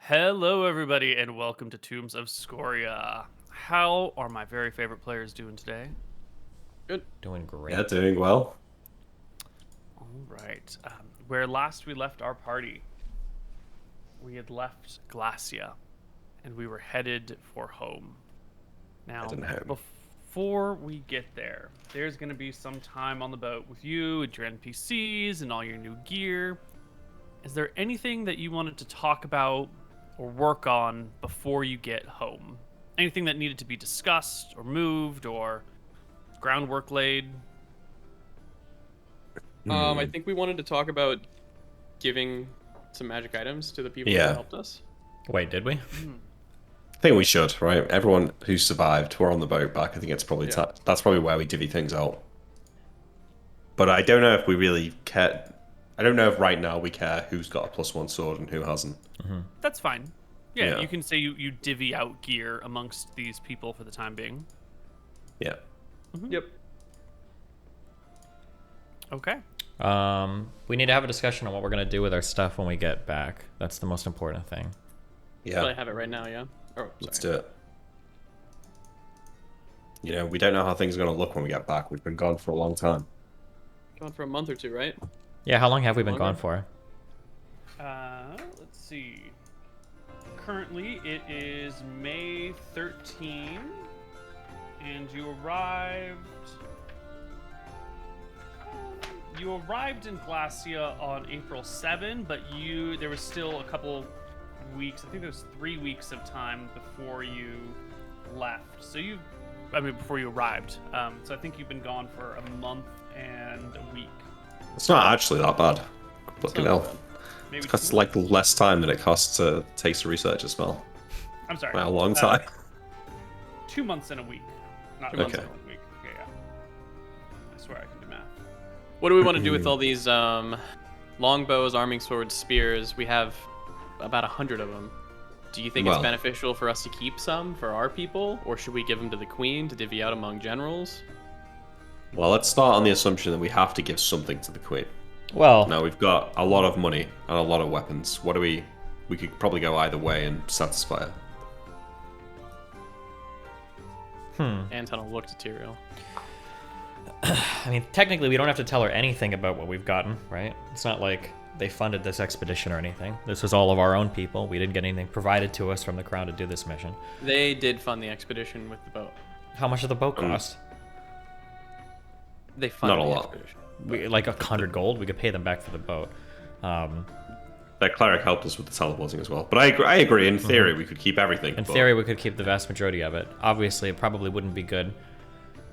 Hello, everybody, and welcome to Tombs of Scoria. How are my very favorite players doing today? Good. Doing Yeah, great. doing well. All right. Where last we left our party, we had left Glacia, and we were headed for home. Now, Heading home. before we get there, there's going to be some time on the boat with you and your NPCs and all your new gear. Is there anything that you wanted to talk about or work on before you get home? Anything that needed to be discussed or moved or groundwork laid? I think we wanted to talk about giving some magic items to the people who Yeah. helped us. Wait, did we? I think we should, right? Everyone who survived, we're on the boat back. I think it's probably Yeah. that's probably where we divvy things out. But I don't know if we really care. I don't know if right now we care who's got a +1 sword and who hasn't. That's fine. Yeah, Yeah. you can say you divvy out gear amongst these people for the time being. Yeah. Yep. Okay. We need to have a discussion on what we're gonna do with our stuff when we get back. That's the most important thing. Yeah. But I have it right now, yeah? Oh, Let's sorry. do it. You know, we don't know how things are going to look when we get back. We've been gone for a long time. Gone for a month or two, right? Yeah, how long have we been Longer? gone for? Let's see. Currently, it is May 13, and you arrived. You arrived in Glacia on April 7, but there was still a couple weeks. I think there was 3 weeks of time before you left. Before you arrived. So I think you've been gone for a month and a week. It's not actually that bad. Fucking not hell. bad. Maybe It costs 2 like less time than it costs to taste a research a spell. I'm sorry. By a long time. 2 months and a week. Not 2 months months. and a week. Yeah. I swear I can do math. What do we want to do with all these longbows, arming swords, spears? We have about 100 of them. Do you think it's Well- beneficial for us to keep some for our people, or should we give them to the queen to divvy out among generals? Well, let's start on the assumption that we have to give something to the queen. Well, Now we've got a lot of money and a lot of weapons. What do we? We could probably go either way and satisfy her. Anton will look to Tyrael. I mean, technically, we don't have to tell her anything about what we've gotten, right? It's not like they funded this expedition or anything. This was all of our own people. We didn't get anything provided to us from the crown to do this mission. They did fund the expedition with the boat. How much did the boat cost? They funded Not a the lot. expedition. Like 100 gold. We could pay them back for the boat. That cleric helped us with the teleporting as well. But I agree. In theory, we could keep everything. In but- theory, we could keep the vast majority of it. Obviously, it probably wouldn't be good,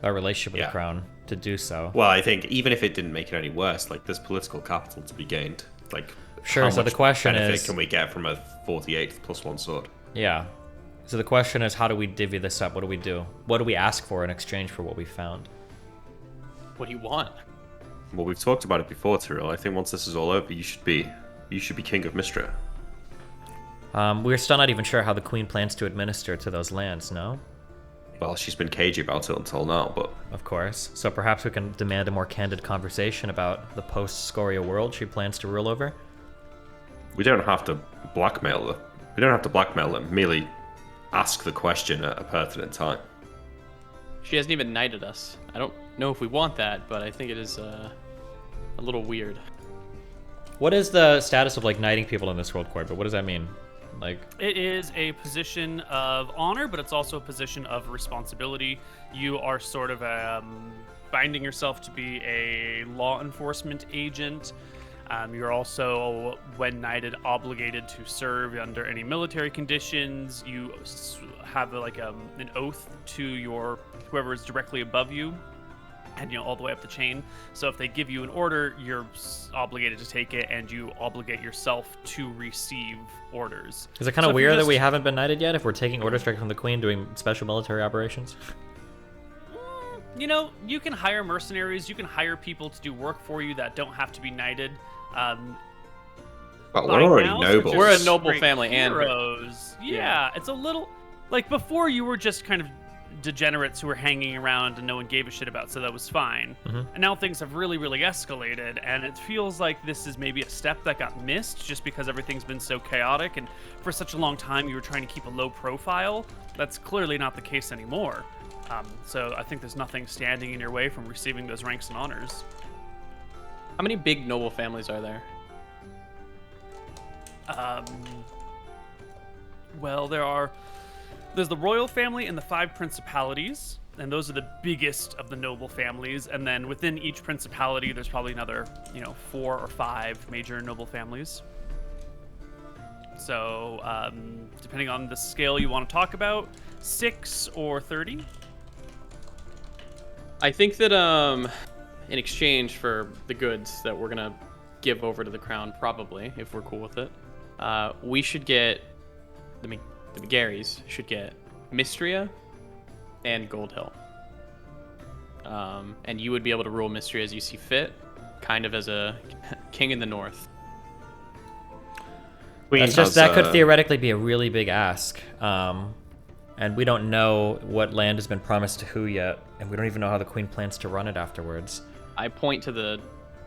our relationship with Yeah. the crown, to do so. Well, I think even if it didn't make it any worse, like there's political capital to be gained. Like, Sure, how so the much question benefit is- can we get from a 48th +1 sword? Yeah. So the question is, how do we divvy this up? What do we do? What do we ask for in exchange for what we found? What do you want? Well, we've talked about it before, Tyrell. I think once this is all over, you should be king of Mistra. We're still not even sure how the queen plans to administer to those lands, no? Well, she's been cagey about it until now, but Of course. So perhaps we can demand a more candid conversation about the post-Scoria world she plans to rule over? we don't have to blackmail her. We don't have to blackmail them. Merely ask the question at a pertinent time. She hasn't even knighted us. I don't know if we want that, but I think it is a little weird. What is the status of, like, knighting people in this world, Koibu? What does that mean? Like, It is a position of honor, but it's also a position of responsibility. You are sort of binding yourself to be a law enforcement agent. You're also, when knighted, obligated to serve under any military conditions. You have an oath to your whoever is directly above you, and all the way up the chain. So if they give you an order, you're obligated to take it, and you obligate yourself to receive orders. is it kind So of if you're weird that just- we haven't been knighted yet if we're taking orders directly from the queen doing special military operations? You can hire mercenaries. You can hire people to do work for you that don't have to be knighted. But By we're already now, noble. since We're you're a noble straight family and- heroes. Yeah, it's a little like before. You were just kind of degenerates who were hanging around and no one gave a shit about, so that was fine. And now things have really, really escalated, and it feels like this is maybe a step that got missed just because everything's been so chaotic, and for such a long time you were trying to keep a low profile. That's clearly not the case anymore. So I think there's nothing standing in your way from receiving those ranks and honors. How many big noble families are there? Well, there's the royal family and the 5 principalities, and those are the biggest of the noble families. And then within each principality, there's probably another, 4 or 5 major noble families. So, depending on the scale you want to talk about, 6 or 30. I think that in exchange for the goods that we're gonna give over to the crown, probably, if we're cool with it, we should get the McGarrys should get Mystria and Gold Hill. And you would be able to rule Mystria as you see fit, kind of as a king in the north. That could theoretically be a really big ask. And we don't know what land has been promised to who yet, and we don't even know how the queen plans to run it afterwards. I point to the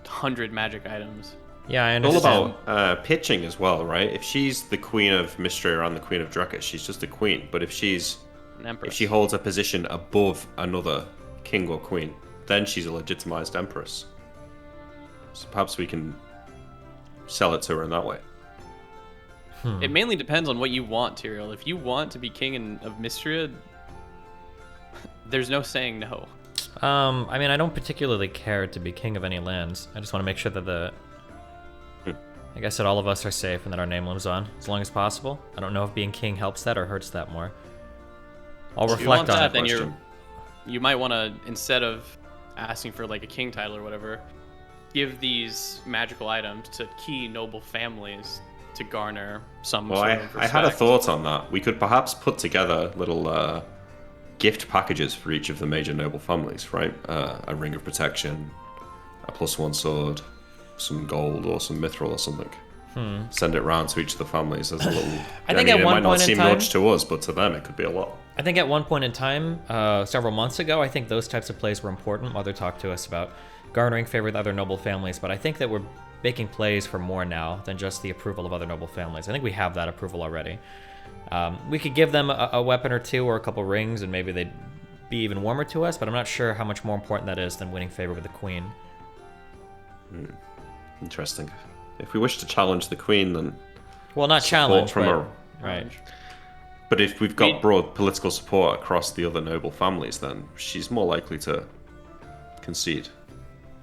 100 magic items. Yeah, I It's understand. all about pitching as well, right? If she's the queen of Mystria and the queen of Drakus, she's just a queen. But if An empress. she holds a position above another king or queen, then she's a legitimized empress. So perhaps we can sell it to her in that way. It mainly depends on what you want, Tyrael. If you want to be king of Mystria, there's no saying no. I mean, I don't particularly care to be king of any lands. I just want to make sure that like I said, all of us are safe and that our name lives on as long as possible. I don't know if being king helps that or hurts that more. I'll If you want reflect on that, it. then you might want to, instead of asking for like a king title or whatever, give these magical items to key noble families to garner some Well, sort I of had a respect. thought on that. We could perhaps put together little gift packages for each of the major noble families, right? A ring of protection, a +1 sword, some gold or some mithril or something. Send it round to each of the families as a little. I think at it one might not point in seem time- much to us, but to them it could be a lot. I think at one point in time, several months ago, I think those types of plays were important. Mother talked to us about garnering favor with other noble families, but I think that we're making plays for more now than just the approval of other noble families. I think we have that approval already. We could give them a weapon or two or a couple rings, and maybe they'd be even warmer to us, but I'm not sure how much more important that is than winning favor with the queen. Interesting. If we wish to challenge the queen, then Well, not support challenge, from but... her. Right. But if we've got broad political support across the other noble families, then she's more likely to concede.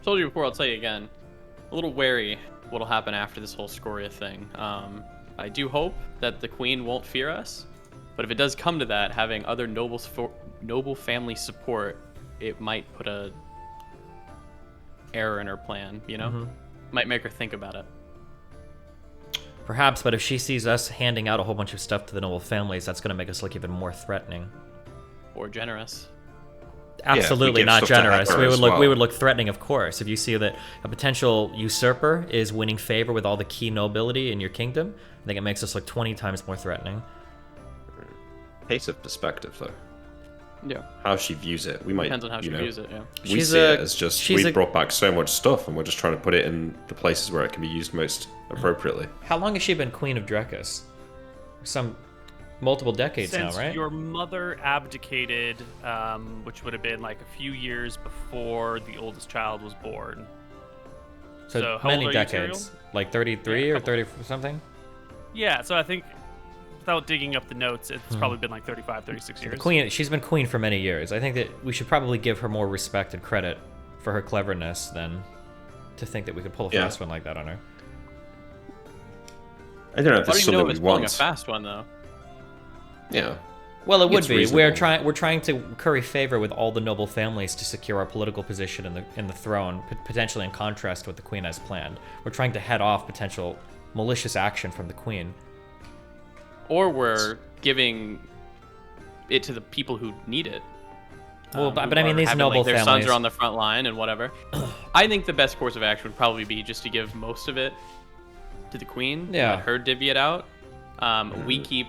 Told you before, I'll tell you again. A little wary what'll happen after this whole Scoria thing. I do hope that the queen won't fear us, but if it does come to that, having other noble family support, it might put a error in her plan, you know? Might make her think about it. Perhaps, but if she sees us handing out a whole bunch of stuff to the noble families, that's going to make us look even more threatening. Or generous. Absolutely give not stuff to generous. her We would as look we well. would look threatening, of course. If you see that a potential usurper is winning favor with all the key nobility in your kingdom, I think it makes us look 20 times more threatening. Case of perspective, though. Yeah. How she views it. We might. Depends on how she you know, views it, yeah. We She's see a- it as just she's we've a- brought back so much stuff, and we're just trying to put it in the places where it can be used most appropriately. How long has she been queen of Drakus? Some multiple decades Since now, right? your mother abdicated, which would have been like a few years before the oldest child was born. So how many old are you, decades, like 33 Yeah, a or couple. 30 something. Yeah, so I think, without digging up the notes, it's probably been like 35, 36 years. The queen, she's been queen for many years. I think that we should probably give her more respect and credit for her cleverness than to think that we could pull a Yeah. fast one like that on her. I don't know if I don't this is even know something if we it's pulling a want. fast one, though. Yeah. Well, it would It's be. reasonable. We're trying to curry favor with all the noble families to secure our political position in the throne, potentially in contrast to what the queen has planned. We're trying to head off potential malicious action from the queen. Or we're giving it to the people who need it. Well, who but I mean, are these having, noble like, their families. sons are on the front line and whatever. I think the best course of action would probably be just to give most of it to the queen. Yeah. Let her divvy it out. We keep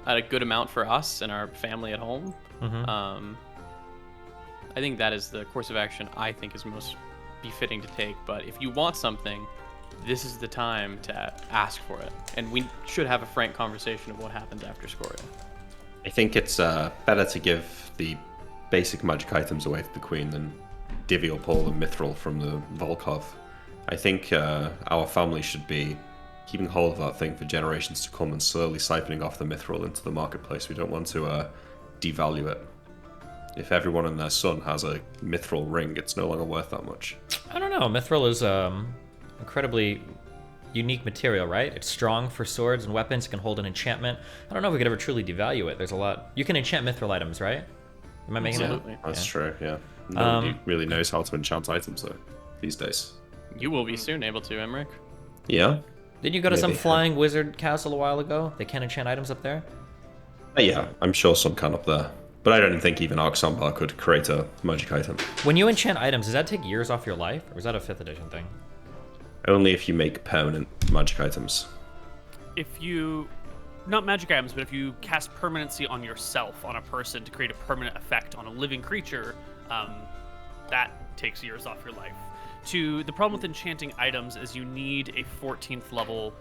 at a good amount for us and our family at home, I think that is the course of action I think is most befitting to take. But if you want something, this is the time to ask for it. And we should have a frank conversation of what happens after Scoria. I think it's better to give the basic magic items away to the Queen than divvy up all the mithril from the Volkov. I think our family should be keeping hold of that thing for generations to come and slowly siphoning off the mithril into the marketplace. We don't want to devalue it. If everyone and their son has a mithril ring, it's no longer worth that much. I don't know. Mithril is incredibly unique material, right? It's strong for swords and weapons. It can hold an enchantment. I don't know if we could ever truly devalue it. There's a lot. You can enchant mithril items, right? Am I making it up? That's true, yeah. Nobody really knows how to enchant items, though, these days. You will be soon able to, Emmerich. Yeah? Didn't you go to some Maybe. flying wizard castle a while ago? They can't enchant items up there? Yeah, I'm sure some can up there. But I don't think even Arxambar could create a magic item. When you enchant items, does that take years off your life? Or is that a 5th edition thing? Only if you make permanent magic items. If you, not magic items, but if you cast permanency on yourself, on a person, to create a permanent effect on a living creature, that takes years off your life. The problem with enchanting items is you need a 14th level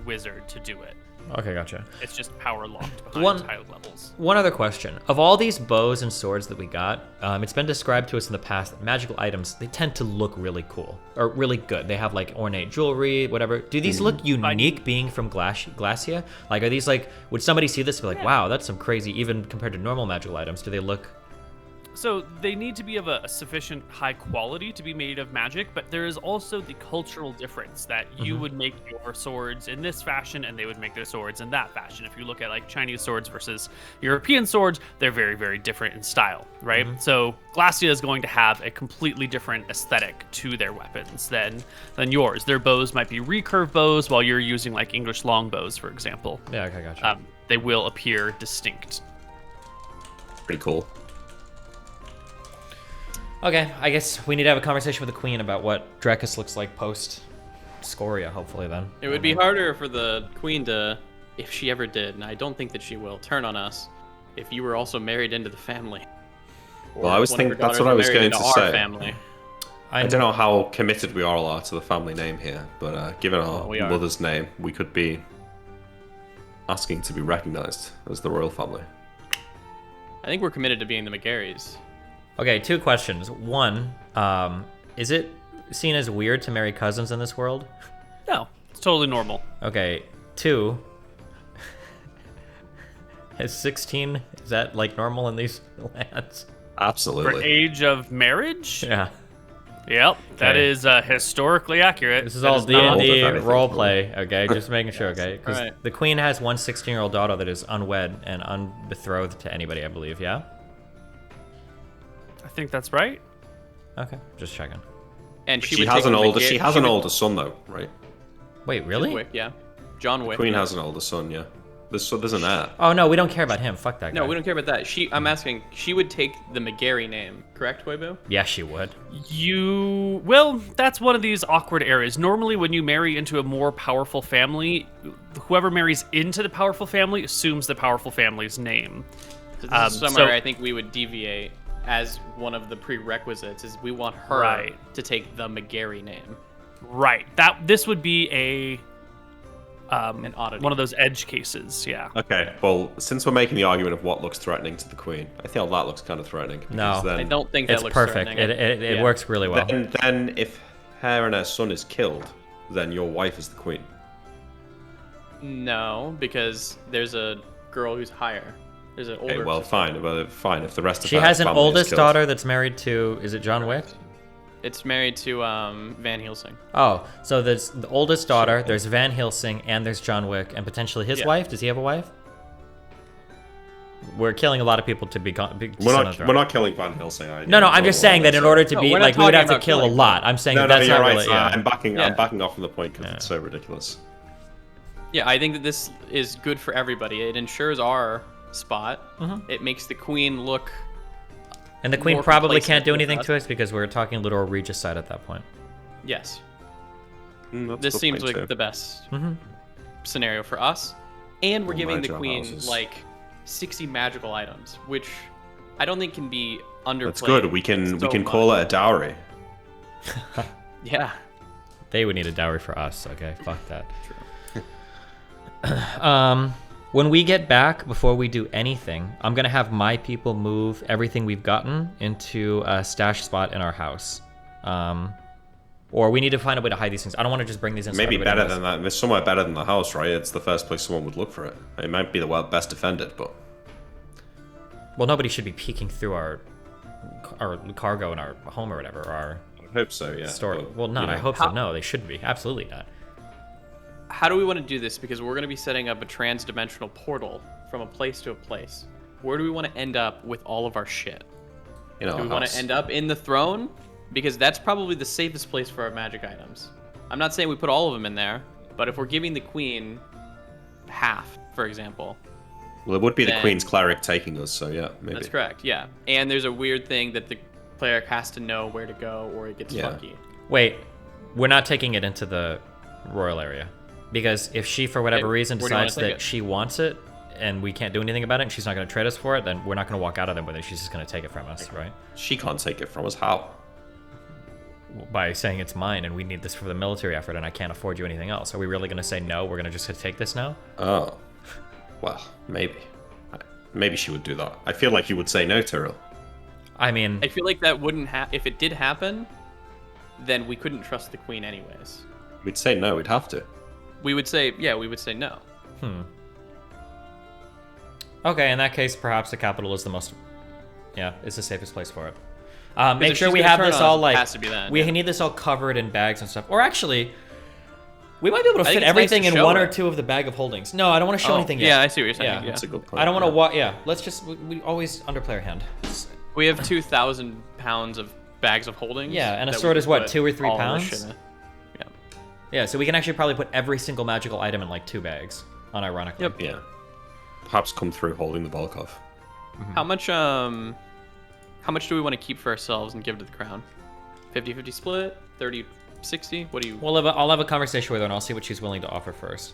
wizard to do it. Okay, gotcha. It's just power locked behind high levels. One other question. Of all these bows and swords that we got, it's been described to us in the past that magical items, they tend to look really cool, or really good. They have like ornate jewelry, whatever. Do these look unique being from Glacia? Like, are these like, would somebody see this and be like, wow, that's some crazy, even compared to normal magical items, do they look... So they need to be of a sufficient high quality to be made of magic, but there is also the cultural difference that you would make your swords in this fashion and they would make their swords in that fashion. If you look at like Chinese swords versus European swords, they're very, very different in style, right? So Glacia is going to have a completely different aesthetic to their weapons than yours. Their bows might be recurve bows while you're using like English longbows, for example. Yeah, okay, gotcha. They will appear distinct. Pretty cool. Okay, I guess we need to have a conversation with the Queen about what Drekis looks like post Scoria, hopefully then. It would be harder for the Queen to, if she ever did, and I don't think that she will, turn on us if you were also married into the family. Well, I was thinking that's what I was going to say. Family. I don't know how committed we all are to the family name here, but given our we are. mother's name, we could be asking to be recognized as the royal family. I think we're committed to being the McGarrys. Okay, 2 questions. One, is it seen as weird to marry cousins in this world? No, it's totally normal. Okay, 2, is 16, is that like normal in these lands? For Absolutely. age of marriage? Yeah. Yep, that Okay. is historically accurate. This is That all not- old, D&D if anything. roleplay, okay? Just making sure, okay? Because Right. the Queen has one 16-year-old daughter that is unwed and unbetrothed to anybody, I believe, yeah? I think that's right. Okay, just checking. And She would has take an the older. McGar- She has she an would- older son, though, right? Wait, really? Wick, yeah. John Wick. Queen has an older son, yeah. There's an heir. Oh, no, we don't care about him. Fuck that guy. No, we don't care about that. I'm asking, she would take the McGarry name, correct, Koibu? Yeah, she would. Well, that's one of these awkward areas. Normally, when you marry into a more powerful family, whoever marries into the powerful family assumes the powerful family's name. So this is somewhere so- I think we would deviate as one of the prerequisites is we want her Right. to take the McGarry name. Right. This would be An oddity. one of those edge cases. Yeah. Okay, well, since we're making the argument of what looks threatening to the Queen, I think that looks kind of threatening. No. because then, I don't think that It's looks perfect. threatening. It Yeah. works really well. Then if her and her son is killed, then your wife is the Queen. No, because there's a girl who's higher. There's an older. Okay, well, fine. Well, fine. If the rest of She her has an family is oldest killed. daughter that's married to, is it John Wick? It's married to Van Helsing. Oh, so there's the oldest daughter, there's Van Helsing, and there's John Wick, and potentially his Yeah. wife. Does he have a wife? We're killing a lot of people to be. We're not killing Van Helsing. No, I'm just saying that in order to No, be we're not like we would talking have to about kill a killing. lot. I'm saying No, that no, that's you're not right. really. Yeah. I'm backing Yeah. off from the point because it's so ridiculous. Yeah, I think that this is good for everybody. It ensures our spot. It makes the Queen look. And the Queen more probably complacent can't do with anything us. to us because we're talking Literal Regis side at that point. Yes. That's a This good seems point, like too. the best scenario for us. And we're Or giving the mojo queen houses. like 60 magical items, which I don't think can be underplayed. That's good. We can so call much. it a dowry. Yeah. They would need a dowry for us. Okay, fuck that. True. When we get back, before we do anything, I'm gonna have my people move everything we've gotten into a stash spot in our house. Or we need to find a way to hide these things. I don't want to just bring these in. so Maybe everybody better knows. than that. It's somewhere better than the house, right? It's the first place someone would look for it. It might be the best defended, but Well, nobody should be peeking through our cargo in our home or whatever, or our I hope so. Yeah. store. But, Well, not. you know, I hope so. No, they shouldn't be. Absolutely not. How do we want to do this? Because we're going to be setting up a trans-dimensional portal from a place to a place. Where do we want to end up with all of our shit? in our Do we want house. to end up in the throne? Because that's probably the safest place for our magic items. I'm not saying we put all of them in there, but if we're giving the queen half, for example, Well, it would be the then- Queen's cleric taking us, so yeah, maybe. that's correct, yeah. And there's a weird thing that the cleric has to know where to go or it gets Yeah. funky. Wait, we're not taking it into the royal area. Because if she, for whatever Okay, reason, where do you wanna decides take that it? she wants it and we can't do anything about it and she's not going to trade us for it, then we're not going to walk out of them with it. She's just going to take it from us, right? She can't take it from us. How? By saying it's mine and we need this for the military effort and I can't afford you anything else. Are we really going to say no? We're going to just take this now? Oh. Well, maybe. Maybe she would do that. I feel like you would say no, Tyrell. I mean, I feel like that wouldn't if it did happen, then we couldn't trust the queen anyways. We'd say no. We'd have to. We would say, yeah, we would say no. okay, in that case, perhaps the capital is the most, it's the safest place for it. Make if sure she's we gonna have turn this on all us, it like, has to be then, we yeah. need this all covered in bags and stuff. Or actually, we might be able to I think fit it's nice everything to in show one or her. two of the bag of holdings. No, I don't want to show anything yet. Yeah, I see what you're saying. Yeah. Yeah. That's a good point. I don't want to yeah. walk. Yeah, let's just we always underplay our hand. We have 2,000 pounds of bags of holdings. Yeah, and a that we sword could is what, put 2 or 3 all of pounds? this shit in. Yeah. Yeah, so we can actually probably put every single magical item in like 2 bags. Unironically. Yep. Yeah. Perhaps come through holding the Volkov. How much do we want to keep for ourselves and give to the crown? 50-50 split? 30-60? What do you... I'll have a conversation with her and I'll see what she's willing to offer first,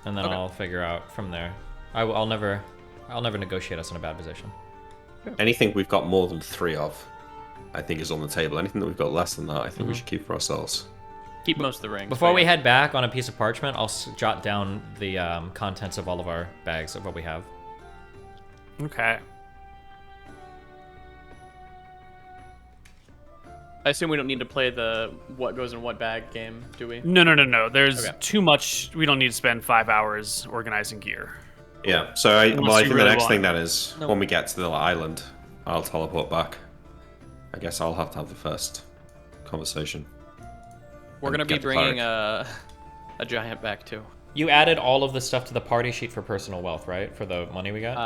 and then Okay. I'll figure out from there. I'll never negotiate us in a bad position. Anything we've got more than 3 of, I think, is on the table. Anything that we've got less than that, I think we should keep for ourselves. Keep most of the rings. Before but we yeah. head back on a piece of parchment, I'll jot down the contents of all of our bags of what we have. Okay. I assume we don't need to play the what goes in what bag game, do we? No. There's Okay. too much. We don't need to spend 5 hours organizing gear. Yeah, so I Unless think you the really next want thing it. then is when we get to the island, I'll teleport back. I guess I'll have to have the first conversation. We're And going to be get the bringing cleric. a giant back too. You added all of the stuff to the party sheet for personal wealth, right? For the money we got?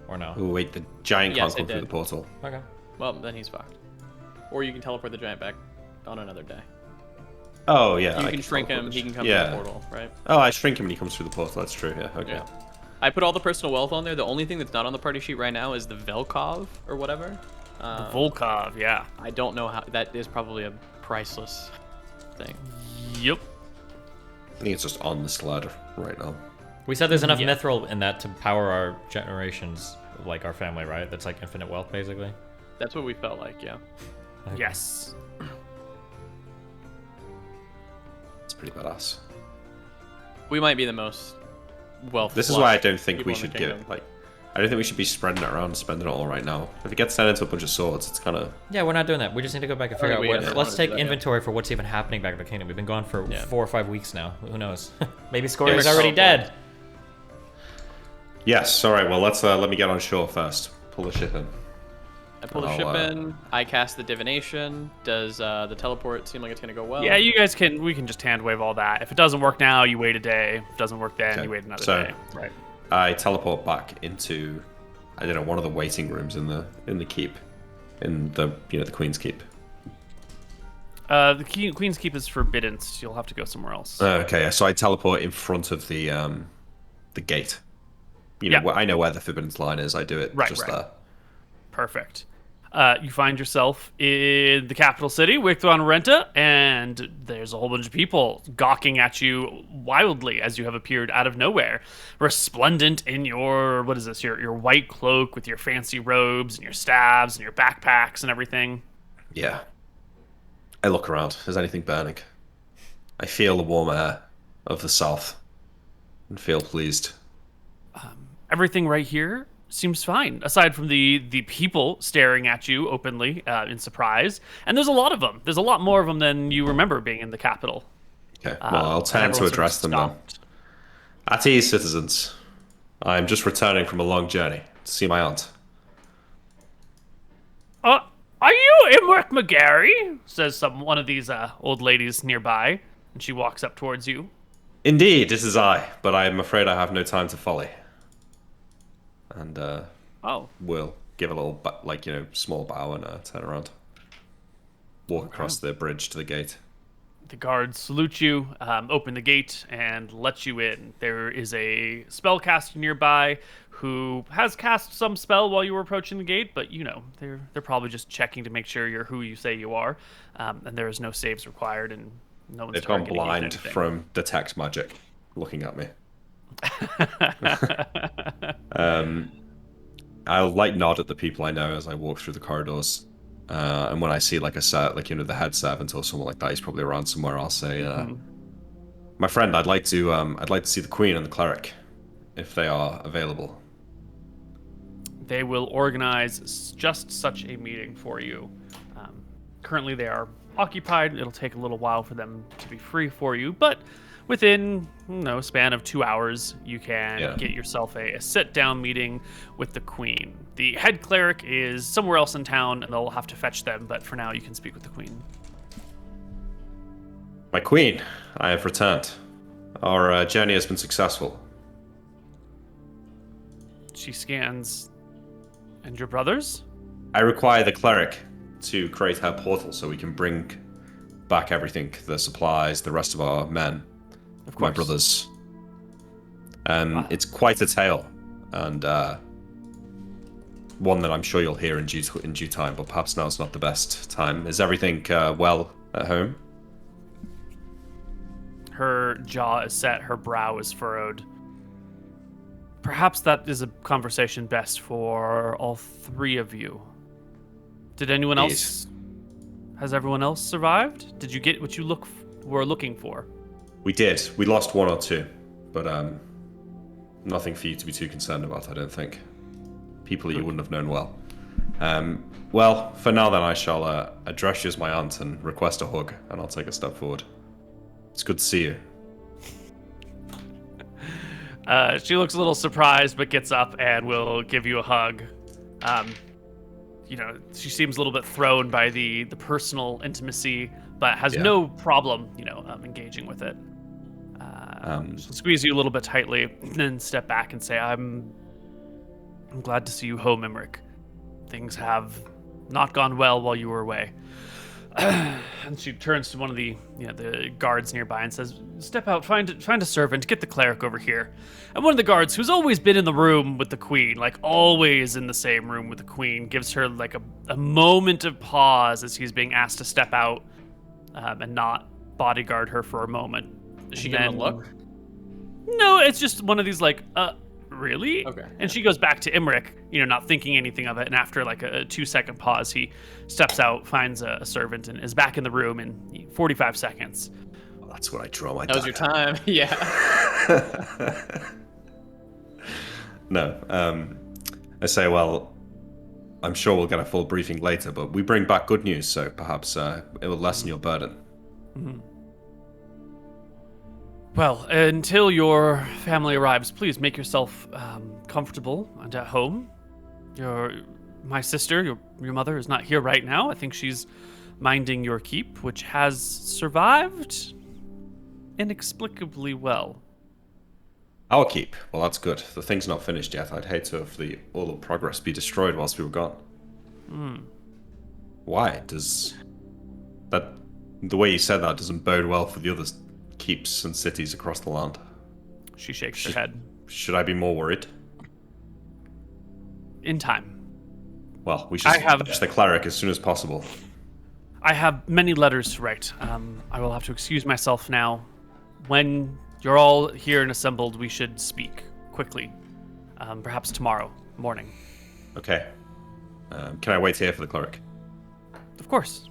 Or no? Oh wait, the giant Yes, can't I come through did. the portal. Okay. Well, then he's fucked. Or you can teleport the giant back on another day. Oh yeah. You I can shrink him, teleport he the- can come yeah. to the portal, right? Oh, I shrink him when he comes through the portal. That's true. Yeah. Okay. Yeah. I put all the personal wealth on there. The only thing that's not on the party sheet right now is the Velkov or whatever. Volkov, yeah. I don't know how. That is probably a priceless thing. Yep. I think it's just on the ladder right now. We said there's enough Yeah. mithril in that to power our generations, like our family, right? That's like infinite wealth, basically. That's what we felt like, yeah. Okay. Yes. It's pretty badass. We might be the most wealth. This is why I don't think people we in the should give kingdom. like. I don't think we should be spreading it around and spending it all right now. If it gets turned into a bunch of swords, it's kind of. Yeah, we're not doing that. We just need to go back and figure think out we what. have to Let's do take that, yeah. inventory for what's even happening back in the kingdom. We've been gone for Yeah. 4 or 5 weeks now. Who knows? Maybe Scoria's Yes. already dead. Yes. All right. Well, let me get on shore first. Pull the ship in. I pull the I'll, ship in. I cast the divination. Does the teleport seem like it's gonna go well? Yeah, you guys can. We can just hand wave all that. If it doesn't work now, you wait a day. If it doesn't work then, Okay. you wait another So- day. Right. I teleport back into, I don't know, one of the waiting rooms in the keep, in the the Queen's Keep. The Queen's Keep is forbidden, so you'll have to go somewhere else. Okay, so I teleport in front of the gate. Yeah. I know where the Forbidden Line is. I do it Right, just right. there. Perfect. You find yourself in the capital city, Renta, and there's a whole bunch of people gawking at you wildly as you have appeared out of nowhere, resplendent in your what is this? Your white cloak with your fancy robes and your staves and your backpacks and everything. Yeah. I look around. Is anything burning? I feel the warm air of the south and feel pleased. Everything right here seems fine, aside from the people staring at you openly in surprise. And there's a lot of them. There's a lot more of them than you remember being in the capital. Okay, well, I'll turn to address them then. At ease, citizens. I'm just returning from a long journey to see my aunt. Are you Imric McGarry? Says one of these old ladies nearby, and she walks up towards you. Indeed, this is I, but I am afraid I have no time to folly. And we'll give a little, small bow and turn around. Walk across the bridge to the gate. The guards salute you, open the gate, and let you in. There is a spellcaster nearby who has cast some spell while you were approaching the gate, but they're probably just checking to make sure you're who you say you are, and there is no saves required, and no one's They've gone blind from detect magic, looking at me. I'll nod at the people I know as I walk through the corridors. And when I see the head servant or someone like that, he's probably around somewhere. I'll say, "My friend, I'd like to see the Queen and the cleric, if they are available." They will organize just such a meeting for you. Currently, they are occupied. It'll take a little while for them to be free for you, but within a span of 2 hours, you can get yourself a sit-down meeting with the Queen. The head cleric is somewhere else in town, and they'll have to fetch them, but for now, you can speak with the Queen. My Queen, I have returned. Our journey has been successful. She scans. And your brothers? I require the cleric to create her portal so we can bring back everything, the supplies, the rest of our men. Of course. My brothers. It's quite a tale, and one that I'm sure you'll hear in due time, but perhaps now's not the best time. Is everything well at home? Her jaw is set, her brow is furrowed. Perhaps that is a conversation best for all three of you. Did anyone else? Has everyone else survived? Did you get what you were looking for? We did. We lost one or two, but nothing for you to be too concerned about, I don't think. People that you wouldn't have known well. Well, for now then, I shall address you as my aunt and request a hug, and I'll take a step forward. It's good to see you. She looks a little surprised, but gets up and will give you a hug. She seems a little bit thrown by the personal intimacy, but has no problem, engaging with it. She'll squeeze you a little bit tightly, and then step back and say, I'm glad to see you home, Imric. Things have not gone well while you were away. And she turns to one of the guards nearby and says, "Step out, find a servant, get the cleric over here." And one of the guards, who's always been in the room with the Queen, always in the same room with the Queen, gives her a moment of pause as he's being asked to step out and not bodyguard her for a moment. Does she give him a look? No, it's just one of these really? Okay. And she goes back to Imric, not thinking anything of it. And after a 2-second pause, he steps out, finds a servant, and is back in the room in 45 seconds. Well, that's what I draw my. That was your time. Yeah. No. I say, well, I'm sure we'll get a full briefing later, but we bring back good news, so perhaps it will lessen your burden. Mm-hmm. Well, until your family arrives, please make yourself comfortable and at home. My sister, your mother, is not here right now. I think she's minding your keep, which has survived inexplicably well. Our keep? Well, that's good. The thing's not finished yet. I'd hate to have all the progress be destroyed whilst we were gone. Why? The way you said that doesn't bode well for the others. Keeps and cities across the land. She shakes her head. Should I be more worried? In time. Well, we should fetch the cleric as soon as possible. I have many letters to write. I will have to excuse myself now. When you're all here and assembled, we should speak quickly. Perhaps tomorrow morning. Okay. Can I wait here for the cleric? Of course.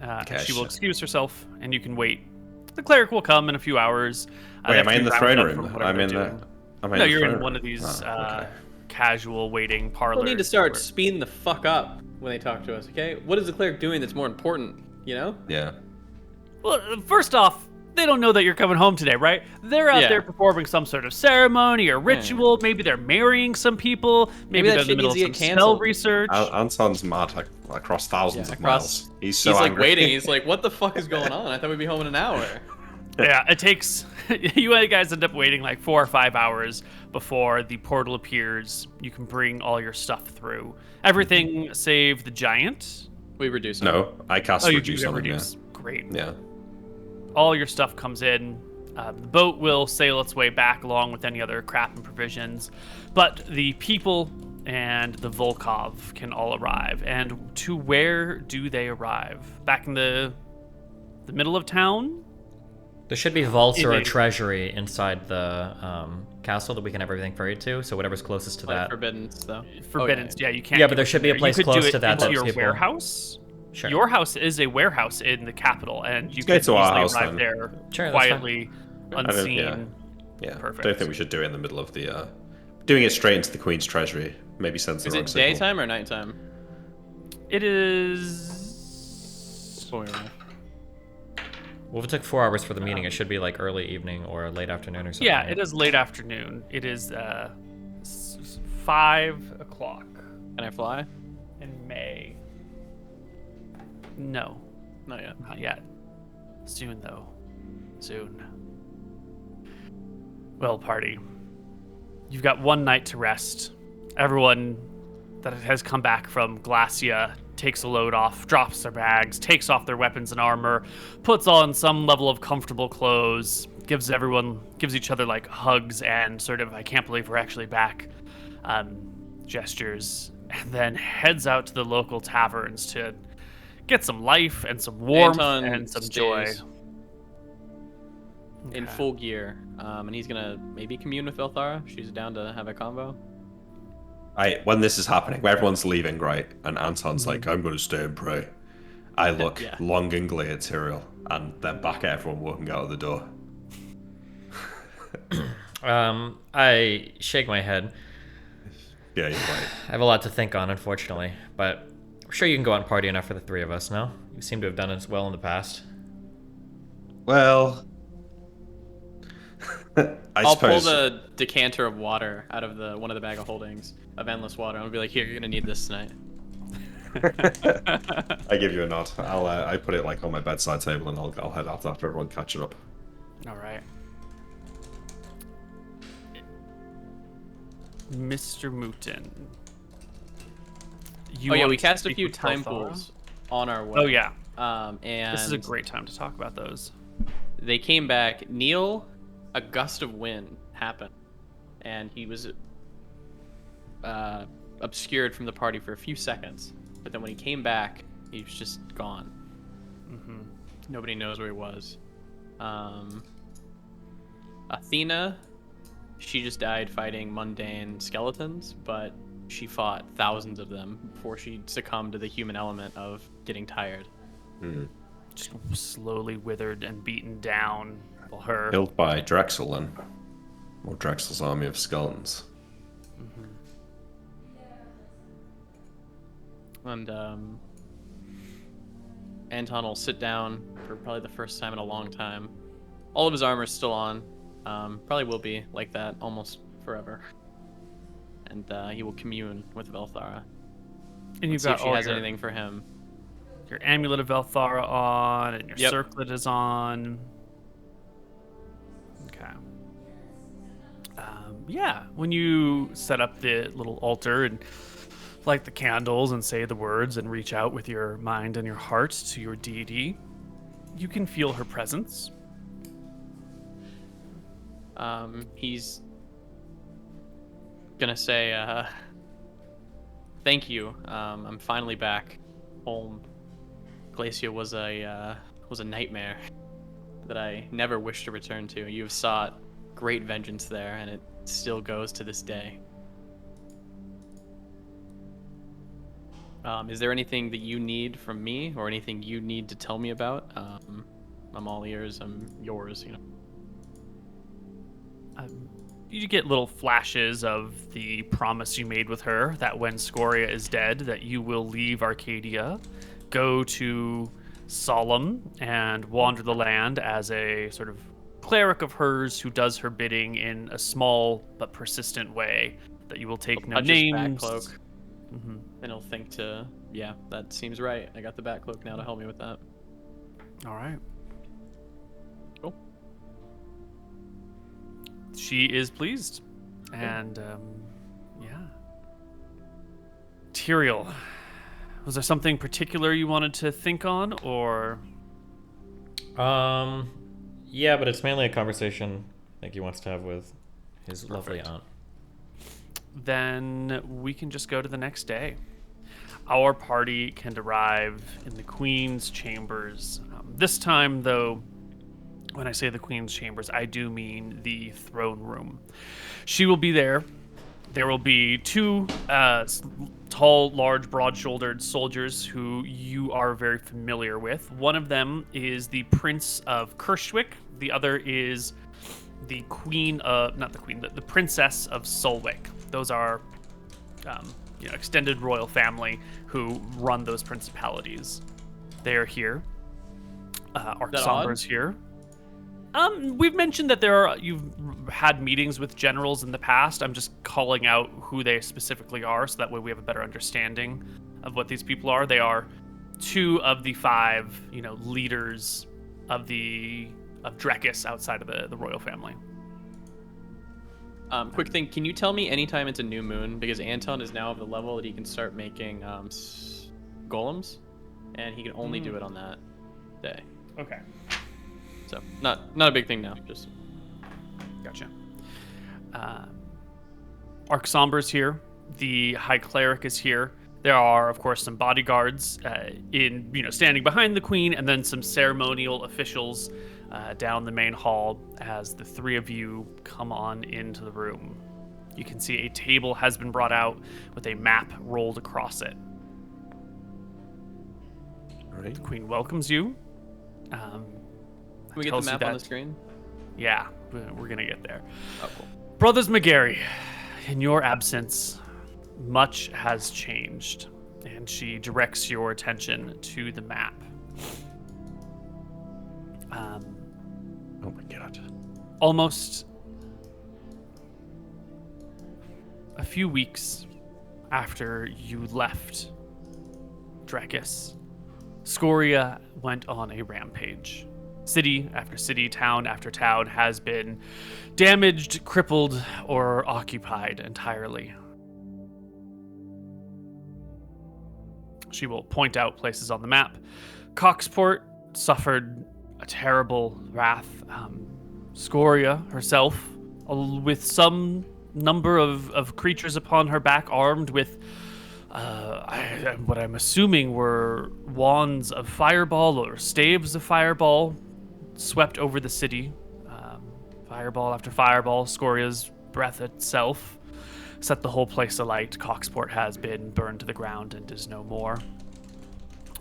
Okay, she will excuse herself, and you can wait. The cleric will come in a few hours. Wait, am I in after the you throne round up room? from whatever I'm in they're the. doing. Am I No, in the you're throne in room? one of these Okay. casual waiting parlors. We'll need to start where- speeding the fuck up when they talk to us, okay? What is the cleric doing that's more important, you know? Yeah. Well, first off, they don't know that you're coming home today, right? They're out Yeah. there performing some sort of ceremony or ritual. Maybe they're marrying some people. Maybe that they're in the shit middle of needs some to get spell canceled. research. Anton's mad across thousands of across- miles. He's so He's like angry. waiting. He's like, what the fuck is going on? I thought we'd be home in an hour. Yeah, it takes you guys end up waiting like 4 or 5 hours before the portal appears. You can bring all your stuff through. Everything save the giant. We reduce him. No, I cast Oh, you reduce do on him. reduce. Great. Yeah. All your stuff comes in. The boat will sail its way back along with any other crap and provisions. But the people and the Volkov can all arrive. And to where do they arrive? Back in the middle of town? There should be vaults or a Indeed. treasury inside the castle that we can have everything ferried to. So whatever's closest to Like that. forbidden stuff. Forbidden. Oh, yeah, you can't. Yeah, do but there it should be a there. place you could close do it to that into that your people- warehouse. Sure. Your house is a warehouse in the capital, and you Let's go can to our easily house, arrive then. there Sure, that's quietly, I don't- unseen. Yeah. Perfect. Don't think we should do it in the middle of the. Doing it straight into the Queen's treasury. Maybe sends the Is wrong it signal. daytime or nighttime? It is. Well, if it took 4 hours for the meeting, it should be like early evening or late afternoon or something. Yeah, right? it is late afternoon. It is 5 o'clock Can I fly? in May. No, Not yet. not yet. Soon, though. Soon. Well, party. You've got one night to rest. Everyone that has come back from Glacia takes a load off, drops their bags, takes off their weapons and armor, puts on some level of comfortable clothes, gives each other like hugs and sort of, I can't believe we're actually back gestures, and then heads out to the local taverns to get some life and some warmth Anton and some joy. stays in Okay. full gear, and he's gonna maybe commune with Elthara. She's down to have a convo. When this is happening, where everyone's leaving, right? And Anton's like, I'm going to stay and pray. I look Yeah. longingly at Tyrael and then back at everyone walking out of the door. I shake my head. Yeah, you're right. I have a lot to think on, unfortunately, but I'm sure you can go out and party enough for the three of us, no? You seem to have done it well in the past. Well, I'll pull suppose. the decanter of water out of one of the bag of holdings of endless water. and I'll be like, here, you're gonna need this tonight. I give you a nod. I put it like on my bedside table and I'll head out after everyone catching up. All right. MrMouton. Oh yeah, want we to cast a speak few with time Belthara? pools on our way. Oh yeah, And this is a great time to talk about those. they came back. Neil, a gust of wind happened, and he was obscured from the party for a few seconds. But then when he came back, he was just gone. Mm-hmm. Nobody knows where he was. Athena, she just died fighting mundane skeletons, but she fought thousands of them before she succumbed to the human element of getting tired. Just slowly withered and beaten down. While her Killed by Drexel then. Or Drexel's army of skeletons. And Anton will sit down for probably the first time in a long time. All of his armor's still on. Probably will be like that almost forever. And he will commune with Velthara. and you've See if got she all has your, anything for him. your amulet of Velthara on, and your Yep. circlet is on. Okay. Yeah, when you set up the little altar and light the candles and say the words and reach out with your mind and your heart to your deity, you can feel her presence. He's gonna say, thank you. I'm finally back home. Glacia was a nightmare that I never wished to return to. You have sought great vengeance there, and it still goes to this day. Is there anything that you need from me, or anything you need to tell me about? I'm all ears. I'm yours. You know. You get little flashes of the promise you made with her that when Scoria is dead, that you will leave Arcadia, go to Solemn, and wander the land as a sort of cleric of hers who does her bidding in a small but persistent way. That you will take no Touch his names. backcloak, and he'll think to, yeah, that seems right. I got the backcloak now to help me with that. All right. Cool. She is pleased, and yeah. Tyrael, was there something particular you wanted to think on, or? Yeah, but it's mainly a conversation I think he wants to have with his lovely aunt. Then we can just go to the next day. Our party can arrive in the Queen's chambers. This time, though, when I say the Queen's chambers, I do mean the throne room. She will be there. There will be two tall, large, broad-shouldered soldiers who you are very familiar with. One of them is the Prince of Kershwick. The other is the the Princess of Solwick. Those are extended royal family who run those principalities. They are here. Arksomber's here. We've mentioned that you've had meetings with generals in the past. I'm just calling out who they specifically are, so that way we have a better understanding of what these people are. They are two of the five, leaders of Drekis outside of the royal family. Quick thing, can you tell me anytime it's a new moon? Because Anton is now of the level that he can start making golems, and he can only do it on that day. Okay. So not a big thing now. Just gotcha. Arksomber's here. The High Cleric is here. There are, of course, some bodyguards standing behind the Queen, and then some ceremonial officials down the main hall as the three of you come on into the room. You can see a table has been brought out with a map rolled across it. All right. The Queen welcomes you. Can we get the map on the screen? Yeah, we're gonna get there. Oh, cool. Brothers McGarry, in your absence, much has changed, and she directs your attention to the map. Oh my god. Almost a few weeks after you left Drekis, Scoria went on a rampage. City after city, town after town has been damaged, crippled, or occupied entirely. She will point out places on the map. Coxport suffered a terrible wrath. Scoria herself, with some number of creatures upon her back, armed with what I'm assuming were wands of fireball or staves of fireball, swept over the city. Fireball after fireball, Scoria's breath itself set the whole place alight. Coxport has been burned to the ground and is no more.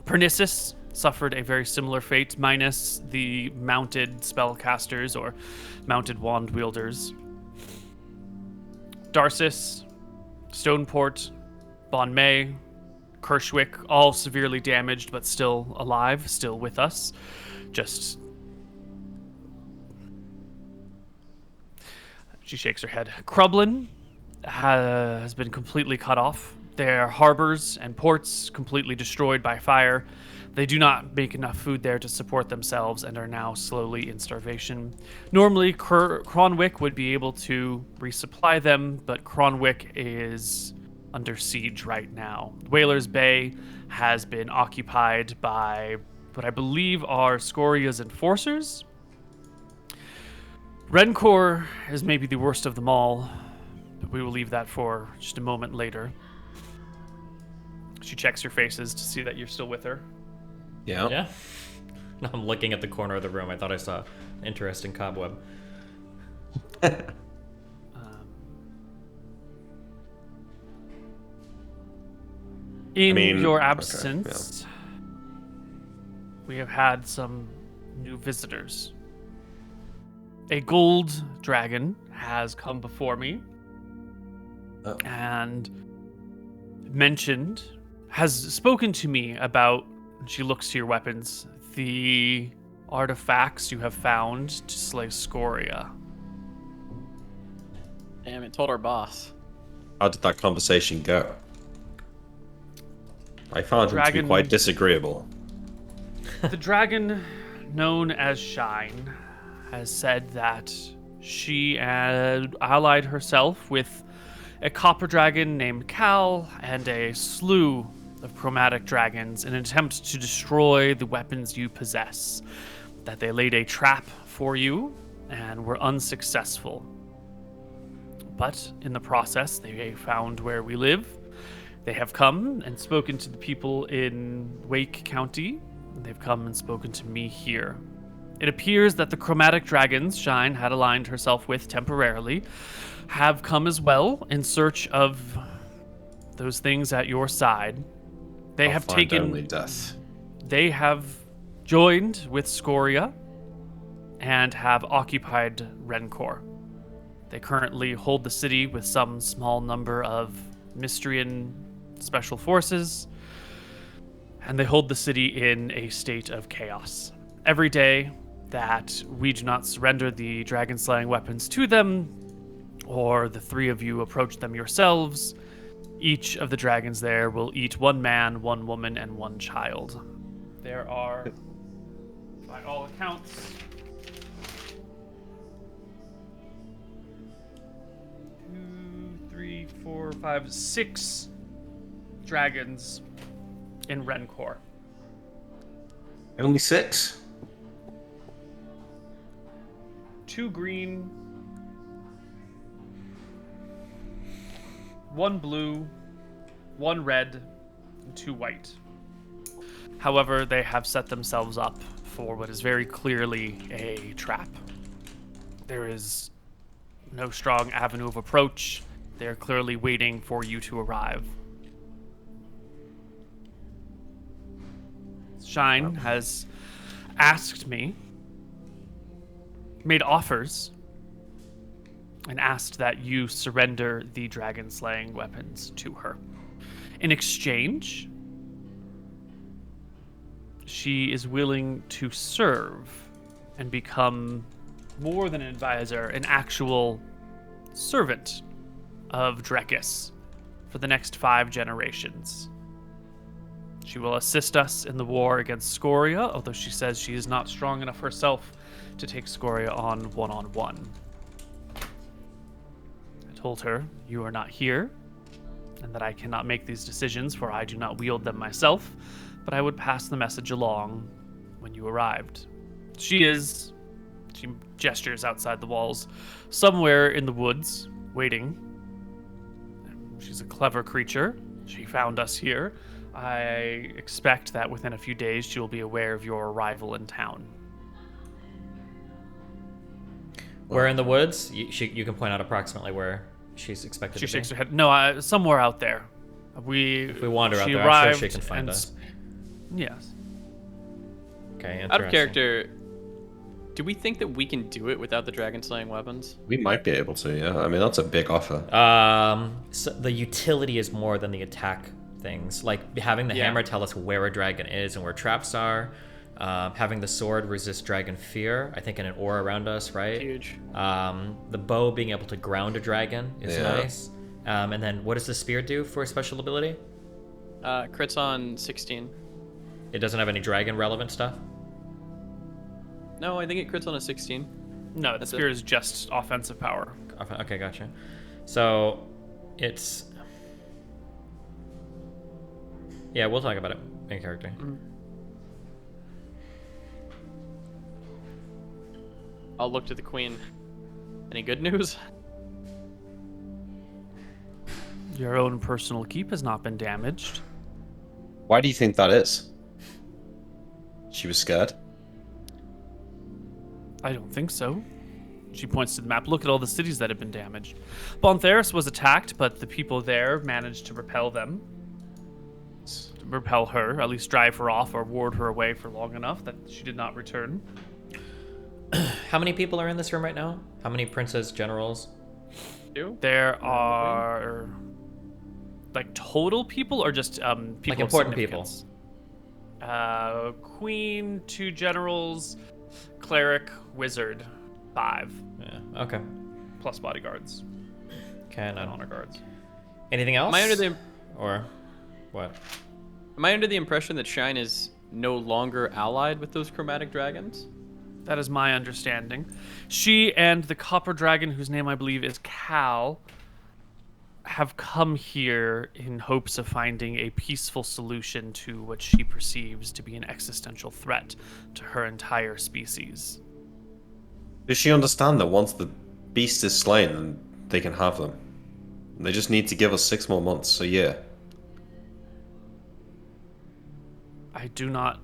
Pernissus suffered a very similar fate, minus the mounted spellcasters or mounted wand wielders. Darcis, Stoneport, Bon May, Kershwick, all severely damaged but still alive, still with us. She shakes her head. Crublin has been completely cut off. Their harbors and ports completely destroyed by fire. They do not make enough food there to support themselves and are now slowly in starvation. Normally, Cronwick would be able to resupply them, but Cronwick is under siege right now. Whalers Bay has been occupied by what I believe are Scoria's enforcers. Rencor is maybe the worst of them all, but we will leave that for just a moment later. She checks your faces to see that you're still with her. Yeah. Yeah. No, I'm looking at the corner of the room. I thought I saw an interesting cobweb. In your okay, absence, we have had some new visitors. A gold dragon has come before me and has spoken to me about, she looks to your weapons, the artifacts you have found to slay Scoria. Damn it, told our boss. How did that conversation go? I found him to be quite disagreeable. The dragon known as Shine has said that she had allied herself with a copper dragon named Cal and a slew of chromatic dragons in an attempt to destroy the weapons you possess. That they laid a trap for you and were unsuccessful. But in the process, they found where we live. They have come and spoken to the people in Wake County. They've come and spoken to me here. It appears that the chromatic dragons Shine had aligned herself with temporarily have come as well in search of those things at your side. They I'll have find taken only death. They have joined with Scoria and have occupied Rencor. They currently hold the city with some small number of Mystrian special forces, and they hold the city in a state of chaos. Every day that we do not surrender the dragon-slaying weapons to them, or the three of you approach them yourselves, each of the dragons there will eat one man, one woman, and one child. There are, by all accounts, 6 dragons in Rencor. Only 6? 2 green, 1 blue, 1 red, and 2 white. However, they have set themselves up for what is very clearly a trap. There is no strong avenue of approach. They're clearly waiting for you to arrive. Shine has asked me, made offers, and asked that you surrender the dragon-slaying weapons to her. In exchange, she is willing to serve and become more than an advisor, an actual servant of Drekis for the next 5 generations. She will assist us in the war against Scoria, although she says she is not strong enough herself to take Scoria on one-on-one. I told her you are not here, and that I cannot make these decisions, for I do not wield them myself, but I would pass the message along when you arrived. She gestures outside the walls, somewhere in the woods, waiting. She's a clever creature. She found us here. I expect that within a few days she will be aware of your arrival in town. Where in the woods? You can point out approximately where she's expected She to be. shakes her head. No, somewhere out there. If we wander out she there, I'm arrived sure she can find and us. Yes. Okay, Out of interesting. character, do we think that we can do it without the dragon slaying weapons? We might be able to, yeah. I mean, that's a big offer. So the utility is more than the attack things. Like having the hammer tell us where a dragon is and where traps are. Having the sword resist dragon fear, I think in an aura around us, right? Huge. The bow being able to ground a dragon is nice. And then what does the spear do for a special ability? Crits on 16. It doesn't have any dragon relevant stuff? No, I think it crits on a 16. No, the That's spear it. is just offensive power. Okay, gotcha. So it's... Yeah, we'll talk about it in character. I'll look to the queen. Any good news? Your own personal keep has not been damaged. Why do you think that is? She was scared? I don't think so. She points to the map. Look at all the cities that have been damaged. Bontheris was attacked, but the people there managed to repel them. To repel her, at least drive her off or ward her away for long enough that she did not return. How many people are in this room right now? How many princes, generals? There are like total people or just people Like of important people. significance? Queen, 2 generals, cleric, wizard, 5. Yeah. Okay. Plus bodyguards Okay. and None. honor guards. Anything else? Am I under the Or what? Am I under the impression that Shine is no longer allied with those chromatic dragons? That is my understanding. She and the copper dragon, whose name I believe is Cal, have come here in hopes of finding a peaceful solution to what she perceives to be an existential threat to her entire species. Does she understand that once the beast is slain, then they can have them? They just need to give us 6 more months, a year. I do not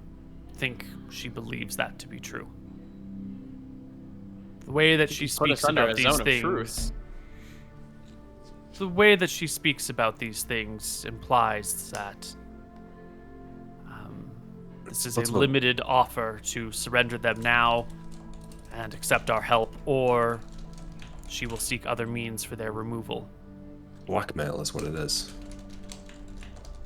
think she believes that to be true. The way that she Put us speaks under about a these zone of things, truth. the way that she speaks about these things implies that this is What's a the- limited offer to surrender them now and accept our help, or she will seek other means for their removal. Blackmail is what it is.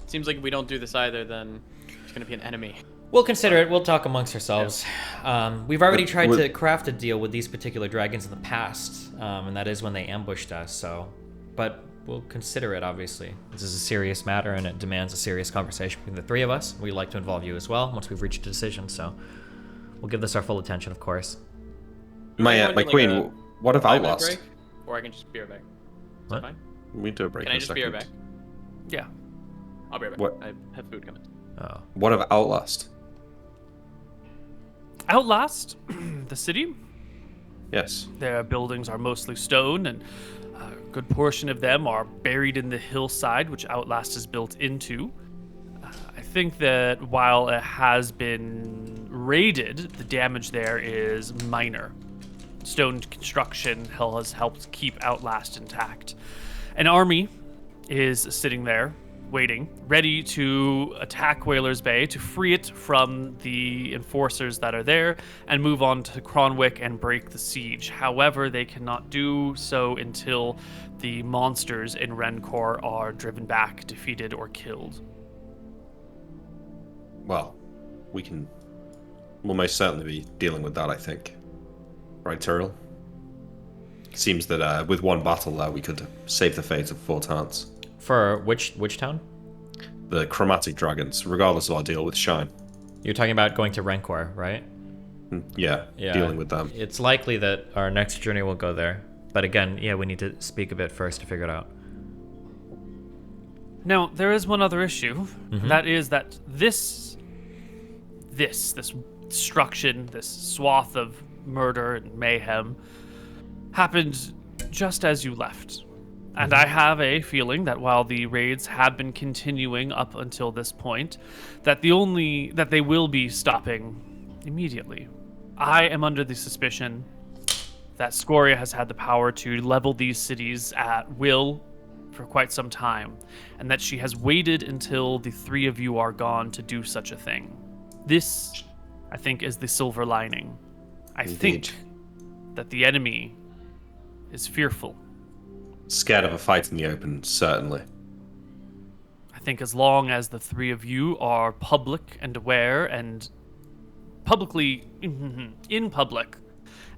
Seems like if we don't do this either, then it's going to be an enemy. We'll consider it. We'll talk amongst ourselves. We've already tried Would- to craft a deal with these particular dragons in the past, and that is when they ambushed us. So, but we'll consider it. Obviously, this is a serious matter, and it demands a serious conversation between the 3 of us. We'd like to involve you as well once we've reached a decision. So, we'll give this our full attention, of course. My Like queen, a what of 5-minute Outlast? break? Or I can just be right back. Is What? that fine? We do a break Can in I a just be right second. back? Yeah. I'll be right back. What? I have food coming. Oh, What of Outlast? Outlast, the city. Yes. Their buildings are mostly stone, and a good portion of them are buried in the hillside, which Outlast is built into. I think that while it has been raided, the damage there is minor. Stone construction has helped keep Outlast intact. An army is sitting there, waiting, ready to attack Whalers Bay to free it from the enforcers that are there and move on to Cronwick and break the siege. However, they cannot do so until the monsters in Rencor are driven back, defeated, or killed. Well, we'll most certainly be dealing with that, I think. Right, Tyrrell? Seems that with one battle there, we could save the fate of Fort Hans. for which town? The chromatic dragons, regardless of our deal with Shine. You're talking about going to Rencor, right? Yeah, dealing with them. It's likely that our next journey will go there. But again, yeah, we need to speak a bit first to figure it out. Now, there is one other issue. And that is that this destruction, this swath of murder and mayhem happened just as you left. And I have a feeling that while the raids have been continuing up until this point, that they will be stopping immediately. I am under the suspicion that Scoria has had the power to level these cities at will for quite some time, and that she has waited until the 3 of you are gone to do such a thing. This, I think, is the silver lining. I think that the enemy is fearful. Scared of a fight in the open, certainly. I think as long as the 3 of you are public and aware and publicly in public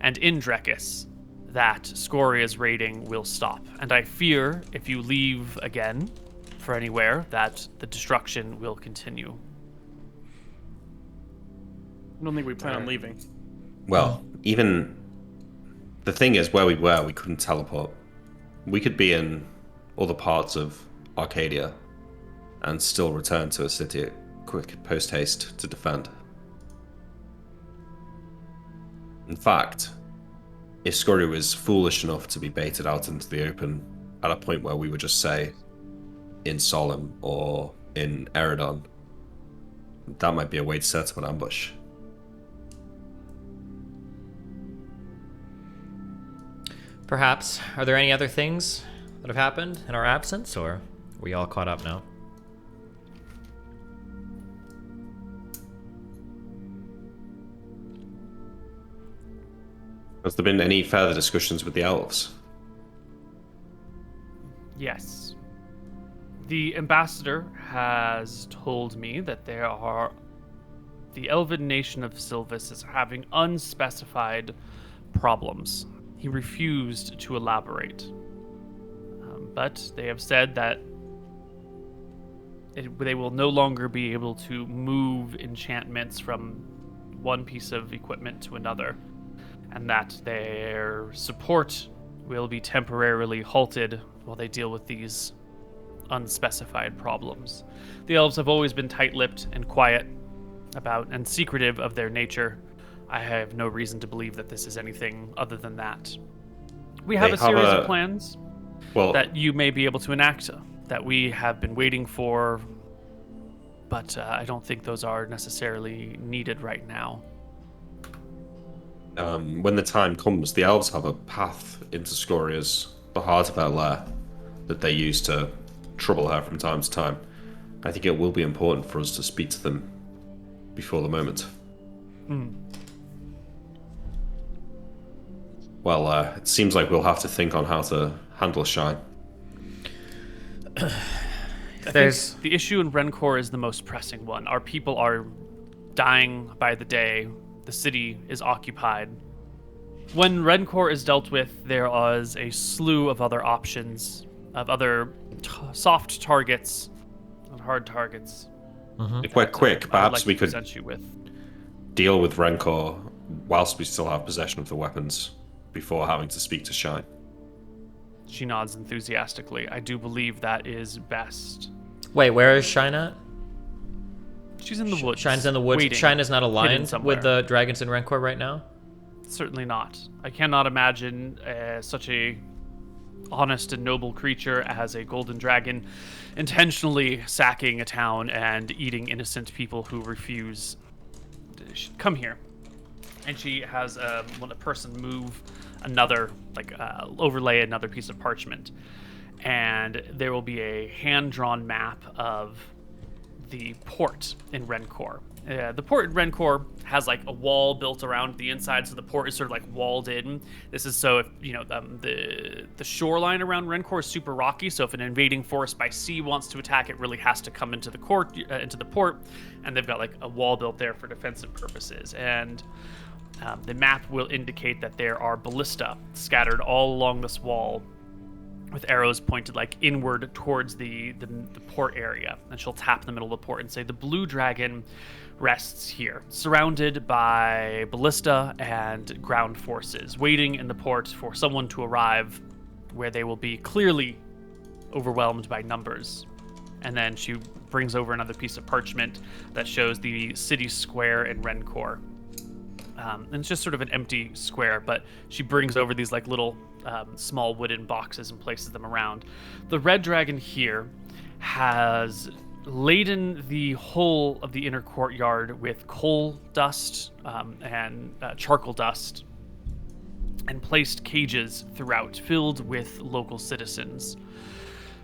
and in Drekis, that Scoria's raiding will stop. And I fear if you leave again for anywhere, that the destruction will continue. I don't think we plan on leaving. Well, even the thing is, where we were, we couldn't teleport. We could be in other parts of Arcadia and still return to a city at quick post-haste to defend. In fact, if Scoria was foolish enough to be baited out into the open at a point where we would just say in Solemn or in Eridon, that might be a way to set up an ambush. Perhaps. Are there any other things that have happened in our absence, or are we all caught up now? Has there been any further discussions with the elves? Yes. The ambassador has told me that the elven nation of Sylvis is having unspecified problems. He refused to elaborate. But they have said that they will no longer be able to move enchantments from one piece of equipment to another, and that their support will be temporarily halted while they deal with these unspecified problems. The elves have always been tight-lipped and quiet about and secretive of their nature. I have no reason to believe that this is anything other than that. We have a series of plans that you may be able to enact, that we have been waiting for, but I don't think those are necessarily needed right now. When the time comes, the elves have a path into Scoria's, the heart of her lair, that they use to trouble her from time to time. I think it will be important for us to speak to them before the moment. Well, it seems like we'll have to think on how to handle Shine. The issue in Rencor is the most pressing one. Our people are dying by the day. The city is occupied. When Rencor is dealt with, there is a slew of other options, of other soft targets and hard targets. If we're quick, perhaps we could present you with. deal with Rencor whilst we still have possession of the weapons before having to speak to Shine. She nods enthusiastically. I do believe that is best. Wait, where is Shine at? She's in the woods. Shine's in the woods. waiting, Shine is not aligned somewhere. with the dragons in Rencor right now? Certainly not. I cannot imagine such a honest and noble creature as a golden dragon intentionally sacking a town and eating innocent people who refuse. Come here. And she has when a person move another, overlay another piece of parchment, and there will be a hand-drawn map of the port in Rencor. The port in Rencor has like a wall built around the inside, so the port is sort of like walled in. This is so if the shoreline around Rencor is super rocky, so if an invading force by sea wants to attack, it really has to come into the port, and they've got like a wall built there for defensive purposes. And the map will indicate that there are ballista scattered all along this wall, with arrows pointed like inward towards the port area. And she'll tap in the middle of the port and say, the blue dragon rests here, surrounded by ballista and ground forces, waiting in the port for someone to arrive, where they will be clearly overwhelmed by numbers. And then she brings over another piece of parchment that shows the city square in Rencor. And it's just sort of an empty square, but she brings over these like little small wooden boxes and places them around. The red dragon here has laden the whole of the inner courtyard with coal dust and charcoal dust, and placed cages throughout filled with local citizens.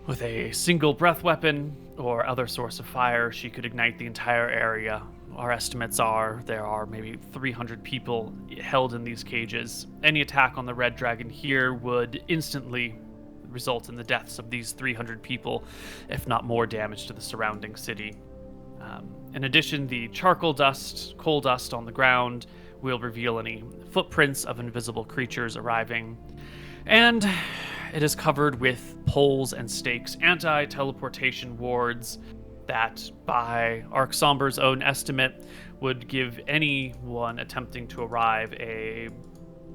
With a single breath weapon or other source of fire, she could ignite the entire area. Our estimates are there are maybe 300 people held in these cages. Any attack on the red dragon here would instantly result in the deaths of these 300 people, if not more damage to the surrounding city. In addition, the charcoal dust, coal dust on the ground will reveal any footprints of invisible creatures arriving. And it is covered with poles and stakes, anti-teleportation wards that, by Arksomber's own estimate, would give anyone attempting to arrive a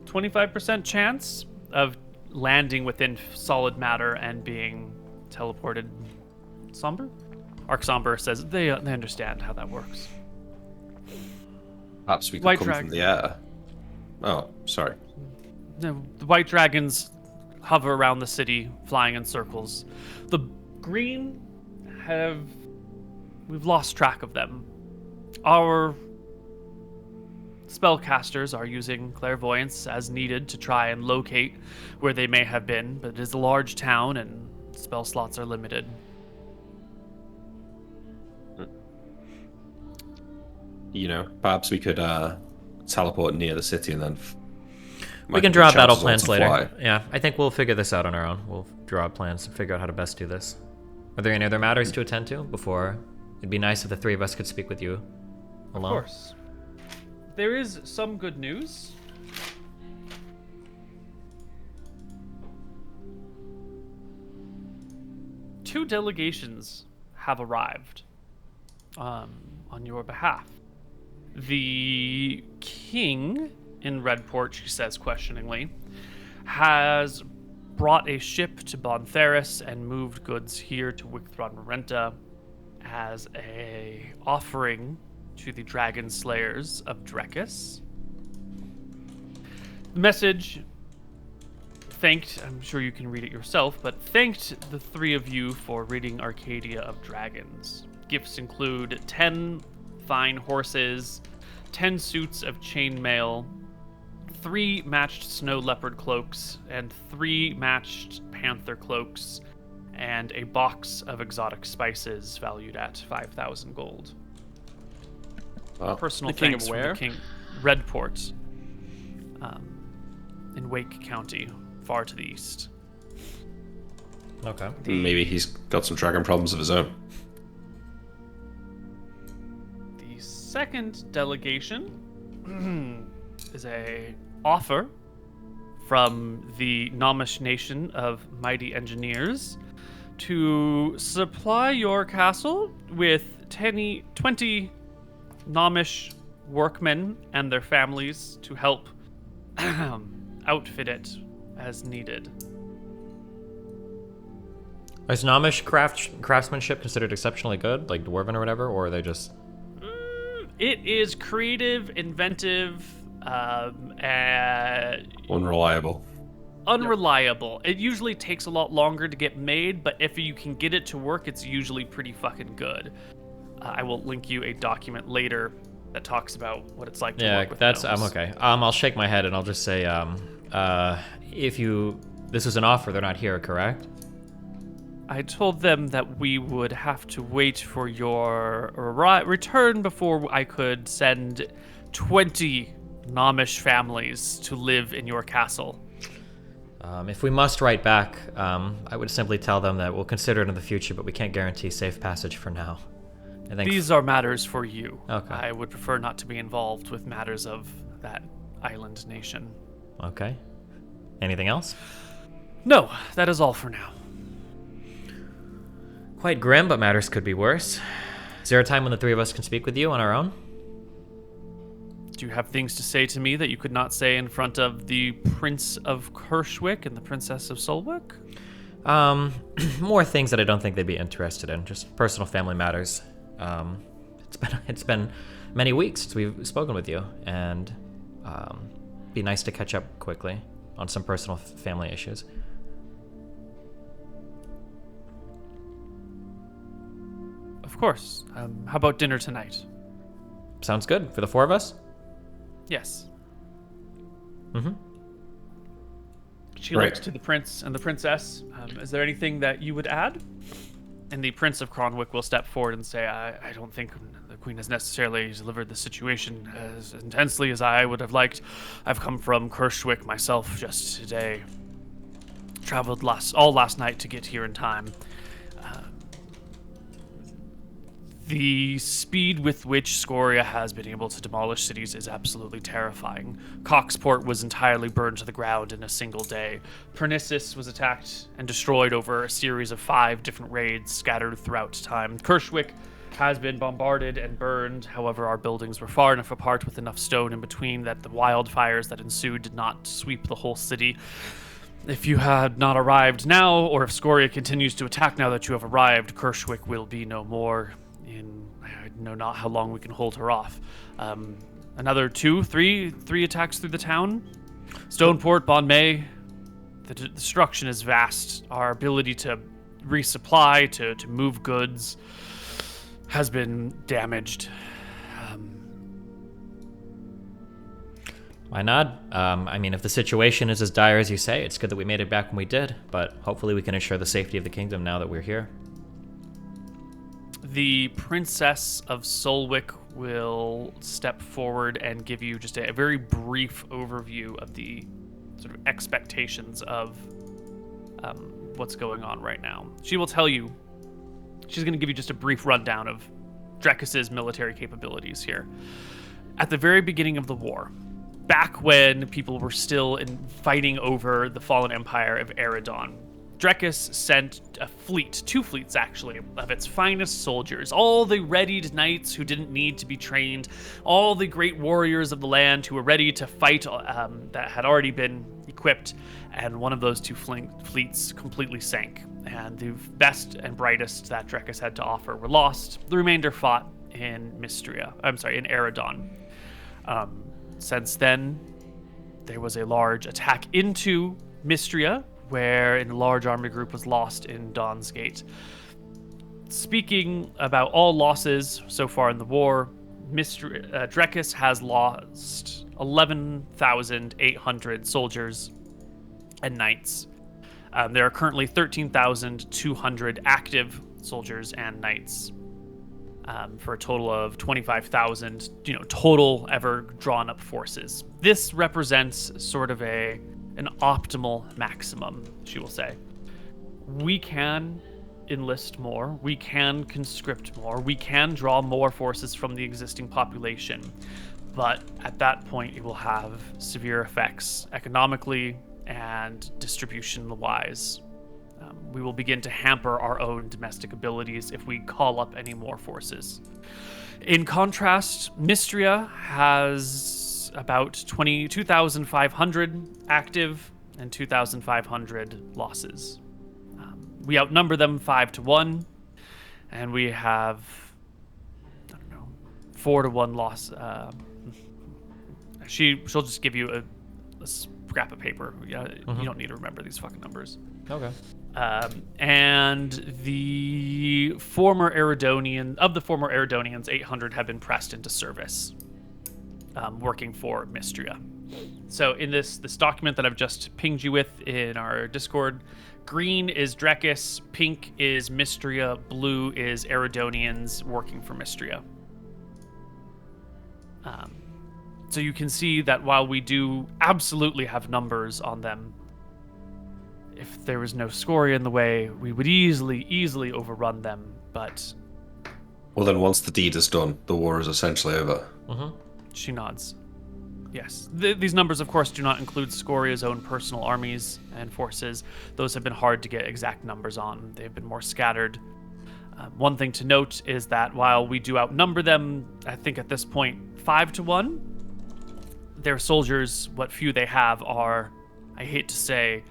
25% chance of landing within solid matter and being teleported. Somber? Arksomber says they understand how that works. Perhaps we could White come dragon. from the air. Oh, sorry. The white dragons hover around the city, flying in circles. The green we've lost track of them. Our spellcasters are using clairvoyance as needed to try and locate where they may have been, but it is a large town and spell slots are limited. Perhaps we could teleport near the city and then. We can draw battle plans later. Yeah, I think we'll figure this out on our own. We'll draw plans and figure out how to best do this. Are there any other matters to attend to before? It'd be nice if the three of us could speak with you alone. Of course. There is some good news. Two delegations have arrived on your behalf. The king in Redport, she says questioningly, has brought a ship to Bontheris and moved goods here to Wicthron Marenta as a offering to the dragon slayers of Drekis. The message thanked, I'm sure you can read it yourself, but thanked the three of you for ridding Arcadia of dragons. Gifts include 10 fine horses, 10 suits of chainmail, 3 matched snow leopard cloaks, and 3 matched panther cloaks, and a box of exotic spices valued at 5,000 gold. Wow. Personal The king thanks of from where? the king, Redport, in Wake County, far to the east. Okay. Maybe he's got some dragon problems of his own. The second delegation is a offer from the Nomish nation of mighty engineers to supply your castle with 20 Nomish workmen and their families to help outfit it as needed. Is Nomish craftsmanship considered exceptionally good, like dwarven or whatever, or are they just... It is creative, inventive, Unreliable. unreliable. It usually takes a lot longer to get made, but if you can get it to work, it's usually pretty fucking good. I will link you a document later that talks about what it's like to work with that's gnomes. I'm okay. I'll shake my head and I'll just say, if this is an offer, they're not here, correct? I told them that we would have to wait for your return before I could send 20 Nomish families to live in your castle. If we must write back, I would simply tell them that we'll consider it in the future, but we can't guarantee safe passage for now. I think These are matters for you. Okay. I would prefer not to be involved with matters of that island nation. Okay. Anything else? No, that is all for now. Quite grim, but matters could be worse. Is there a time when the three of us can speak with you on our own? Do you have things to say to me that you could not say in front of the Prince of Kershwick and the Princess of Solwick? More things that I don't think they'd be interested in, just personal family matters. It's been many weeks since we've spoken with you, and be nice to catch up quickly on some personal family issues. Of course. How about dinner tonight? Sounds good for the four of us. Yes. Mm-hmm. She Right. looks to the prince and the princess. Is there anything that you would add? And the Prince of Cronwick will step forward and say, I don't think the Queen has necessarily delivered the situation as intensely as I would have liked. I've come from Kershwick myself just today. Traveled all last night to get here in time. The speed with which Scoria has been able to demolish cities is absolutely terrifying. Coxport was entirely burned to the ground in a single day. Pernissus was attacked and destroyed over a series of 5 different raids scattered throughout time. Kershwick has been bombarded and burned. However, our buildings were far enough apart with enough stone in between that the wildfires that ensued did not sweep the whole city. If you had not arrived now, or if Scoria continues to attack now that you have arrived, Kershwick will be no more. I know not how long we can hold her off. Another 3 attacks through the town. Stoneport, Bon May. The destruction is vast. Our ability to resupply, to move goods, has been damaged. Why not? I mean, if the situation is as dire as you say, it's good that we made it back when we did, but hopefully we can ensure the safety of the kingdom now that we're here. The Princess of Solwick will step forward and give you just a very brief overview of the sort of expectations of what's going on right now. She will tell you, she's going to give you just a brief rundown of Drekis's military capabilities here. At the very beginning of the war, back when people were still fighting over the fallen empire of Eridon, Drekis sent a fleet, 2 fleets actually, of its finest soldiers, all the readied knights who didn't need to be trained, all the great warriors of the land who were ready to fight that had already been equipped, and one of those 2 fleets completely sank, and the best and brightest that Drekis had to offer were lost. The remainder fought in Eridon. Since then, there was a large attack into Mystria, where a large army group was lost in Dawn's Gate. Speaking about all losses so far in the war, Drekis has lost 11,800 soldiers and knights. There are currently 13,200 active soldiers and knights, for a total of 25,000, total ever drawn up forces. This represents sort of an optimal maximum, she will say. We can enlist more, we can conscript more, we can draw more forces from the existing population, but at that point it will have severe effects economically and distribution-wise. We will begin to hamper our own domestic abilities if we call up any more forces. In contrast, Mystria has about 2,500 active and 2,500 losses. We outnumber them 5-1, and we have, 4-1 loss. She'll just give you a scrap of paper. You don't need to remember these fucking numbers. Okay. And the former Eridonians, 800 have been pressed into service, working for Mystria. So in this document that I've just pinged you with in our Discord, green is Drekis, pink is Mystria, blue is Eridonians working for Mystria. So you can see that while we do absolutely have numbers on them, if there was no Scoria in the way, we would easily overrun them, but... Well, then once the deed is done, the war is essentially over. She nods. Yes. These numbers, of course, do not include Scoria's own personal armies and forces. Those have been hard to get exact numbers on. They've been more scattered. One thing to note is that while we do outnumber them, I think at this point, 5-1, their soldiers, what few they have, are, I hate to say,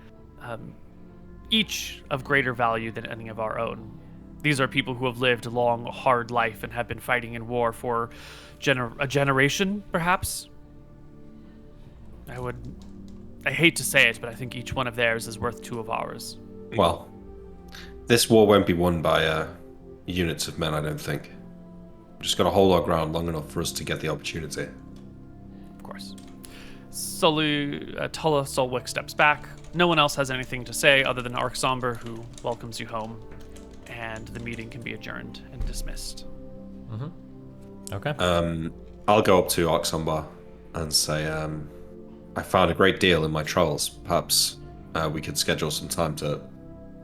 each of greater value than any of our own. These are people who have lived a long, hard life and have been fighting in war for a generation, perhaps. I hate to say it, but I think each one of theirs is worth 2 of ours. Well, this war won't be won by units of men, I don't think. Just got to hold our ground long enough for us to get the opportunity. Of course. Tulla Solwick steps back. No one else has anything to say other than Arksomber, who welcomes you home, and the meeting can be adjourned and dismissed. Okay. I'll go up to Arksomber and say, I found a great deal in my travels. Perhaps we could schedule some time to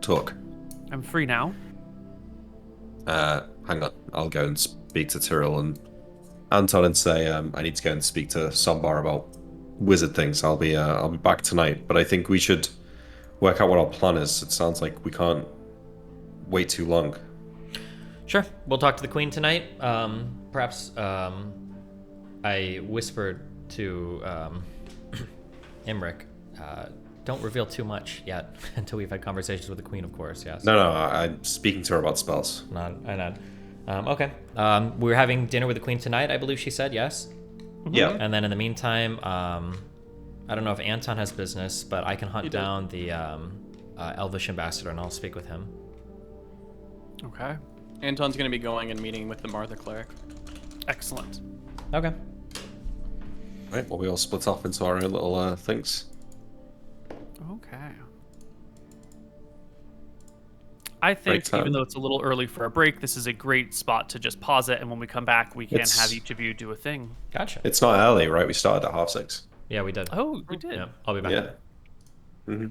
talk. I'm free now. Hang on. I'll go and speak to Tyrell and Anton and say I need to go and speak to Sombar about wizard things. I'll be back tonight, but I think we should work out what our plan is. It sounds like we can't wait too long. Sure. We'll talk to the queen tonight. Perhaps I whispered to Imric, don't reveal too much yet until we've had conversations with the queen, of course. Yes. No, I'm speaking to her about spells. Okay. We're having dinner with the queen tonight, I believe she said, yes? Yeah. And then in the meantime, I don't know if Anton has business, but I can hunt down the Elvish ambassador and I'll speak with him. Okay. Anton's going to be going and meeting with the Martha cleric. Excellent. Okay. Right, well, we all split off into our own little things. Okay. I think time. even though it's a little early for a break, this is a great spot to just pause it, and when we come back, we can It's- have each of you do a thing. Gotcha. It's not early, right? We started at 6:30. Yeah, we did. Oh, we did. Yeah, I'll be back. Yeah. Mm-hmm.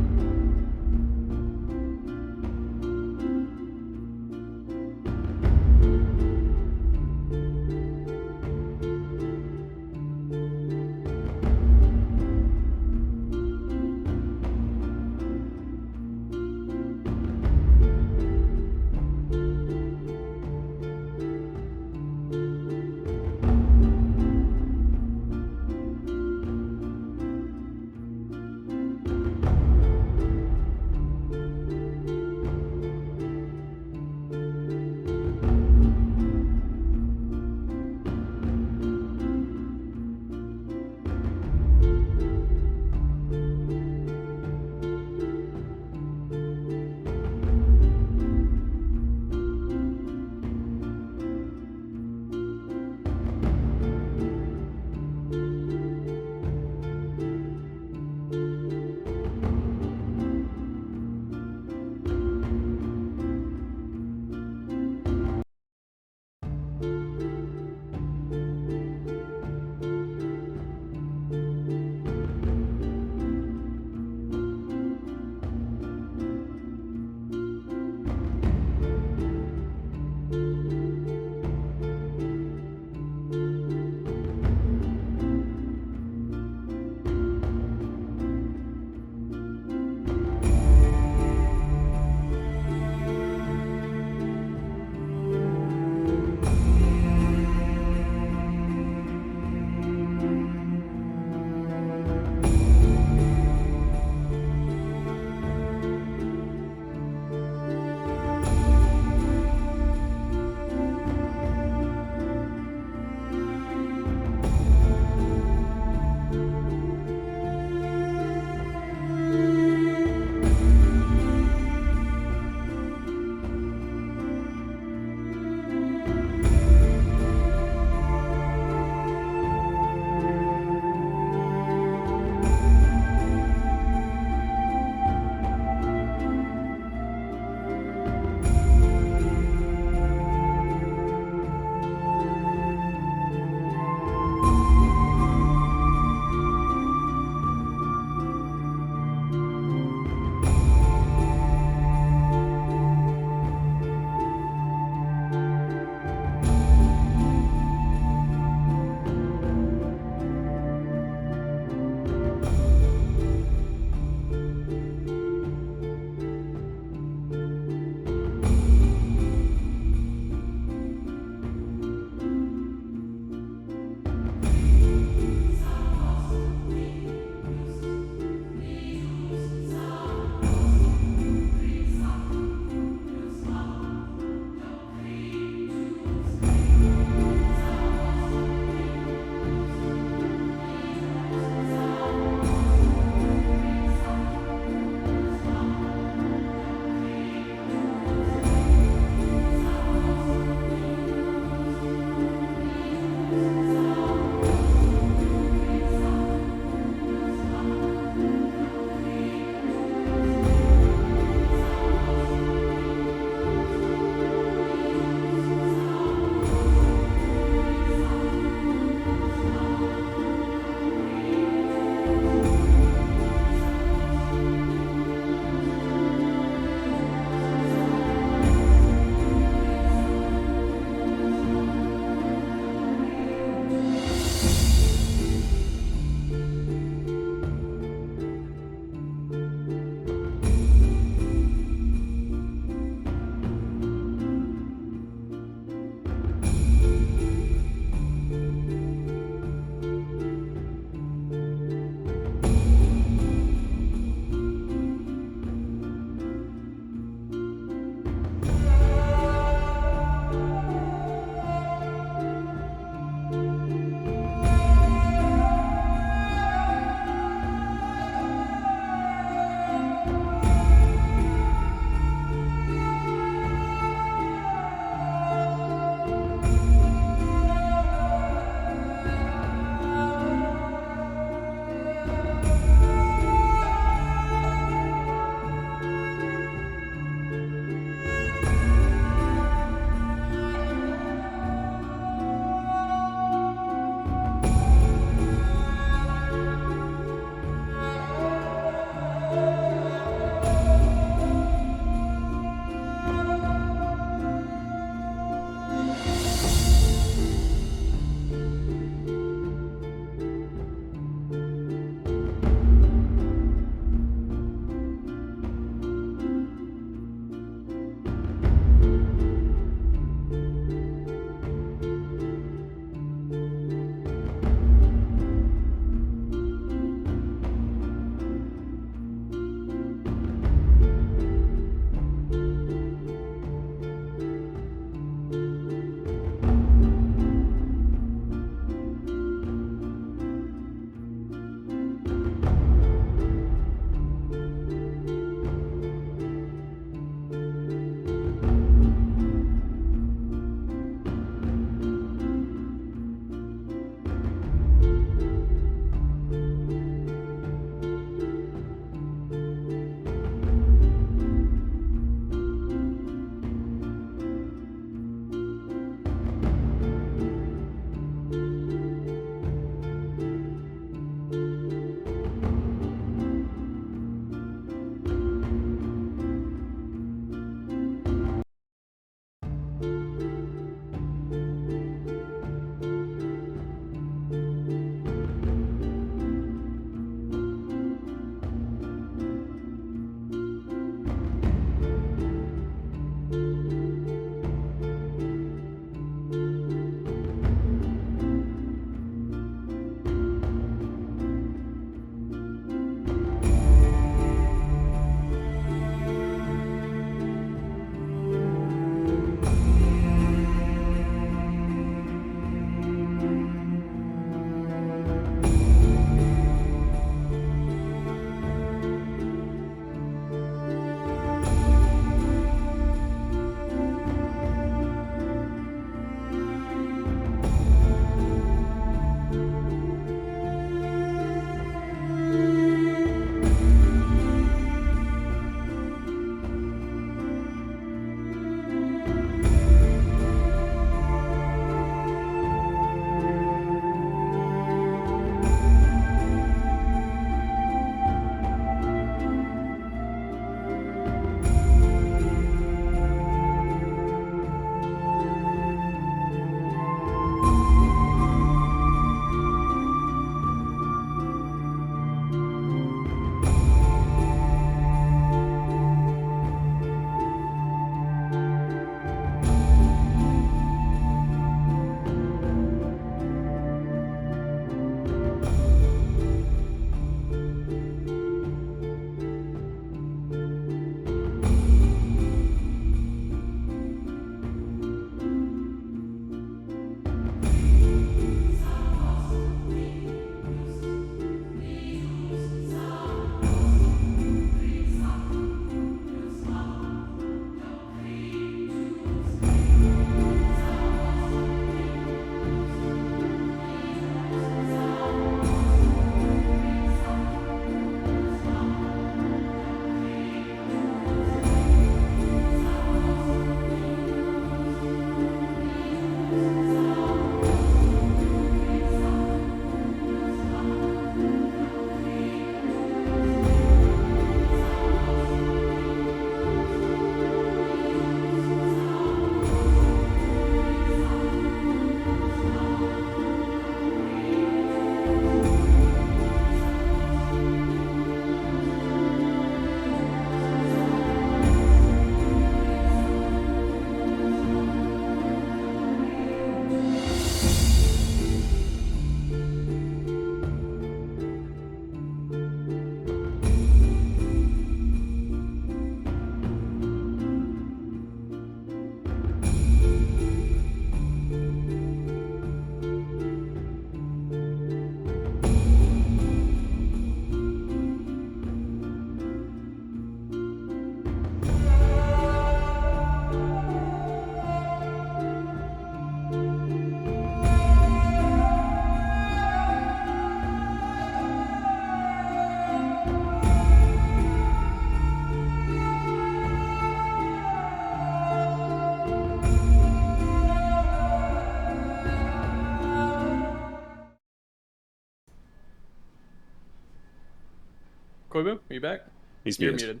Koibu, are you back? You're muted.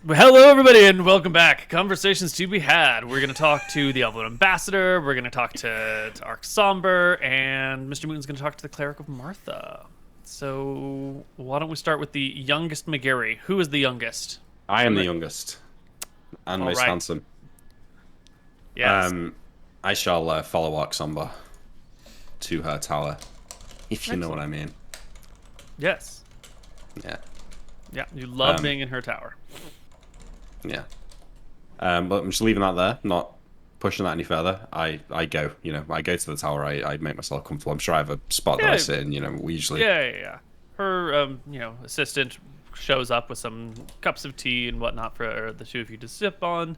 Well, hello, everybody, and welcome back. Conversations to be had. We're going to talk to the Elven Ambassador. We're going to talk to Ark Somber, and MrMouton's going to talk to the Cleric of Martha. So, why don't we start with the youngest McGarry? Who is the youngest? I am the youngest and most right. handsome. Yes. I shall follow Ark Somber to her tower, if you know what I mean. Yes. Yeah. Yeah, you love being in her tower. Yeah. But I'm just leaving that there, not pushing that any further. I go, I go to the tower, I make myself comfortable. I'm sure I have a spot that I sit in, we usually... Yeah. Her, assistant shows up with some cups of tea and whatnot for the two of you to sip on.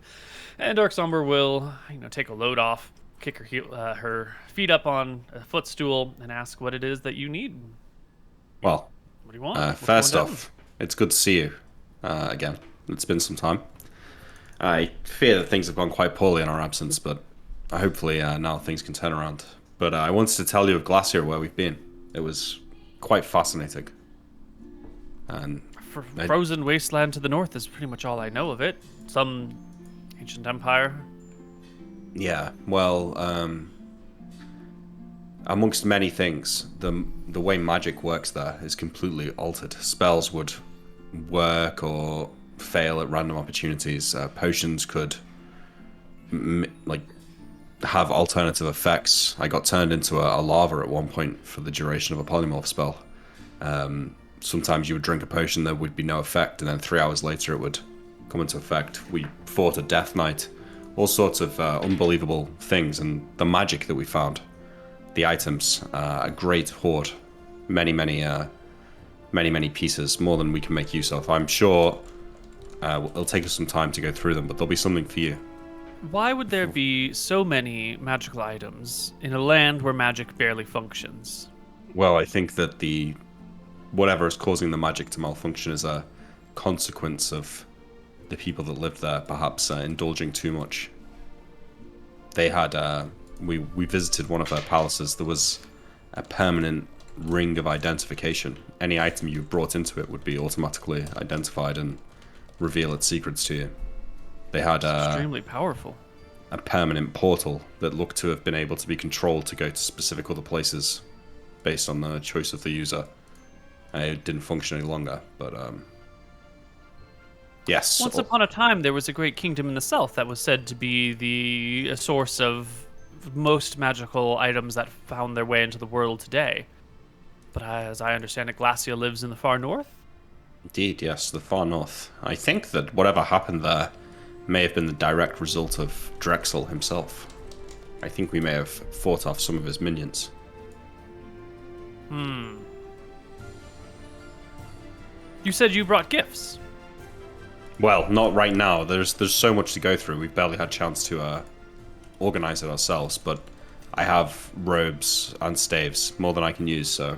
And Ark Somber will, take a load off, kick her feet up on a footstool, and ask what it is that you need. Well, what do you want? First off, it's good to see you again. It's been some time. I fear that things have gone quite poorly in our absence, but hopefully now things can turn around. But I wanted to tell you of Glacier, where we've been. It was quite fascinating. And frozen wasteland to the north is pretty much all I know of it. Some ancient empire. Yeah, well, amongst many things, the way magic works there is completely altered. Spells would work or fail at random opportunities. Potions could have alternative effects. I got turned into a lava at one point for the duration of a polymorph spell. Sometimes you would drink a potion, there would be no effect, and then 3 hours later it would come into effect. We fought a death knight, all sorts of unbelievable things, and the magic that we found, the items, a great hoard, many pieces, more than we can make use of. I'm sure it'll take us some time to go through them, but there'll be something for you. Why would there be so many magical items in a land where magic barely functions? Well, I think that whatever is causing the magic to malfunction is a consequence of the people that live there perhaps indulging too much. They had we visited one of their palaces. There was a permanent ring of identification. Any item you brought into it would be automatically identified and reveal its secrets to you. They had extremely powerful. A permanent portal that looked to have been able to be controlled to go to specific other places based on the choice of the user. It didn't function any longer, but yes. Once upon a time, there was a great kingdom in the south that was said to be the source of most magical items that found their way into the world today. But as I understand it, Glacia lives in the far north? Indeed, yes, the far north. I think that whatever happened there may have been the direct result of Drexel himself. I think we may have fought off some of his minions. You said you brought gifts. Well, not right now. There's so much to go through. We've barely had a chance to organize it ourselves, but I have robes and staves, more than I can use, so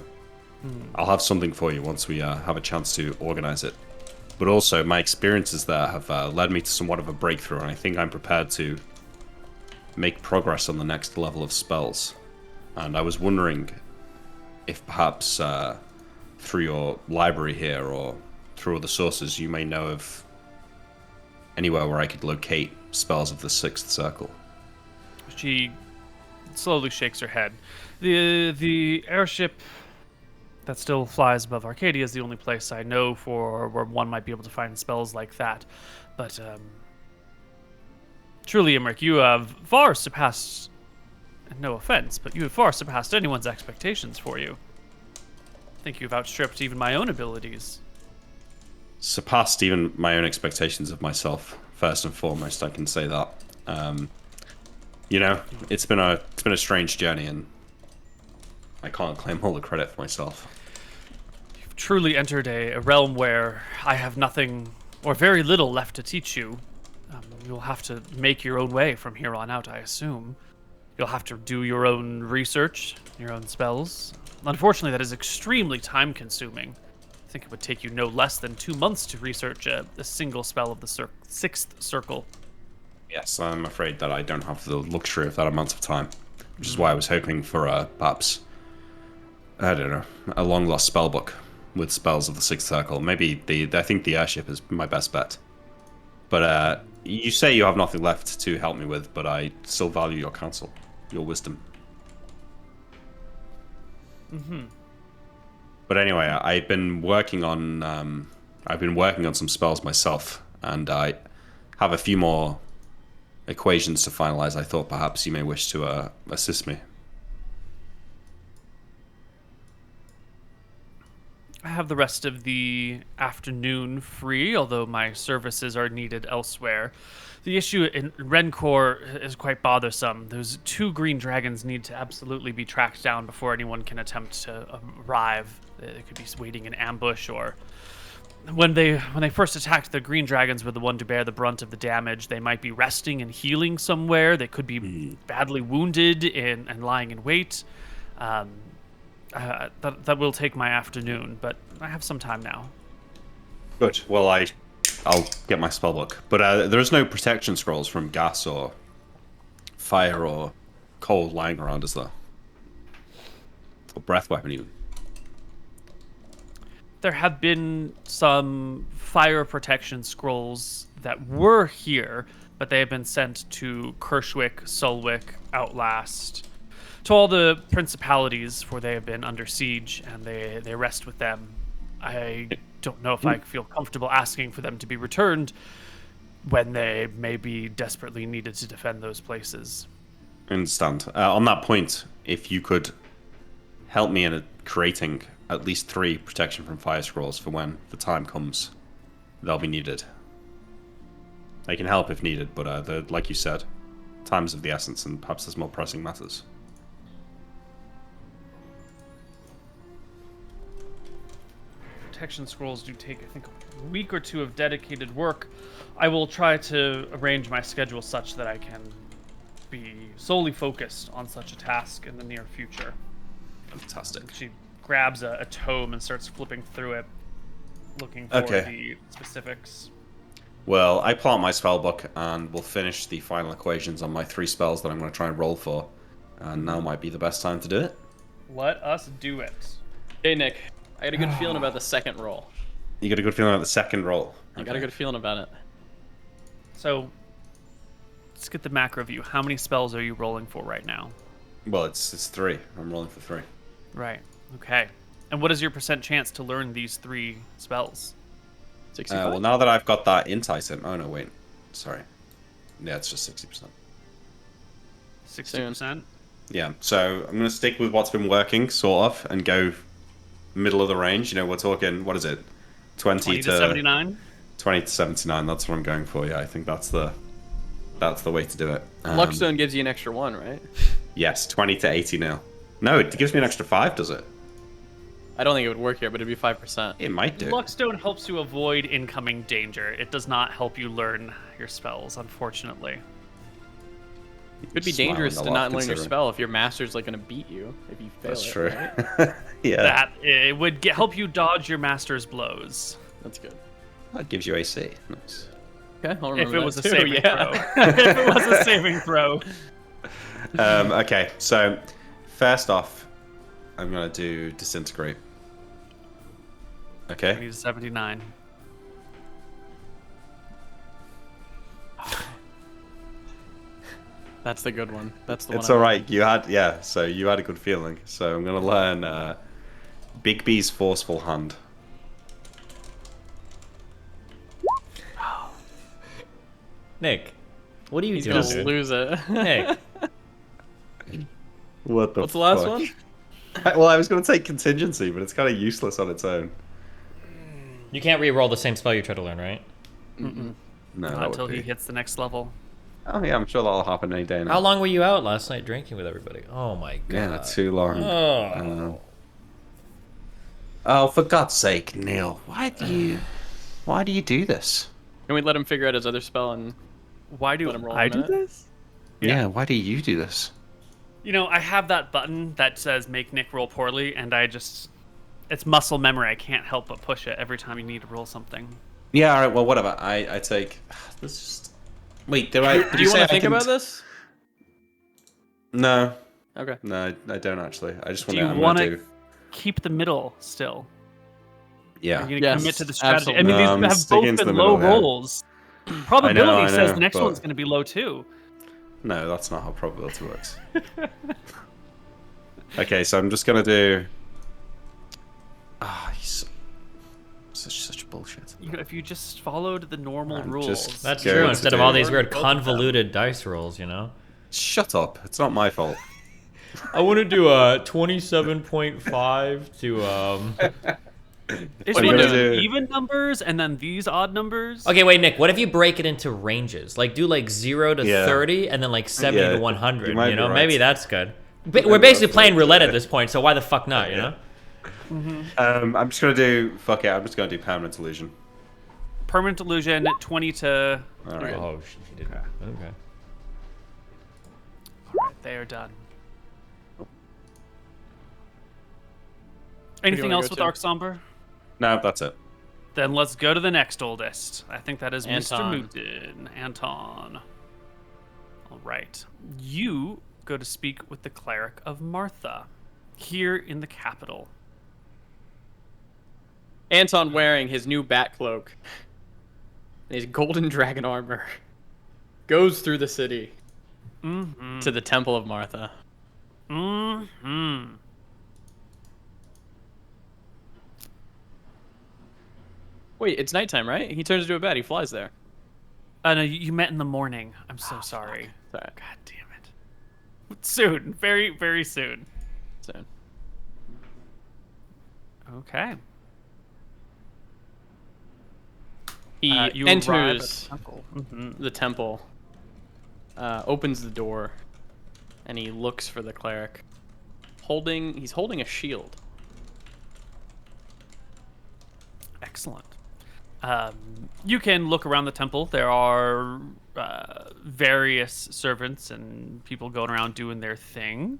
I'll have something for you once we have a chance to organize it. But also, my experiences there have led me to somewhat of a breakthrough, and I think I'm prepared to make progress on the next level of spells. And I was wondering if perhaps through your library here or through other sources you may know of anywhere where I could locate spells of the Sixth Circle. She slowly shakes her head. The airship that still flies above Arcadia is the only place I know for where one might be able to find spells like that. But truly, Emmerich, you have far surpassed, no offense, but you have far surpassed anyone's expectations for you. I think you've outstripped even my own abilities. Surpassed even my own expectations of myself, first and foremost, I can say that. It's been a strange journey, and I can't claim all the credit for myself. You've truly entered a realm where I have nothing or very little left to teach you. You'll have to make your own way from here on out, I assume. You'll have to do your own research, your own spells. Unfortunately, that is extremely time-consuming. I think it would take you no less than 2 months to research a single spell of the Sixth Circle. Yes, I'm afraid that I don't have the luxury of that amount of time, which is why I was hoping for perhaps, I don't know, a long-lost spellbook with spells of the Sixth Circle. Maybe I think the airship is my best bet. But you say you have nothing left to help me with, but I still value your counsel, your wisdom. But anyway, I've been working on some spells myself, and I have a few more equations to finalize. I thought perhaps you may wish to assist me. I have the rest of the afternoon free, although my services are needed elsewhere. The issue in Rencore is quite bothersome. Those 2 green dragons need to absolutely be tracked down before anyone can attempt to arrive. They could be waiting in ambush, or when they first attacked, the green dragons were the one to bear the brunt of the damage. They might be resting and healing somewhere. They could be badly wounded and lying in wait. That will take my afternoon, but I have some time now. Good. Well, I'll get my spell book. But there is no protection scrolls from gas or fire or cold lying around, is there? Or breath weapon even. There have been some fire protection scrolls that were here, but they have been sent to Kershwick, Sulwick, Outlast, to all the principalities, for they have been under siege, and they rest with them. I don't know if I feel comfortable asking for them to be returned when they may be desperately needed to defend those places. I understand. On that point, if you could help me in creating at least 3 protection from fire scrolls for when the time comes, they'll be needed. I can help if needed, but like you said, time's of the essence, and perhaps there's more pressing matters. Protection scrolls do take, I think, a week or 2 of dedicated work. I will try to arrange my schedule such that I can be solely focused on such a task in the near future. Fantastic. She grabs a tome and starts flipping through it, looking for the specifics. Well, I pull out my spell book and we'll finish the final equations on my 3 spells that I'm going to try and roll for. And now might be the best time to do it. Let us do it. Hey, Nick. I got a good feeling about the second roll. You got a good feeling about the second roll? I got a good feeling about it. So, let's get the macro view. How many spells are you rolling for right now? Well, it's 3. I'm rolling for 3. Right. Okay. And what is your percent chance to learn these 3 spells? 65? Well, now that I've got that insight in... Oh, no, wait. Sorry. Yeah, it's just 60%. 60%? Yeah, so I'm going to stick with what's been working, sort of, and go middle of the range. You know, we're talking, what is it? 20 to 79? 20 to 79, that's what I'm going for, yeah. I think that's the way to do it. Luckstone gives you an extra 1, right? Yes, 20 to 80 now. No, it gives me an extra 5, does it? I don't think it would work here, but it'd be 5%. It might do. Luckstone helps you avoid incoming danger. It does not help you learn your spells, unfortunately. It could be dangerous to not learn your spell if your master's like going to beat you if you fail. That's true. Right? Yeah. That it would help you dodge your master's blows. That's good. That gives you AC. Nice. Okay, I'll remember If it was a too, saving throw. If it was a saving throw. Okay, so first off, I'm gonna do disintegrate. Okay. He's 79. That's the good one. That's the one. It's all right. You had so you had a good feeling. So I'm gonna learn Big B's forceful hand. Nick, what are you He's doing? gonna lose it. Nick, What the? What's the last fuck? one? Well, I was gonna take contingency, but it's kind of useless on its own. you can't re-roll the same spell you tried to learn, right? No, Not that until would he be. hits the next level. Oh yeah, I'm sure that'll happen any day now. How long were you out last night drinking with everybody? Oh my god. Yeah, too long. Oh. Oh, for God's sake, Neil, why do you do this? Can we let him figure out his other spell and Why do let him roll I in a do minute? this? Yeah, why do you do this? You know, I have that button that says make Nick roll poorly, and it's muscle memory. I can't help but push it every time you need to roll something. Yeah, all right. Well, whatever. I take. This just. Wait, Do you want to think about this? No, Okay. no, I don't actually. I just Do want you to. want to keep the middle still? Yeah. Are you gonna Yes, commit to the strategy? I absolutely. mean, these I'm have sticking both to the been low middle, yeah. rolls. Probability I says know, the next but- one's gonna be low too. No, that's not how probability works. Okay, so I'm just gonna do. He's such bullshit. If you just followed the normal I'm rules, just- That's Go true. to Instead of do- all these Or weird both of them. convoluted dice rolls, you know. Shut up! It's not my fault. I want to do a 27.5 to Is What are you one doing? just even numbers and then these odd numbers? Okay, wait, Nick. What if you break it into ranges? Like do like 0 to Yeah. 30, and then like 70 Yeah, to you 100. might You be know, right. maybe that's good. But Maybe we're basically that's playing right, roulette yeah. at this point, so why the fuck not? You Yeah. know. I'm just gonna do. Fuck it. I'm just gonna do permanent illusion. Permanent illusion, 20 to. All right. Oh, she did. Okay. All right, they are done. Anything wanna else go with to? Arc Somber? No, that's it. Then let's go to the next oldest. I think that is Anton. MrMouton. Anton. All right. You go to speak with the cleric of Martha here in the capital. Anton wearing his new bat cloak and his golden dragon armor goes through the city to the Temple of Martha. Mm-hmm. Wait, it's nighttime, right? He turns into a bat. He flies there. No, you met in the morning. I'm so sorry. Sorry. God damn it. Soon. Very, very soon. Soon. Okay. He You arrive at enters the temple. Mhm. the temple, opens the door, and he looks for the cleric. He's holding a shield. Excellent. You can look around the temple. There are various servants and people going around doing their thing.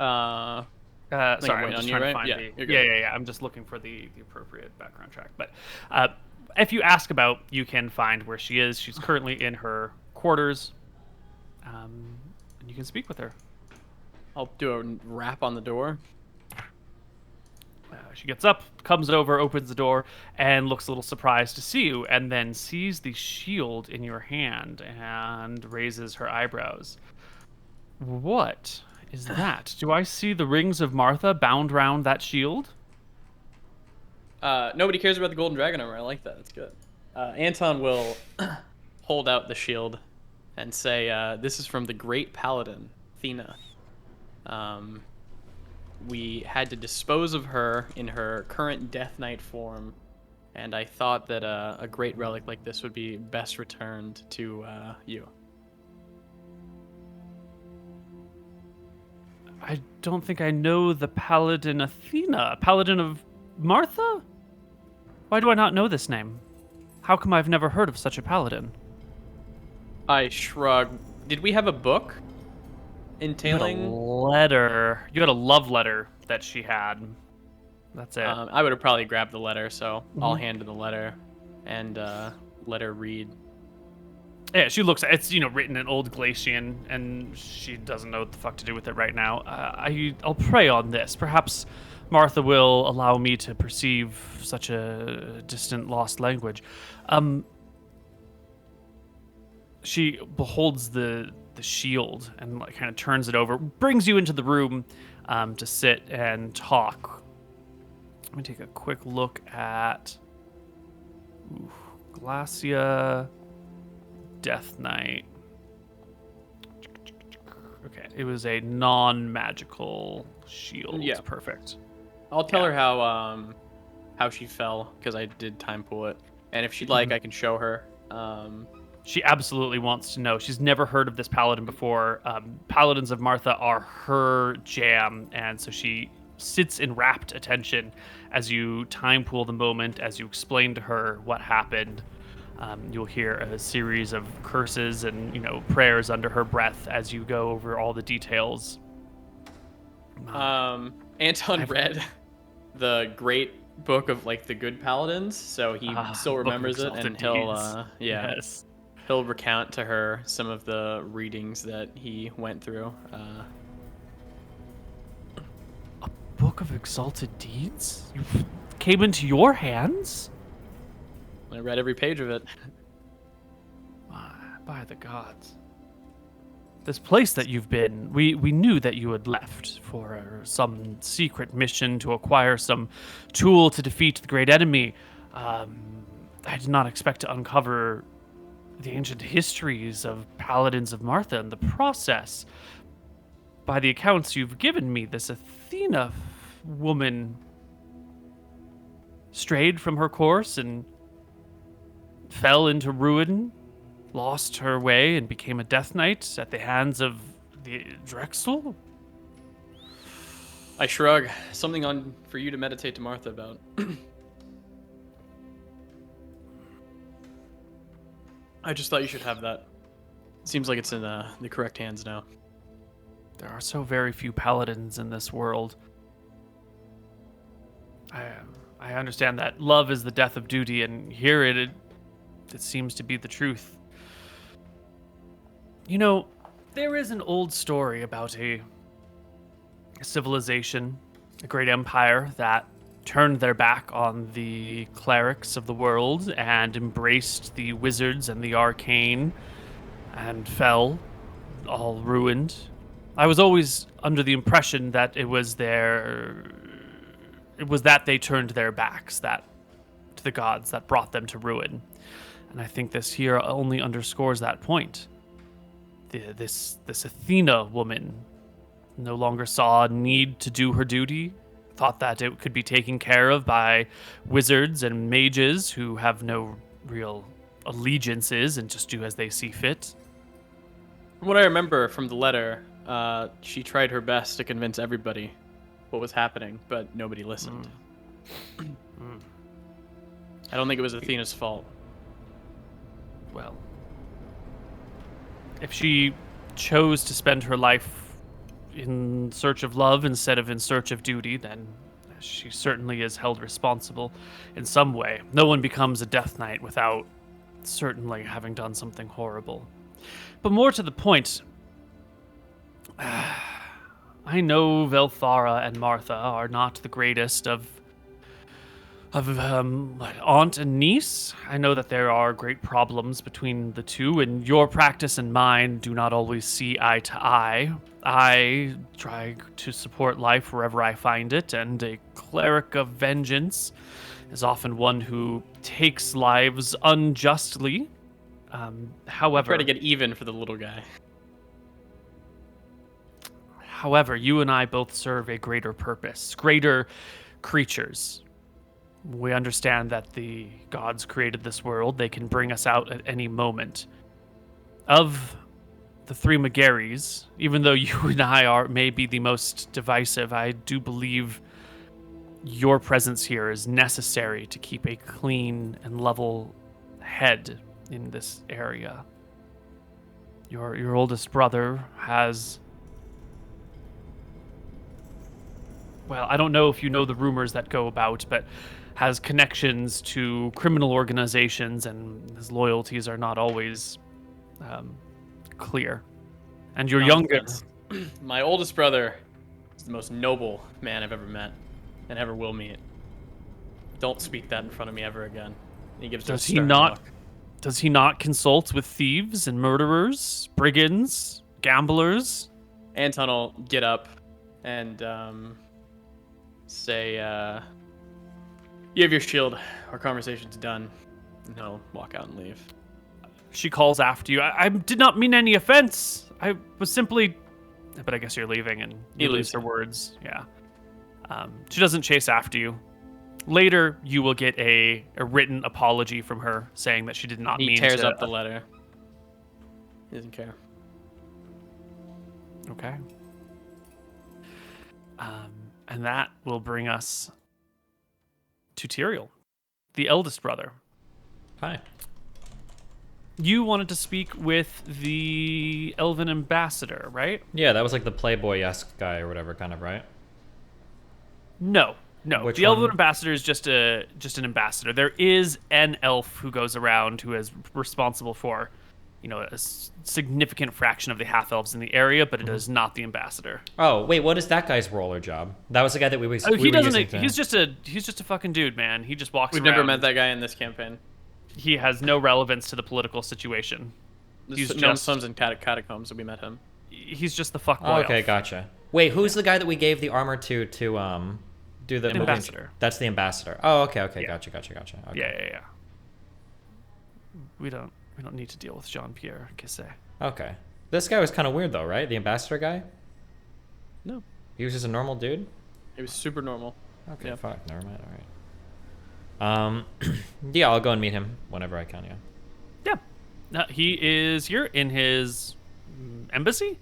I think I'm Sorry, I'm waiting just on you, trying to right? find Yeah, the. you're Yeah, good. yeah, yeah. I'm just looking for the appropriate background track. But if you ask about, you can find where she is. She's currently in her quarters, and you can speak with her. I'll do a rap on the door. She gets up, comes over, opens the door, and looks a little surprised to see you, and then sees the shield in your hand and raises her eyebrows. What is that? Do I see the rings of Martha bound round that shield? Nobody cares about the golden dragon armor. I like that. That's good. Anton will hold out the shield and say, "This is from the great paladin, Athena. We had to dispose of her in her current Death Knight form, and I thought that a great relic like this would be best returned to you." I don't think I know the paladin Athena. Paladin of Martha? Why do I not know this name? How come I've never heard of such a paladin? I shrug. Did we have a book You had a entailing? letter. You had a love letter that she had. That's it. I would have probably grabbed the letter, so I'll Mhm. hand her the letter and let her read. Yeah, she looks. It's written in Old Glacian, and she doesn't know what the fuck to do with it right now. I'll pray on this. Perhaps Martha will allow me to perceive such a distant, lost language. She beholds the shield and kind of turns it over, brings you into the room to sit and talk. Let me take a quick look at Glacia. Death Knight. Okay, it was a non-magical shield. Yeah. Perfect. I'll tell Yeah. her how she fell because I did time pool it, and if she'd like, I can show her. She absolutely wants to know. She's never heard of this paladin before. Paladins of Martha are her jam, and so she sits in rapt attention as you time pool the moment, as you explain to her what happened. You'll hear a series of curses and prayers under her breath as you go over all the details. Anton read the great book of like the good paladins, so he still Book of remembers it, Exalted and he'll Deeds. yeah. Yes. He'll recount to her some of the readings that he went through. Book of Exalted Deeds? You came into your hands? I read every page of it. By the gods. This place that you've been, we knew that you had left for some secret mission to acquire some tool to defeat the great enemy. I did not expect to uncover the ancient histories of Paladins of Martha in the process. By the accounts you've given me, this Athena woman strayed from her course and fell into ruin, lost her way, and became a Death Knight at the hands of the Drexel? I shrug. Something on for you to meditate to Martha about. I just thought you should have that. Seems like it's in the correct hands now. There are so very few paladins in this world. I understand that love is the death of duty, and here it seems to be the truth. You know, there is an old story about a civilization, a great empire that turned their back on the clerics of the world and embraced the wizards and the arcane and fell, all ruined. I was always under the impression that it was that they turned their backs to the gods that brought them to ruin. And I think this here only underscores that point. This Athena woman no longer saw a need to do her duty, thought that it could be taken care of by wizards and mages who have no real allegiances and just do as they see fit. From what I remember from the letter, she tried her best to convince everybody what was happening, but nobody listened. I don't think it was Athena's fault. Well, if she chose to spend her life in search of love instead of in search of duty, then she certainly is held responsible in some way. No one becomes a Death Knight without certainly having done something horrible. But more to the point, I know Velthara and Martha are not the greatest of aunt and niece. I know that there are great problems between the two, and your practice and mine do not always see eye to eye. I try to support life wherever I find it, and a cleric of vengeance is often one who takes lives unjustly. However, Try to get even for the little guy. However, you and I both serve a greater purpose, greater creatures. We understand that the gods created this world. They can bring us out at any moment. Of the three Megaries, even though you and I may be the most divisive, I do believe your presence here is necessary to keep a clean and level head in this area. Your oldest brother has... Well, I don't know if you know the rumors that go about, but has connections to criminal organizations, and his loyalties are not always clear. And your youngest... My oldest brother is the most noble man I've ever met and ever will meet. Don't speak that in front of me ever again. He gives Does he not consult with thieves and murderers, brigands, gamblers? Anton will get up and say, you have your shield. Our conversation's done. And he'll walk out and leave. She calls after you. I did not mean any offense. I was simply... But I guess you're leaving, and you lose her words. Yeah. She doesn't chase after you. Later, you will get a written apology from her saying that she did not mean to... He tears up the letter. He doesn't care. Okay. And that will bring us to Tyrael, the eldest brother. Hi. You wanted to speak with the Elven ambassador, right? Yeah, that was like the Playboy-esque guy or whatever, kind of, right? No. Which The Elven one? ambassador is just an ambassador. There is an elf who goes around who is responsible for significant fraction of the half-elves in the area, but it is not the ambassador. Oh, wait, what is that guy's role or job? That was the guy that we were He doesn't. using to... He's just a fucking dude, man. He just walks We've around. never met that guy in this campaign. He has no relevance to the political situation. He's just Swims in catacombs, so we met him. He's just the fuckboy. Oh, okay, elf. gotcha. Wait, who's the guy that we gave the armor to do the ambassador. That's the ambassador. Oh, okay, Yeah. gotcha. Okay. Yeah. We don't need to deal with Jean-Pierre Cassé. Okay. This guy was kind of weird though, right? The ambassador guy? No. He was just a normal dude? It was super normal. Okay, Yeah. fuck, never mind, alright. Yeah, I'll go and meet him whenever I can, yeah. Yeah. He is here in his embassy.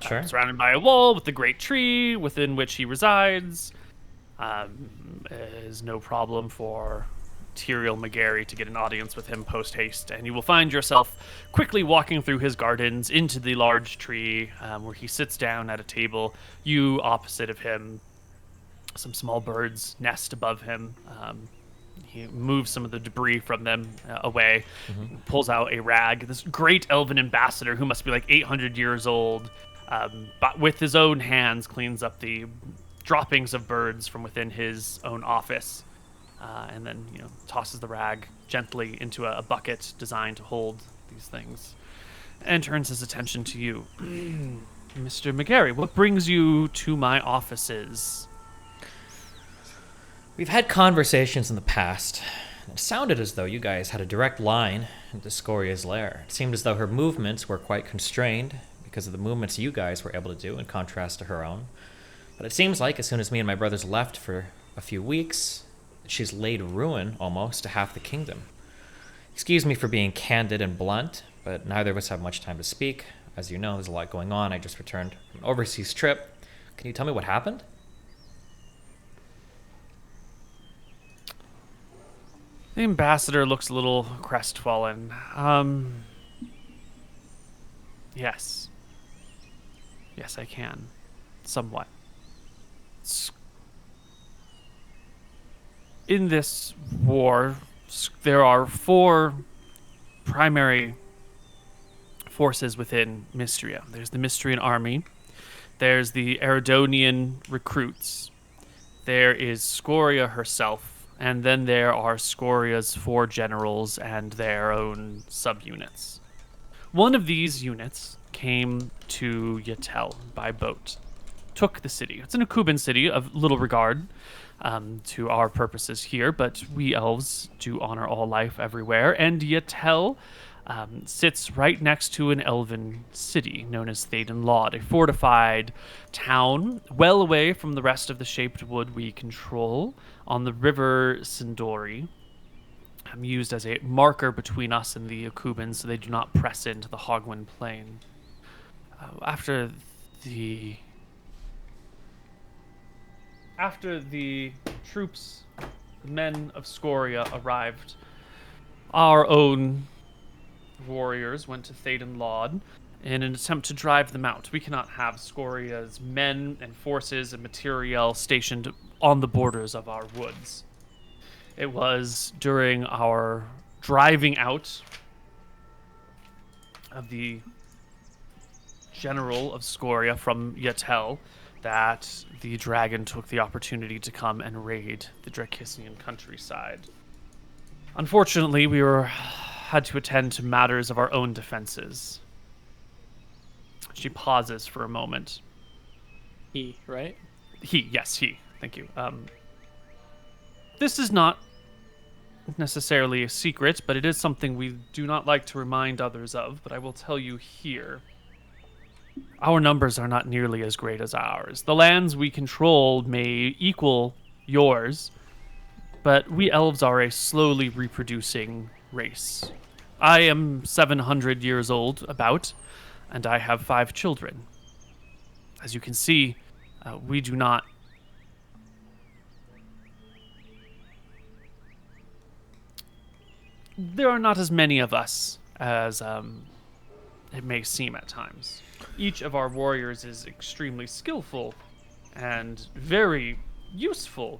Sure. Surrounded by a wall with the great tree within which he resides. Is no problem for Tyrael McGarry to get an audience with him post haste, and you will find yourself quickly walking through his gardens into the large tree where he sits down at a table. You opposite of him. Some small birds nest above him. He moves some of the debris from them away, pulls out a rag. This great elven ambassador who must be like 800 years old, but with his own hands cleans up the droppings of birds from within his own office, and then tosses the rag gently into a bucket designed to hold these things, and turns his attention to you. Mr. McGarry, what brings you to my offices? We've had conversations in the past. It sounded as though you guys had a direct line into Scoria's lair. It seemed as though her movements were quite constrained because of the movements you guys were able to do in contrast to her own. But it seems like as soon as me and my brothers left for a few weeks, she's laid ruin almost to half the kingdom. Excuse me for being candid and blunt, but neither of us have much time to speak. As you know, there's a lot going on. I just returned from an overseas trip. Can you tell me what happened? The ambassador looks a little crestfallen. Yes. Yes, I can. Somewhat. In this war, there are 4 primary forces within Mystria. There's the Mystrian army. There's the Eridonian recruits. There is Scoria herself. And then there are Scoria's 4 generals and their own subunits. One of these units came to Yatel by boat, took the city. It's an Akuban city of little regard to our purposes here, but we elves do honor all life everywhere, and Yatel sits right next to an elven city known as Thaden Laud, a fortified town well away from the rest of the shaped wood we control on the river Sindori, used as a marker between us and the Akubans so they do not press into the Hogwen plain. After the troops, the men of Scoria arrived, our own warriors went to Thaden Laud in an attempt to drive them out. We cannot have Scoria's men and forces and materiel stationed on the borders of our woods. It was during our driving out of the general of Scoria from Yatel that the dragon took the opportunity to come and raid the Drakissian countryside. Unfortunately, we had to attend to matters of our own defenses. She pauses for a moment. He, right? Yes, he. Thank you. This is not necessarily a secret, but it is something we do not like to remind others of, but I will tell you here. Our numbers are not nearly as great as ours. The lands we control may equal yours, but we elves are a slowly reproducing race. I am 700 years old, about, and I have 5 children. As you can see, we do not... There are not as many of us as it may seem at times. Each of our warriors is extremely skillful and very useful,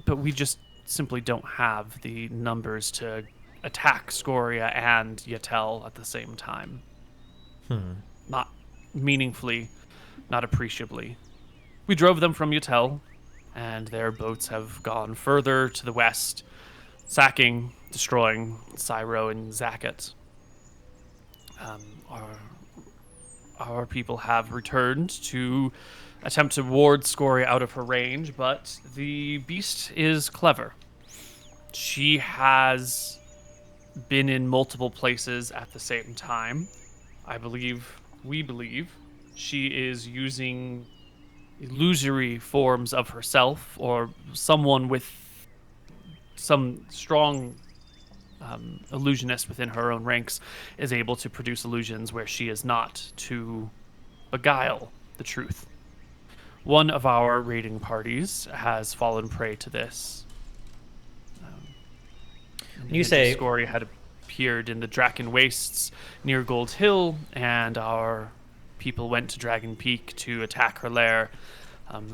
but we just simply don't have the numbers to attack Scoria and Yatel at the same time. Not meaningfully, not appreciably. We drove them from Yatel, and their boats have gone further to the west, sacking, destroying Syro and Zakat. Our people have returned to attempt to ward Scoria out of her range, but the beast is clever. She has been in multiple places at the same time. We believe, she is using illusory forms of herself, or someone with some strong illusionist within her own ranks is able to produce illusions where she is not, to beguile the truth. One of our raiding parties has fallen prey to this. You say Scoria had appeared in the Draken Wastes near Gold Hill, and our people went to Dragon Peak to attack her lair,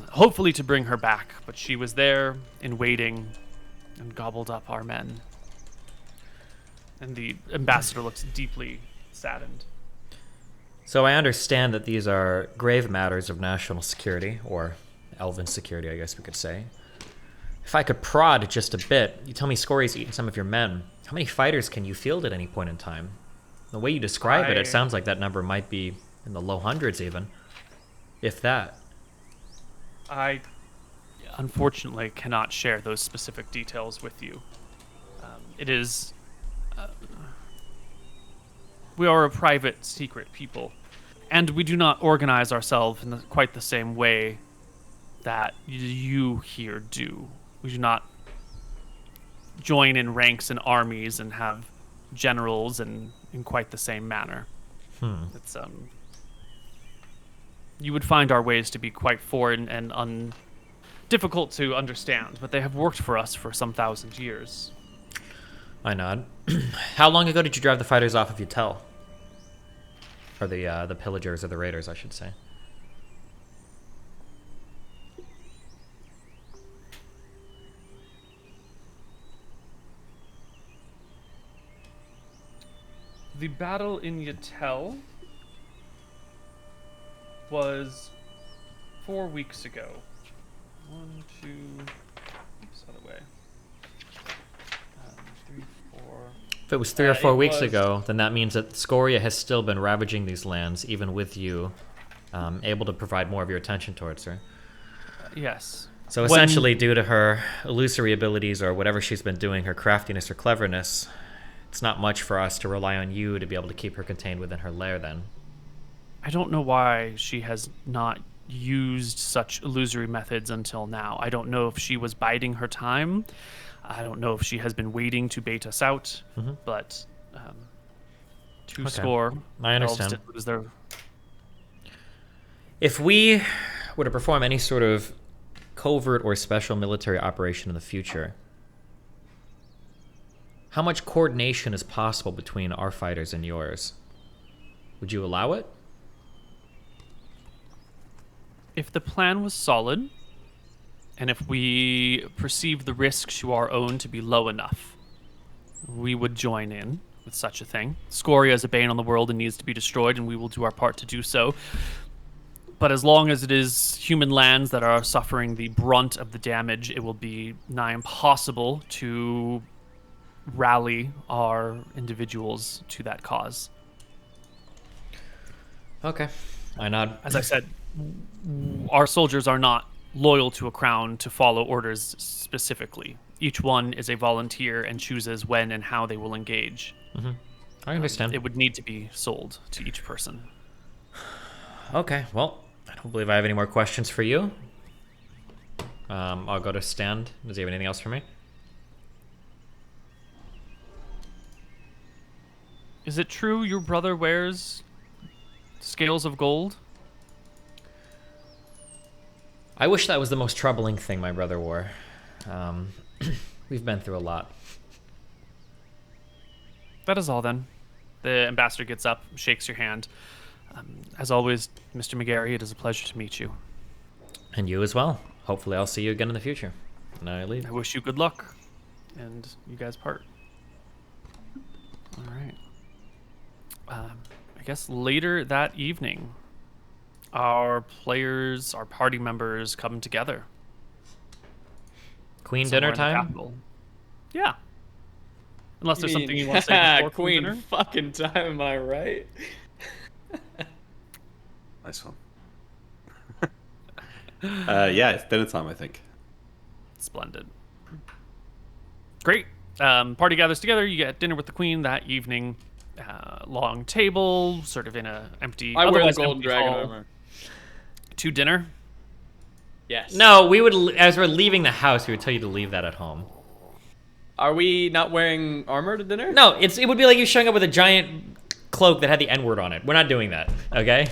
hopefully to bring her back, but she was there in waiting and gobbled up our men. And the ambassador looks deeply saddened. So I understand that these are grave matters of national security, or elven security, I guess we could say. If I could prod just a bit, you tell me Scoria's eaten some of your men. How many fighters can you field at any point in time? The way you describe it, it sounds like that number might be in the low hundreds even. If that. I unfortunately cannot share those specific details with you. It is... we are a private, secret people, and we do not organize ourselves in quite the same way that you here do. We do not join in ranks and armies and have generals in quite the same manner. It's you would find our ways to be quite foreign and difficult to understand, but they have worked for us for some 1,000 years. I nod. How long ago did you drive the fighters off of Yatel? Or the pillagers, or the raiders, I should say. The battle in Yatel was 4 weeks ago. 1, 2, oops, other way. 3, 4. If it was 3 or 4 weeks was- ago, then that means that Scoria has still been ravaging these lands, even with you able to provide more of your attention towards her. Yes. So essentially, due to her illusory abilities, or whatever she's been doing, her craftiness or cleverness, it's not much for us to rely on you to be able to keep her contained within her lair then. I don't know why she has not used such illusory methods until now. I don't know if she was biding her time. I don't know if she has been waiting to bait us out, but to score. I understand. Was there... If we were to perform any sort of covert or special military operation in the future, how much coordination is possible between our fighters and yours? Would you allow it? If the plan was solid, and if we perceive the risk to our own to be low enough, we would join in with such a thing. Scoria is a bane on the world and needs to be destroyed, and we will do our part to do so. But as long as it is human lands that are suffering the brunt of the damage, it will be nigh impossible to rally our individuals to that cause. Okay. I nod. As I said, our soldiers are not loyal to a crown to follow orders specifically. Each one is a volunteer and chooses when and how they will engage. I understand. It would need to be sold to each person. Okay, well, I don't believe I have any more questions for you. I'll go to Stand. Does he have anything else for me? Is it true your brother wears scales of gold? I wish that was the most troubling thing my brother wore. We've been through a lot. That is all then. The ambassador gets up, shakes your hand. As always, Mr. McGarry, it is a pleasure to meet you. And you as well. Hopefully I'll see you again in the future. And I leave. I wish you good luck, and you guys part. All right. I guess later that evening, our party members come together. Queen somewhere dinner in the time? capital. Yeah. Unless there's something you mean- want to say before Queen dinner. fucking time, am I right? Nice one. Yeah, it's dinner time, I think. Splendid. Great. Party gathers together. You get dinner with the queen that evening. Long table, sort of in a empty. I wear the otherwise golden empty dragon hall. armor. To dinner. Yes. No, we would, as we're leaving the house, we would tell you to leave that at home. Are we not wearing armor to dinner? No, it would be like you showing up with a giant cloak that had the N-word on it. We're not doing that, okay?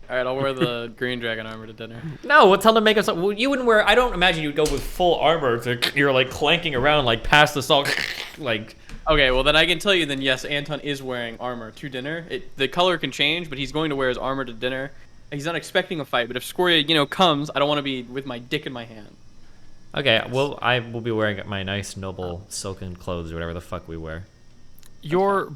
All right, I'll wear the green dragon armor to dinner. No, we'll tell them to make us. Well, you wouldn't wear. I don't imagine you'd go with full armor. You're like clanking around, like past the salt, like. Okay, well then I can tell you then yes, Anton is wearing armor to dinner. The color can change, but he's going to wear his armor to dinner. He's not expecting a fight, but if Scoria, comes, I don't want to be with my dick in my hand. Okay, well, I will be wearing my nice, noble, silken clothes or whatever the fuck we wear. Your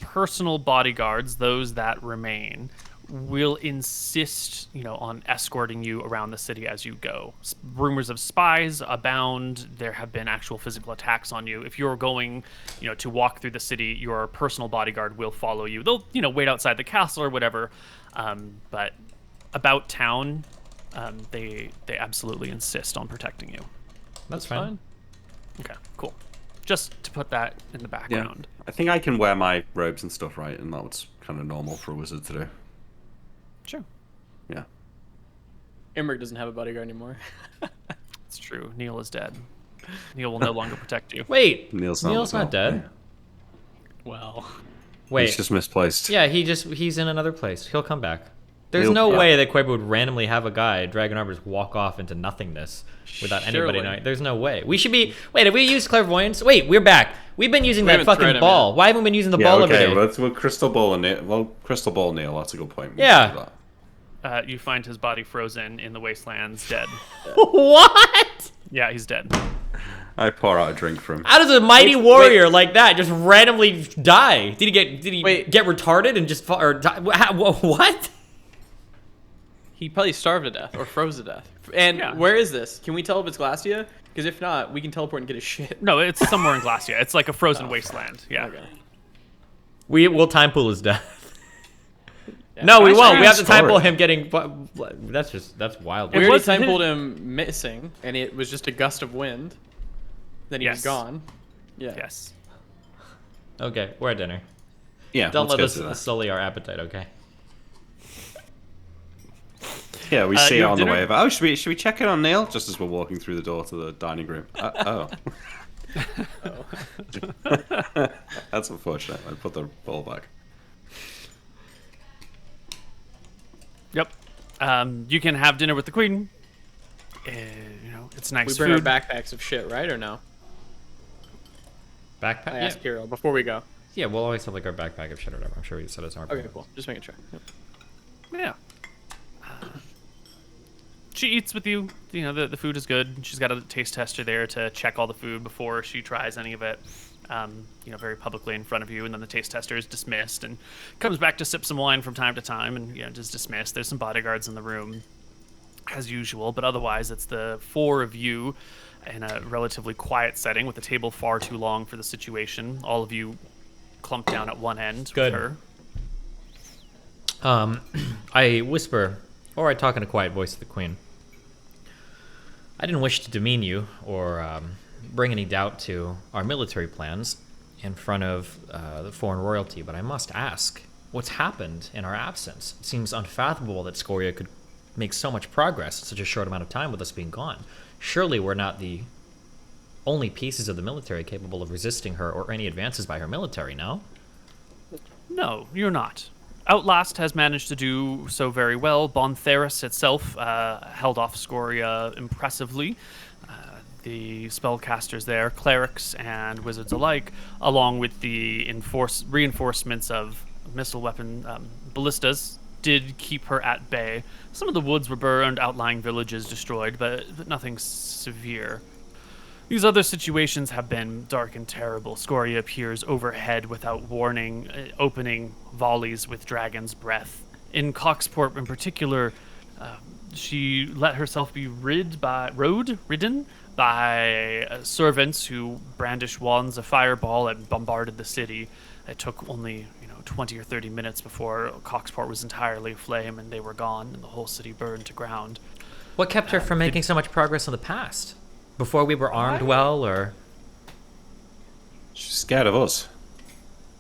personal bodyguards, those that remain, will insist, on escorting you around the city as you go. Rumors of spies abound. There have been actual physical attacks on you. If you're going, to walk through the city, your personal bodyguard will follow you. They'll, wait outside the castle or whatever. But about town, they absolutely insist on protecting you. That's fine. Okay, cool. Just to put that in the Yeah. background. I think I can wear my robes and stuff, right? And that's kind of normal for a wizard to do. Sure. Yeah. Imric doesn't have a bodyguard anymore. It's true. Neil is dead. Neil will no longer protect you. Wait, Neil's not dead. Well, Wait, He's just misplaced. yeah, he's in another place. He'll come back. There's He'll- no yeah. way that Koibu would randomly have a guy, Dragon Armor, just walk off into nothingness without anybody Surely. knowing. There's no way. We should be. Wait, have we used clairvoyance? Wait, we're back. We've been using that haven't tried fucking him ball. yet. Why haven't we been using the Yeah, ball every okay, day? well, crystal ball and Neil. Well, crystal ball Neil, that's a good point. We should Yeah. do that. You find his body frozen in the wastelands, dead. What? Yeah, he's dead. I pour out a drink for him. How does a mighty Wait, warrior like that just randomly die? Did he Wait. get retarded and just fall, or die? What? he probably starved to death or froze to death. And Yeah. where is this? Can we tell if it's Glacia? Because if not, we can teleport and get his shit. No, it's somewhere in Glacia. It's like a frozen wasteland. Yeah. Okay. We'll time pool his death. Yeah. No, we Glacia won't. We have to and time pool Scoria. him getting. That's wild. We It already was time his- pulled him missing, and it was just a gust of wind. Then he was Yes. gone. Yeah. Yes. Okay, we're at dinner. Yeah, Don't let's let go us to that. sully our appetite, okay? Yeah, we see it you have on the dinner? way over. Oh, should we check in on Neil just as we're walking through the door to the dining room? Oh. That's unfortunate. I put the ball back. Yep. You can have dinner with the queen. It's nice We bring food. our backpacks of shit, right, or no? Backpack? I Yeah. asked Hero before we go. Yeah, we'll always have like our backpack of shit or whatever. I'm sure we set us our. Okay, cool. Just making sure. Yep. Yeah. She eats with you. The food is good. She's got a taste tester there to check all the food before she tries any of it. Very publicly in front of you, and then the taste tester is dismissed and comes back to sip some wine from time to time, and just dismissed. There's some bodyguards in the room, as usual, but otherwise it's the four of you in a relatively quiet setting with the table far too long for the situation. All of you clumped down at one end Good. with her. I whisper, or I talk in a quiet voice to the queen. I didn't wish to demean you or bring any doubt to our military plans in front of the foreign royalty, but I must ask, what's happened in our absence? It seems unfathomable that Scoria could make so much progress in such a short amount of time with us being gone. Surely we're not the only pieces of the military capable of resisting her or any advances by her military, no? No, you're not. Outlast has managed to do so very well. Bontheris itself held off Scoria impressively. The spellcasters there, clerics and wizards alike, along with the reinforcements of missile weapon ballistas, did keep her at bay. Some of the woods were burned, outlying villages destroyed, but nothing severe. These other situations have been dark and terrible. Scoria appears overhead without warning, opening volleys with dragon's breath. In Coxport, in particular, she let herself be ridden by servants who brandished wands of fireball and bombarded the city. It took only 20 or 30 minutes before Coxport was entirely aflame and they were gone and the whole city burned to ground. What kept her from making so much progress in the past? Before we were armed well, or? She's scared of us.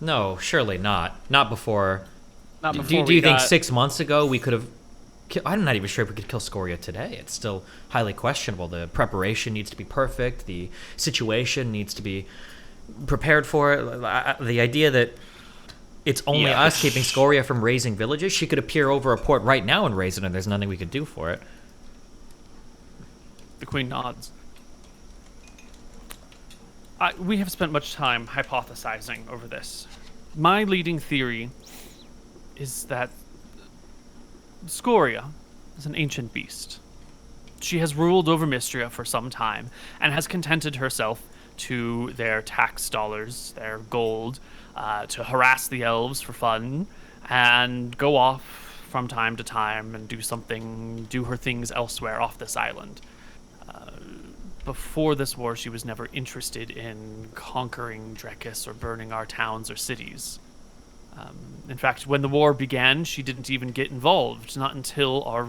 No, surely not. Not before. Not before Do you think 6 months ago we could have... I'm not even sure if we could kill Scoria today. It's still highly questionable. The preparation needs to be perfect. The situation needs to be prepared for it. The idea that it's only us keeping Scoria from raising villages, she could appear over a port right now and raise it, and there's nothing we could do for it. The queen nods. We have spent much time hypothesizing over this. My leading theory is that Scoria is an ancient beast. She has ruled over Mystria for some time and has contented herself to their tax dollars, their gold, to harass the elves for fun and go off from time to time and do her things elsewhere off this island. Before this war, she was never interested in conquering Drekis or burning our towns or cities. In fact, when the war began, she didn't even get involved, not until our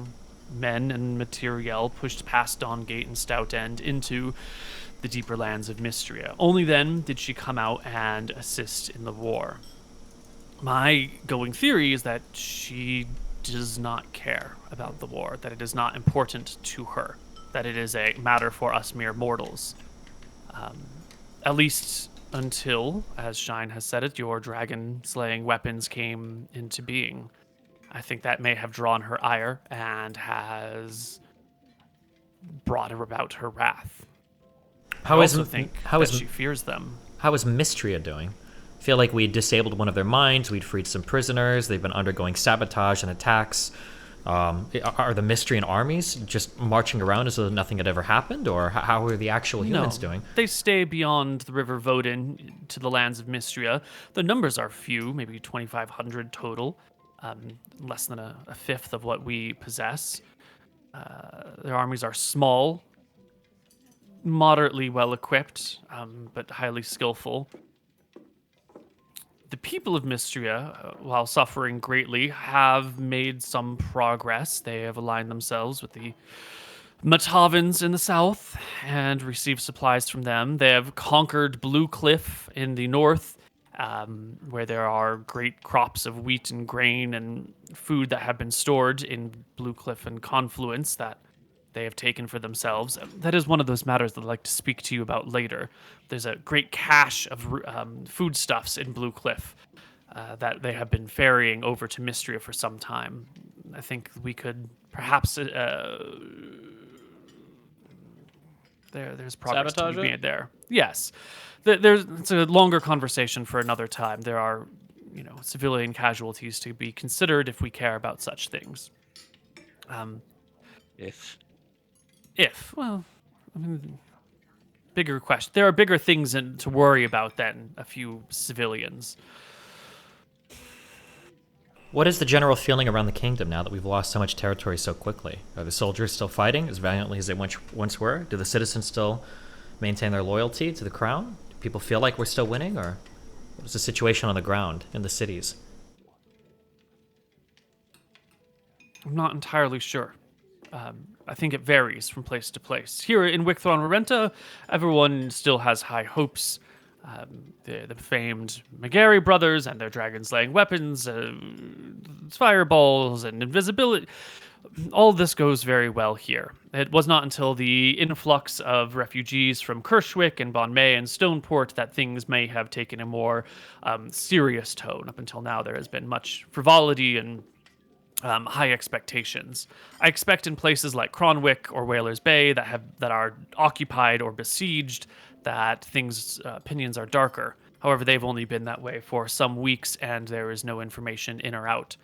men and materiel pushed past Dawn Gate and Stout End into the deeper lands of Mystria. Only then did she come out and assist in the war. My going theory is that she does not care about the war, that it is not important to her, that it is a matter for us mere mortals. At least until, as Shine has said it, your dragon-slaying weapons came into being. I think that may have drawn her ire and has brought about her wrath. I also think that she fears them. How is Mystria doing? I feel like we disabled one of their mines, we'd freed some prisoners, they've been undergoing sabotage and attacks. Are the Mystrian armies just marching around as though nothing had ever happened, or how are the actual humans doing? They stay beyond the River Vodin to the lands of Mystria. The numbers are few, maybe 2,500 total, less than a fifth of what we possess. Their armies are small, moderately well equipped, but highly skillful. The people of Mystria, while suffering greatly, have made some progress. They have aligned themselves with the Matavans in the south and received supplies from them. They have conquered Blue Cliff in the north, where there are great crops of wheat and grain and food that have been stored in Blue Cliff and Confluence that they have taken for themselves. That is one of those matters that I'd like to speak to you about later. There's a great cache of foodstuffs in Blue Cliff that they have been ferrying over to Mystria for some time. I think we could perhaps... there's progress to be made there. Yes. It's a longer conversation for another time. There are, civilian casualties to be considered if we care about such things. Well, I mean, bigger question. There are bigger things to worry about than a few civilians. What is the general feeling around the kingdom now that we've lost so much territory so quickly? Are the soldiers still fighting as valiantly as they once were? Do the citizens still maintain their loyalty to the crown? Do people feel like we're still winning, or what is the situation on the ground in the cities? I'm not entirely sure. I think it varies from place to place. Here in Wicthron Renta, everyone still has high hopes. The famed Megari brothers and their dragon-slaying weapons, fireballs, and invisibility. All this goes very well here. It was not until the influx of refugees from Kirschwick and Bon May and Stoneport that things may have taken a more serious tone. Up until now, there has been much frivolity and high expectations. I expect in places like Cronwick or Whalers Bay that are occupied or besieged that opinions are darker. However, they've only been that way for some weeks, and there is no information in or out.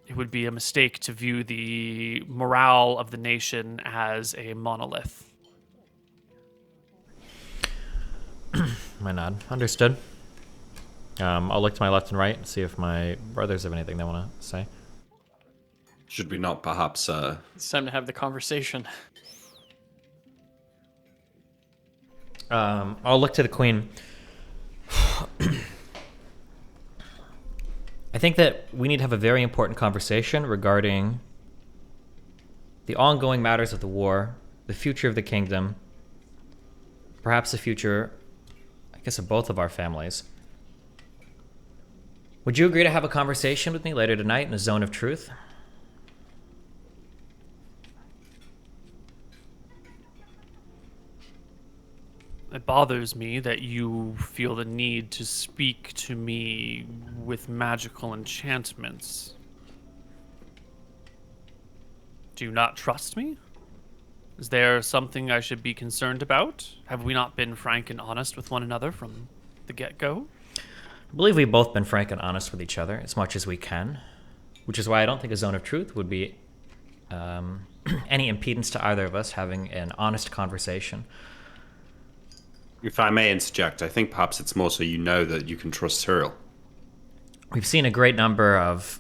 It would be a mistake to view the morale of the nation as a monolith. I nod. Understood. I'll look to my left and right and see if my brothers have anything they want to say. Should we not perhaps... It's time to have the conversation. I'll look to the queen. I think that we need to have a very important conversation regarding the ongoing matters of the war, the future of the kingdom, perhaps the future, I guess, of both of our families. Would you agree to have a conversation with me later tonight in a zone of truth? It bothers me that you feel the need to speak to me with magical enchantments. Do you not trust me? Is there something I should be concerned about? Have we not been frank and honest with one another from the get-go? I believe we've both been frank and honest with each other as much as we can, which is why I don't think a zone of truth would be any impedance to either of us having an honest conversation. If I may interject, I think perhaps it's more so you know that you can trust Cyril. We've seen a great number of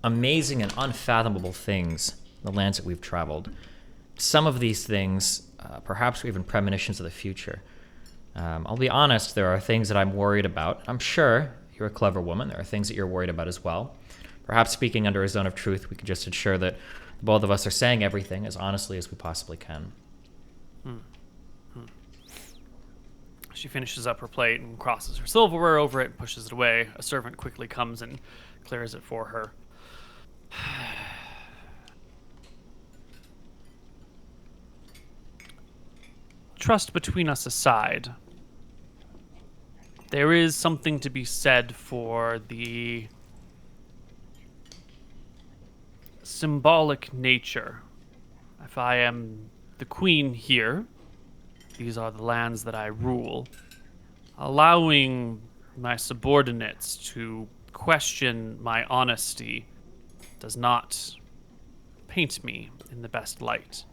amazing and unfathomable things in the lands that we've traveled. Some of these things, perhaps are even premonitions of the future. I'll be honest, there are things that I'm worried about. I'm sure you're a clever woman. There are things that you're worried about as well. Perhaps speaking under a zone of truth, we could just ensure that both of us are saying everything as honestly as we possibly can. She finishes up her plate and crosses her silverware over it and pushes it away. A servant quickly comes and clears it for her. Trust between us aside, there is something to be said for the symbolic nature. If I am the queen here, these are the lands that I rule. Allowing my subordinates to question my honesty does not paint me in the best light.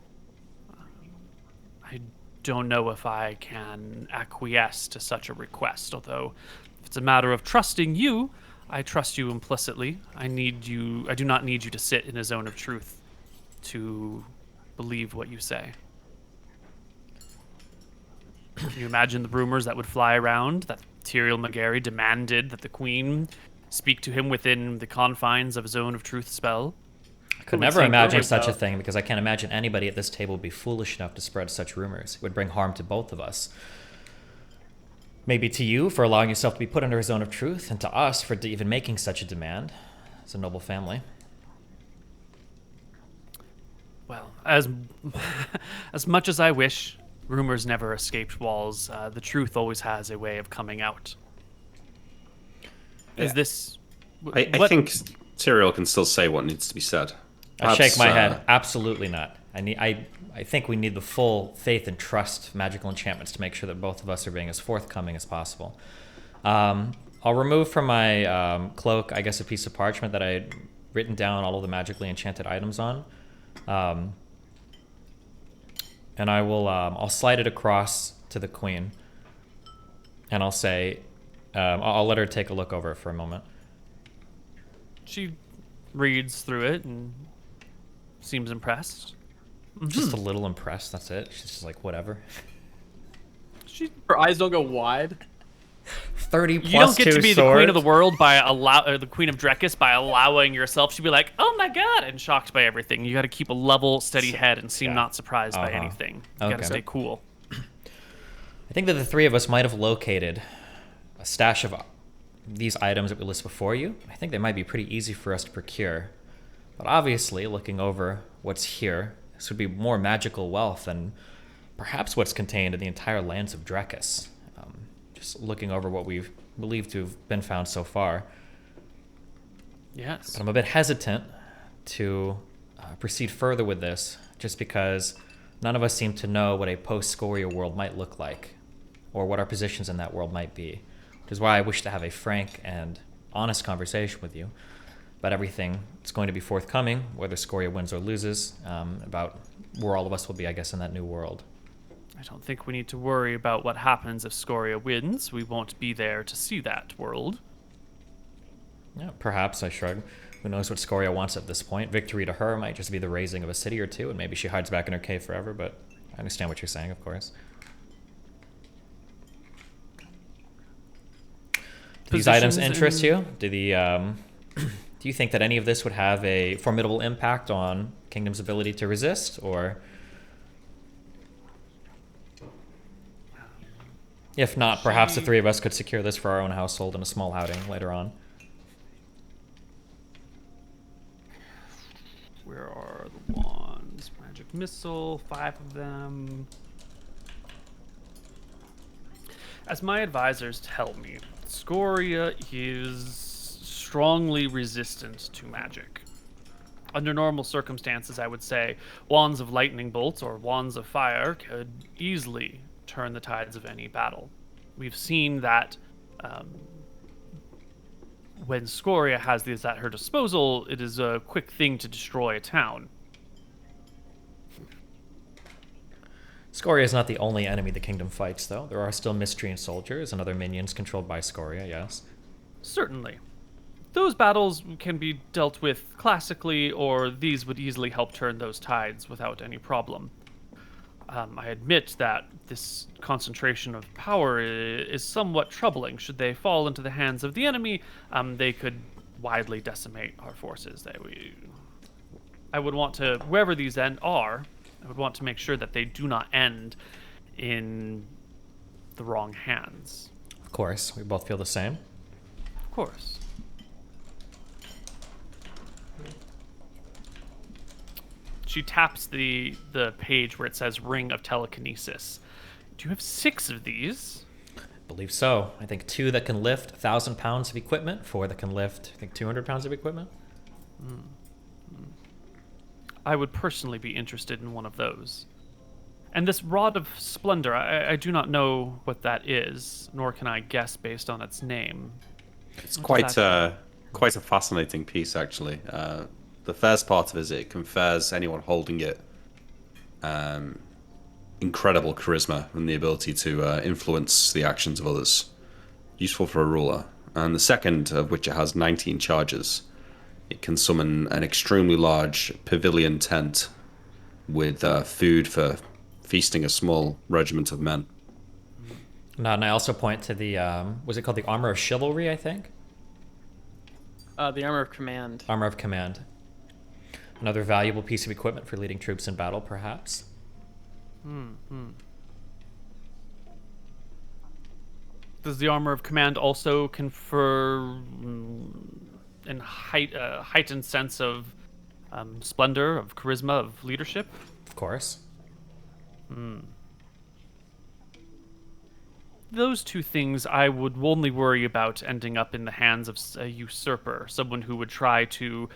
I don't know if I can acquiesce to such a request, although if it's a matter of trusting you, I trust you implicitly. I do not need you to sit in a zone of truth to believe what you say. Can you imagine the rumors that would fly around that Tyrael McGarry demanded that the queen speak to him within the confines of a zone of truth spell? I could never imagine such a thing because I can't imagine anybody at this table would be foolish enough to spread such rumors. It would bring harm to both of us. Maybe to you for allowing yourself to be put under a zone of truth, and to us for even making such a demand. It's a noble family. Well, as much as I wish, rumors never escaped walls. The truth always has a way of coming out. Is this... I think Cyril can still say what needs to be said. I shake my head. Absolutely not. I think we need the full faith and trust magical enchantments to make sure that both of us are being as forthcoming as possible. I'll remove from my cloak, I guess, a piece of parchment that I had written down all of the magically enchanted items on. And I will, I'll slide it across to the queen. And I'll say, I'll let her take a look over it for a moment. She reads through it and seems impressed. Just a little impressed, that's it. She's just like, whatever. Her eyes don't go wide. 30 plus 2 You don't get to be the queen of the swords. world or the queen of Drekis by allowing yourself to be like, oh my god, and shocked by everything. You got to keep a level, steady head and seem not surprised by anything. You got to stay cool. I think that the three of us might have located a stash of these items that we list before you. I think they might be pretty easy for us to procure. But obviously, looking over what's here, this would be more magical wealth than perhaps what's contained in the entire lands of Drekis. Just looking over what we've believed to have been found so far. Yes. But I'm a bit hesitant to proceed further with this, just because none of us seem to know what a post-Scoria world might look like, or what our positions in that world might be. Which is why I wish to have a frank and honest conversation with you about everything that's going to be forthcoming, whether Scoria wins or loses, about where all of us will be, I guess, in that new world. I don't think we need to worry about what happens if Scoria wins. We won't be there to see that world. Yeah, perhaps, I shrug. Who knows what Scoria wants at this point? Victory to her might just be the raising of a city or two, and maybe she hides back in her cave forever, but I understand what you're saying, of course. Do these items interest you? Do you think that any of this would have a formidable impact on Kingdom's ability to resist, or if not, perhaps the three of us could secure this for our own household in a small outing later on. Where are the wands? Magic missile, 5 of them. As my advisors tell me, Scoria is strongly resistant to magic. Under normal circumstances, I would say wands of lightning bolts or wands of fire could easily turn the tides of any battle. We've seen that when Scoria has these at her disposal, it is a quick thing to destroy a town. Scoria is not the only enemy the kingdom fights, though. There are still Mystrian soldiers and other minions controlled by Scoria, yes. Certainly. Those battles can be dealt with classically, or these would easily help turn those tides without any problem. I admit that this concentration of power is somewhat troubling. Should they fall into the hands of the enemy, they could widely decimate our forces. I would want to, wherever these are, I would want to make sure that they do not end in the wrong hands. Of course, we both feel the same. Of course. She taps the page where it says Ring of Telekinesis. Do you have 6 of these? I believe so. I think 2 that can lift 1,000 pounds of equipment, 4 that can lift, I think, 200 pounds of equipment. I would personally be interested in one of those. And this Rod of Splendor, I do not know what that is, nor can I guess based on its name. It's quite a fascinating piece, actually. The first part of it is it confers anyone holding it incredible charisma and the ability to influence the actions of others. Useful for a ruler. And the second, of which it has 19 charges, it can summon an extremely large pavilion tent with food for feasting a small regiment of men. No, and I also point to the, was it called the Armor of Chivalry, I think? The Armor of Command. Armor of Command. Another valuable piece of equipment for leading troops in battle, perhaps. Does the Armor of Command also confer a heightened sense of splendor, of charisma, of leadership? Of course. Those 2 things I would only worry about ending up in the hands of a usurper, someone who would try to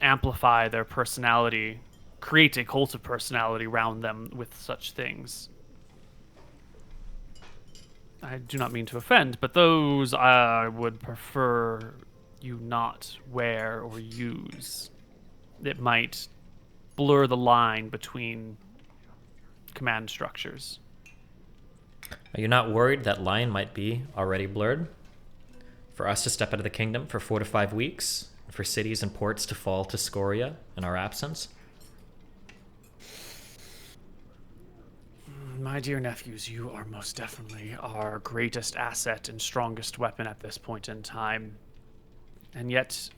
amplify their personality, create a cult of personality around them with such things. I do not mean to offend, but those I would prefer you not wear or use. It might blur the line between command structures. Are you not worried that line might be already blurred? For us to step out of the kingdom for 4 to 5 weeks, and for cities and ports to fall to Scoria in our absence? My dear nephews, you are most definitely our greatest asset and strongest weapon at this point in time. And yet,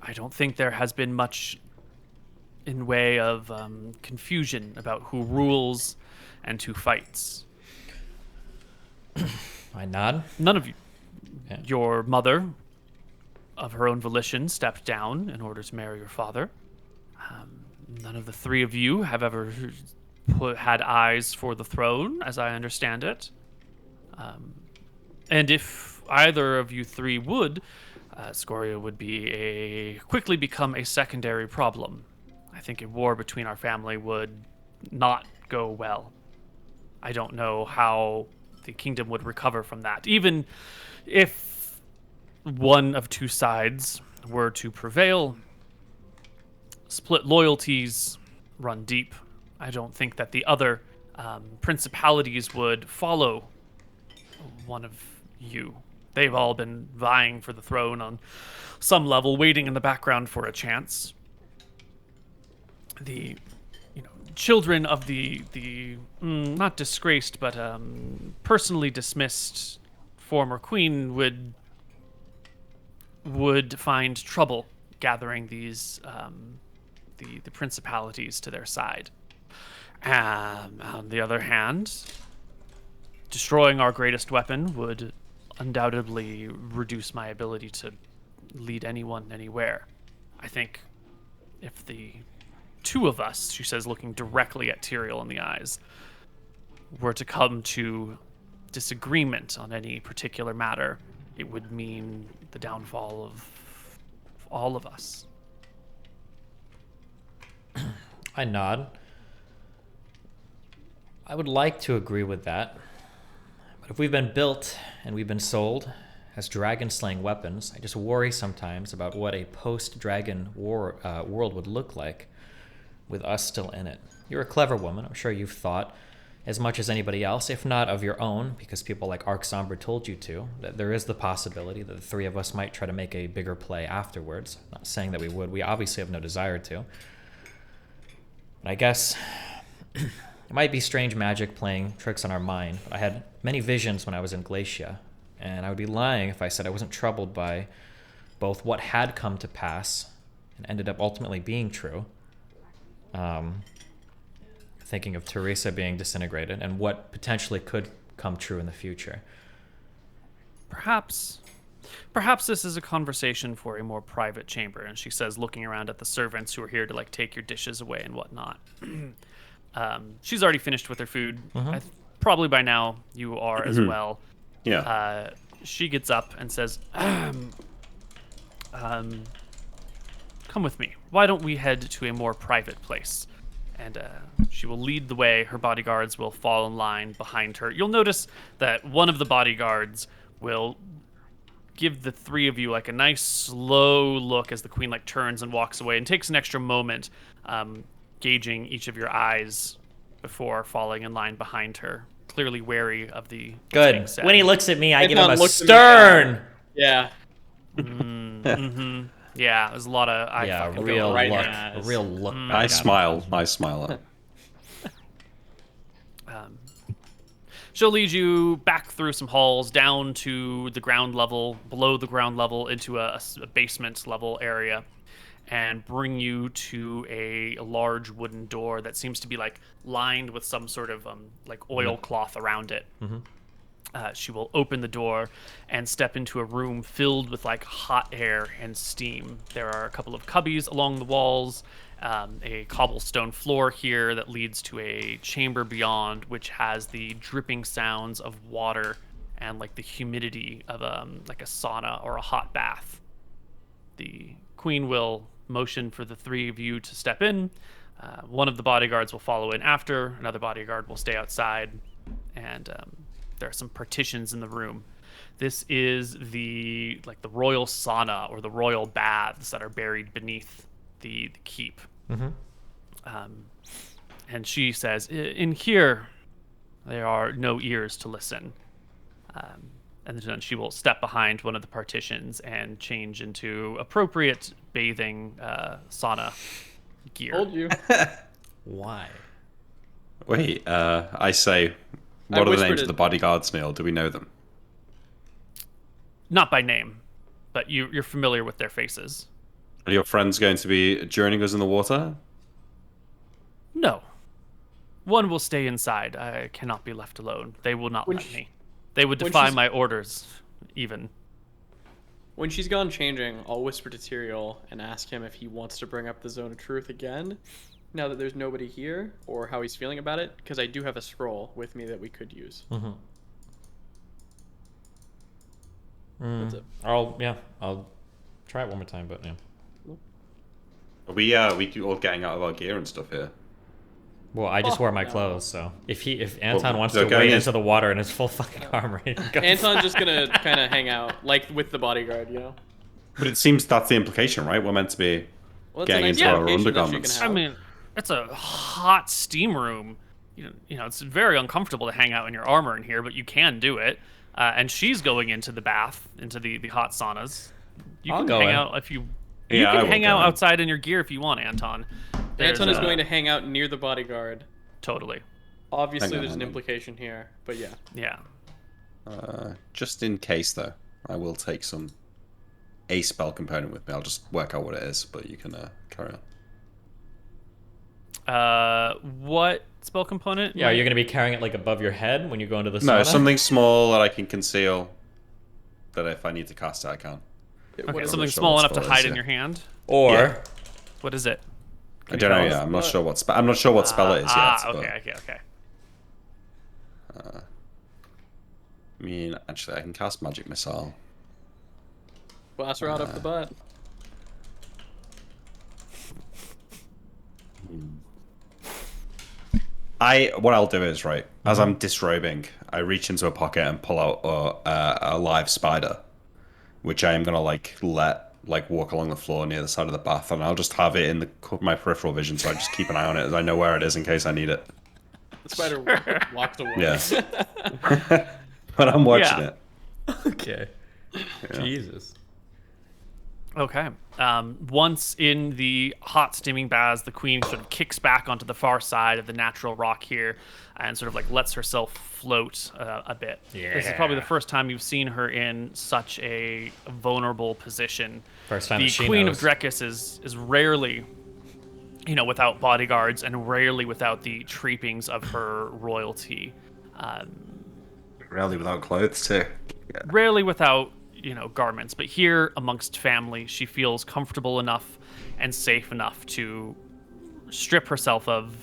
I don't think there has been much in way of confusion about who rules and who fights. I nod. None of you. Yeah. Your mother, of her own volition, stepped down in order to marry your father. None of the 3 of you have ever had eyes for the throne, as I understand it. And if either of you 3 would, Scoria would quickly become a secondary problem. I think a war between our family would not go well. I don't know how the kingdom would recover from that. Even if one of 2 sides were to prevail, split loyalties, run deep, I don't think that the other principalities would follow one of you. They've all been vying for the throne on some level, waiting in the background for a chance. The children of the not disgraced but personally dismissed former queen would find trouble gathering these the principalities to their side. On the other hand, destroying our greatest weapon would undoubtedly reduce my ability to lead anyone anywhere. I think if the two of us, she says, looking directly at Tyrael in the eyes, were to come to disagreement on any particular matter, it would mean the downfall of all of us. I nod. I would like to agree with that. But if we've been built and we've been sold as dragon-slaying weapons, I just worry sometimes about what a post-dragon war world would look like with us still in it. You're a clever woman. I'm sure you've thought as much as anybody else, if not of your own, because people like Arc Sombre told you to, that there is the possibility that the three of us might try to make a bigger play afterwards. I'm not saying that we would. We obviously have no desire to. But I guess it might be strange magic playing tricks on our mind. But I had many visions when I was in Glacia, and I would be lying if I said I wasn't troubled by both what had come to pass and ended up ultimately being true, thinking of Teresa being disintegrated and what potentially could come true in the future. Perhaps this is a conversation for a more private chamber. And she says, looking around at the servants who are here to like take your dishes away and whatnot. She's already finished with her food. Probably by now you are as well. Yeah. She gets up and says, come with me. Why don't we head to a more private place? And she will lead the way. Her bodyguards will fall in line behind her. You'll notice that one of the bodyguards will give the three of you like a nice slow look as the queen like turns and walks away, and takes an extra moment gauging each of your eyes before falling in line behind her, clearly wary of the Good. When he looks at me, I give him a looks at me, stern. Yeah. Yeah, there's a lot of eye Yeah, fucking real going right look. in the A eyes. real look. back I at him. smile. I smile at it. She'll lead you back through some halls, down to the ground level, below the ground level, into a basement level area, and bring you to a large wooden door that seems to be like lined with some sort of like oilcloth around it. She will open the door and step into a room filled with like hot air and steam. There are a couple of cubbies along the walls, a cobblestone floor here that leads to a chamber beyond, which has the dripping sounds of water and like the humidity of like a sauna or a hot bath. The queen will motion for the three of you to step in. One of the bodyguards will follow in after. Another bodyguard will stay outside, and there are some partitions in the room. This is the royal sauna or the royal baths that are buried beneath the keep. And she says, in here, there are no ears to listen. And then she will step behind one of the partitions and change into appropriate bathing sauna gear. Told you. Why? Wait, I say, what are the whispered names of it. the bodyguards, Neil? Do we know them? Not by name, but you're familiar with their faces. Are your friends going to be joining us in the water? No. One will stay inside. I cannot be left alone. They will not let me. They would when defy she's- my orders, even. When she's gone changing, I'll whisper to Tyrael and ask him if he wants to bring up the Zone of Truth again, now that there's nobody here, or how he's feeling about it, because I do have a scroll with me that we could use. That's it. I'll try it one more time, but yeah. Are we all getting out of our gear and stuff here? Well, I just Oh, wore my no. clothes, so if Anton wants they're to going wade in. into the water in his full fucking armor, he can go Anton's just gonna kind of hang out, like with the bodyguard, you know? But it seems that's the implication, right? We're meant to be Well, it's getting a nice into our location that she undergarments. can I have. mean, it's a hot steam room. it's very uncomfortable to hang out in your armor in here, but you can do it. And she's going into the bath, into the hot saunas. You I'll can go hang in. out if you. Yeah, You I can will hang go out in. outside in your gear if you want, Anton. Anton is There's, going to hang out near the bodyguard. totally. Obviously, Hang on, there's an hang on. implication here, but yeah. Yeah. Just in case, though, I will take a spell component with me. I'll just work out what it is, but you can carry on. What spell component? Yeah, you're gonna be carrying it like above your head when you go into the No, sauna? something small that I can conceal. That if I need to cast it, I can. Okay, Whatever. something sure small what enough to spell it hide is, in yeah. your hand. Or Yeah. What is it? I don't know. tell Yeah, us I'm not sure what I'm not sure what spell it is yet. Okay. But, I mean, actually, I can cast magic missile. Blast her out up the butt. What I'll do is right as I'm disrobing, I reach into a pocket and pull out a live spider, which I am gonna let walk along the floor near the side of the bath, and I'll just have it in my peripheral vision, so I just keep an eye on it, as I know where it is in case I need it. The spider walked away. Yeah. But I'm watching Yeah. it. okay. Jesus. Okay. Once in the hot steaming baths, the queen sort of kicks back onto the far side of the natural rock here and sort of lets herself float a bit. This is probably the first time you've seen her in such a vulnerable position. First time The that she Queen knows. of Drekis is rarely, without bodyguards and rarely without the trappings of her royalty. Rarely without clothes too. Rarely without garments, but here amongst family she feels comfortable enough and safe enough to strip herself of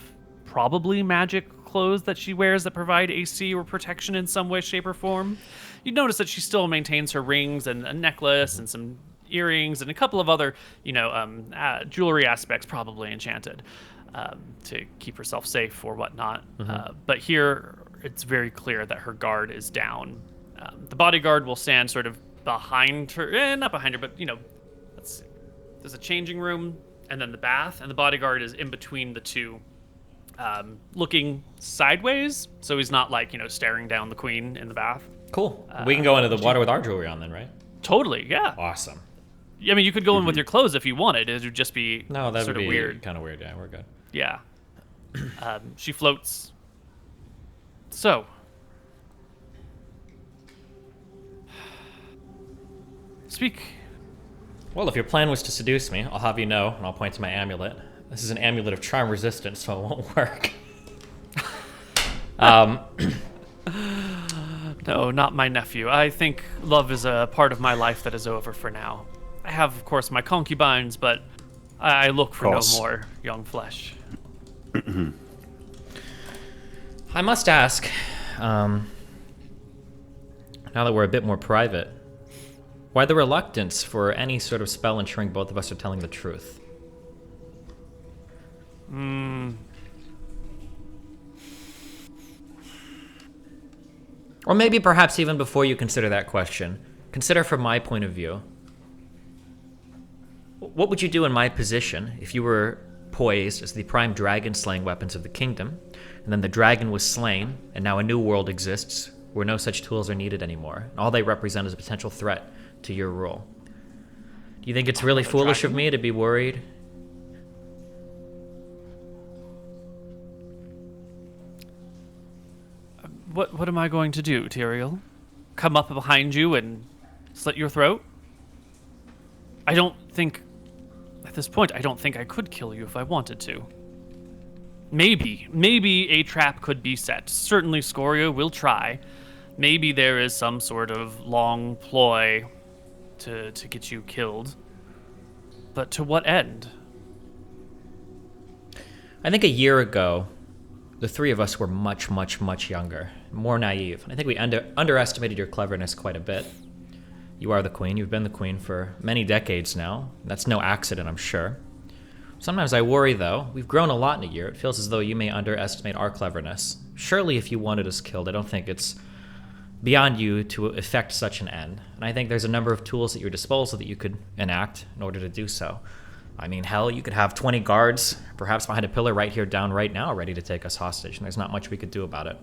probably magic clothes that she wears that provide AC or protection in some way, shape, or form. You notice that she still maintains her rings and a necklace and some earrings and a couple of other jewelry aspects, probably enchanted, to keep herself safe or whatnot. But here it's very clear that her guard is down. The bodyguard will stand sort of behind her, not behind her, but let's see. There's a changing room and then the bath, and the bodyguard is in between the two, looking sideways, so he's not staring down the queen in the bath. Cool. We can go into the water with our jewelry on then, right? Totally, yeah. Awesome. I mean, you could go in with your clothes if you wanted. It would just be No, that sort would of be weird. kind of weird. Yeah, we're good. Yeah. She floats. So. Speak. Well, if your plan was to seduce me, I'll have you know, and I'll point to my amulet. This is an amulet of charm resistance, so it won't work. No, not my nephew. I think love is a part of my life that is over for now. I have, of course, my concubines, but I look for no Course. more young flesh. I must ask, now that we're a bit more private, why the reluctance for any sort of spell ensuring both of us are telling the truth? Or maybe perhaps even before you consider that question, consider from my point of view. What would you do in my position if you were poised as the prime dragon-slaying weapons of the kingdom, and then the dragon was slain, and now a new world exists where no such tools are needed anymore, and all they represent is a potential threat to your rule? Do you think it's really foolish of me to be worried? What am I going to do, Tyrael? Come up behind you and slit your throat? I don't think... At this point, I don't think I could kill you if I wanted to. Maybe a trap could be set. Certainly Scoria will try. Maybe there is some sort of long ploy to get you killed. But to what end? I think a year ago, the three of us were much, much, much younger, more naive. And I think we underestimated your cleverness quite a bit. You are the queen. You've been the queen for many decades now. That's no accident, I'm sure. Sometimes I worry, though. We've grown a lot in a year. It feels as though you may underestimate our cleverness. Surely if you wanted us killed, I don't think it's beyond you to effect such an end. And I think there's a number of tools at your disposal that you could enact in order to do so. I mean, hell, you could have 20 guards, perhaps behind a pillar right here down right now, ready to take us hostage, and there's not much we could do about it.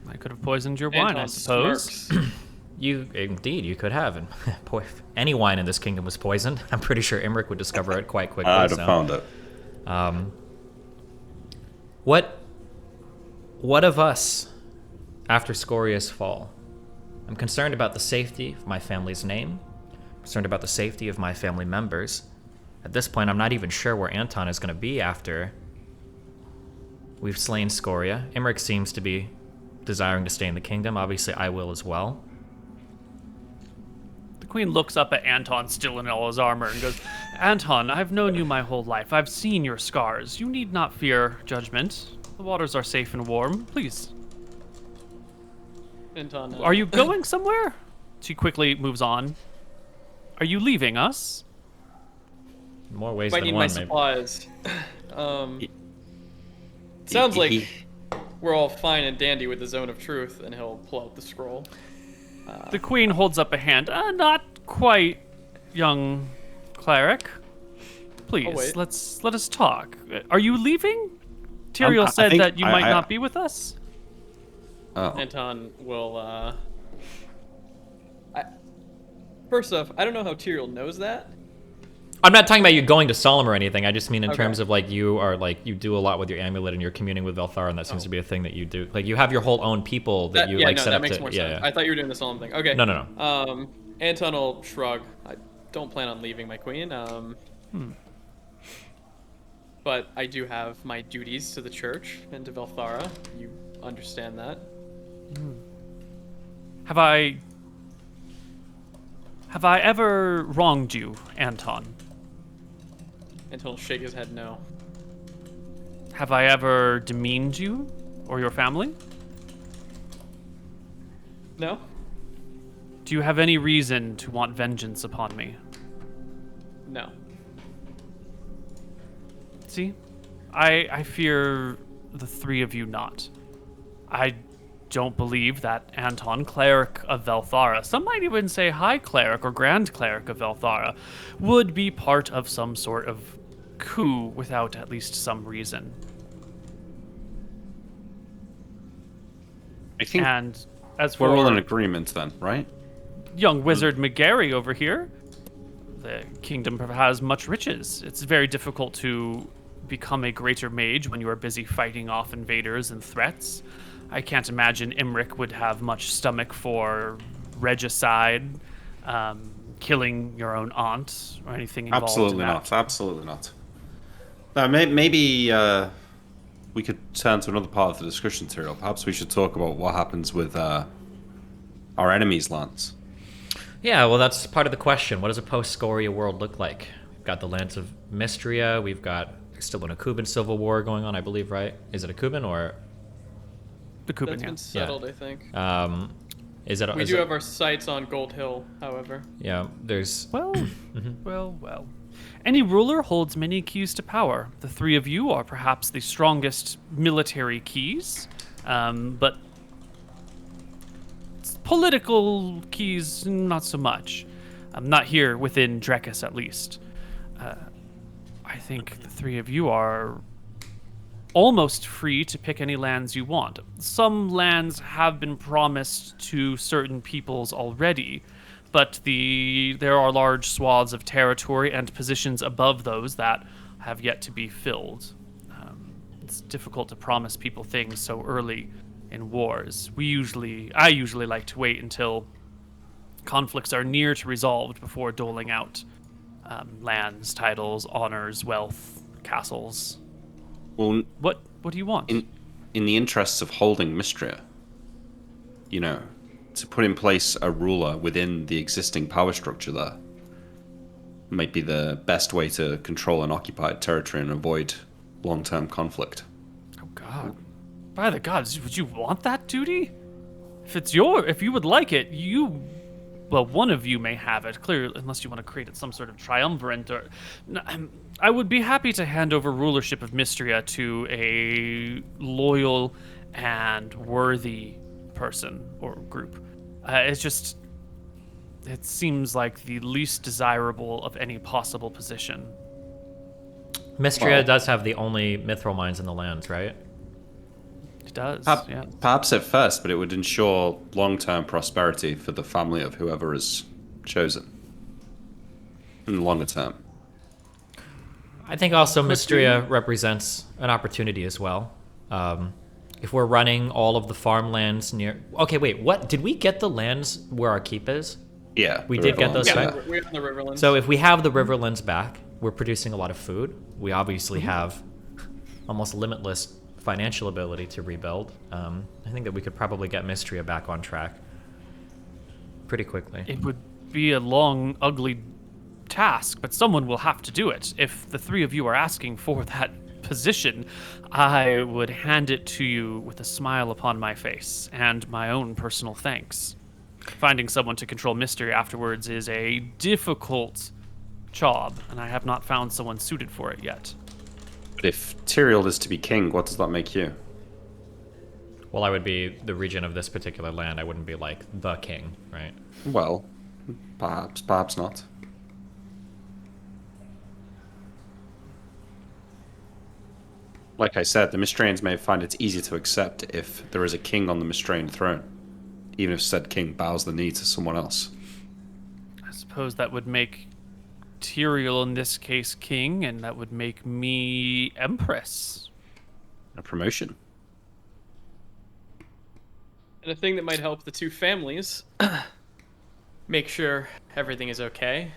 I could have poisoned your wine, I Anton suppose. smirks. You could have, and boy, if any wine in this kingdom was poisoned, I'm pretty sure Imric would discover it quite quickly. I'd have found it. What of us after Scoria's fall? I'm concerned about the safety of my family's name. I'm concerned about the safety of my family members. At this point, I'm not even sure where Anton is going to be after we've slain Scoria. Imric seems to be desiring to stay in the kingdom. Obviously, I will as well. The queen looks up at Anton, still in all his armor, and goes, Anton, I've known you my whole life. I've seen your scars. You need not fear judgment. The waters are safe and warm. Please. Anton, Are you going somewhere? She quickly moves on. Are you leaving us? In more ways might than need one, my maybe. supplies. Sounds like we're all fine and dandy with the zone of truth, and he'll pull out the scroll. The queen holds up a hand. Not quite, young cleric. Please, wait. let us talk. Are you leaving? Tyrael I said think that you might not be with us. Oh. Anton will, First off, I don't know how Tyrael knows that. I'm not talking about you going to Solemn or anything. I just mean in Okay. terms of like you do a lot with your amulet and you're communing with Velthar, and that seems to be a thing that you do. Like you have your whole own people that you yeah, like no, set that up makes to. more Yeah, sense. yeah. I thought you were doing the solemn thing. Okay. No. Anton will shrug. I don't plan on leaving my queen. But I do have my duties to the church and to Velthara. You understand that? Have I ever wronged you, Anton? Anton will shake his head no. Have I ever demeaned you or your family? No? Do you have any reason to want vengeance upon me? No. See? I fear the three of you not. I don't believe that Anton, cleric of Velthara, some might even say high cleric or grand cleric of Velthara, would be part of some sort of coup without at least some reason. I think And as for we're all in agreement then, right? young wizard McGarry over here, the kingdom has much riches. It's very difficult to become a greater mage when you are busy fighting off invaders and threats. I can't imagine Imric would have much stomach for regicide, killing your own aunt, or anything involved Absolutely in that. not. Absolutely not. Maybe we could turn to another part of the discussion, Tyrael. Perhaps we should talk about what happens with our enemies' lands. Yeah, well, that's part of the question. What does a post-Scoria world look like? We've got the lands of Mystria. We've got still an Akuban civil war going on, I believe, right? Is it Akuban or The Kuban, That's yeah. been settled, I think. is it? We is do it- have our sights on Gold Hill, however. Yeah, there's. Well, well. Any ruler holds many keys to power. The three of you are perhaps the strongest military keys, but political keys, not so much. Not here within Drekis, at least. I think the three of you are almost free to pick any lands you want. Some lands have been promised to certain peoples already, but there are large swaths of territory and positions above those that have yet to be filled. It's difficult to promise people things so early in wars. I usually like to wait until conflicts are near to resolved before doling out lands, titles, honors, wealth, castles. Well, What do you want? in the interests of holding Mystria, to put in place a ruler within the existing power structure there might be the best way to control an occupied territory and avoid long-term conflict. Oh God! By the gods, would you want that duty? If you would like it, one of you may have it. Clearly, unless you want to create it some sort of triumvirate. I would be happy to hand over rulership of Mystria to a loyal and worthy person or group. It seems like the least desirable of any possible position. Mystria Well- does have the only mithril mines in the lands, right? It does. Yeah. Perhaps at first, but it would ensure long-term prosperity for the family of whoever is chosen. In the longer term. I think also Mystria represents an opportunity as well. If we're running all of the farmlands near... Okay, wait, what? Did we get the lands where our keep is? Yeah. We the did get Riverlands, those Yeah, back? we're on the Riverlands. So if we have the Riverlands back, we're producing a lot of food. We obviously have almost limitless financial ability to rebuild. I think that we could probably get Mystria back on track pretty quickly. It would be a long, ugly task, but someone will have to do it. If the three of you are asking for that position, I would hand it to you with a smile upon my face and my own personal thanks. Finding someone to control mystery afterwards is a difficult job, and I have not found someone suited for it yet. But if Tyrael is to be king, what does that make you? Well, I would be the regent of this particular land. I wouldn't be like the king, right? Well, perhaps not. Like I said, the Mystrians may find it easier to accept if there is a king on the Mystrian throne, even if said king bows the knee to someone else. I suppose that would make Tyrael in this case king, and that would make me empress. A promotion. And a thing that might help the two families make sure everything is okay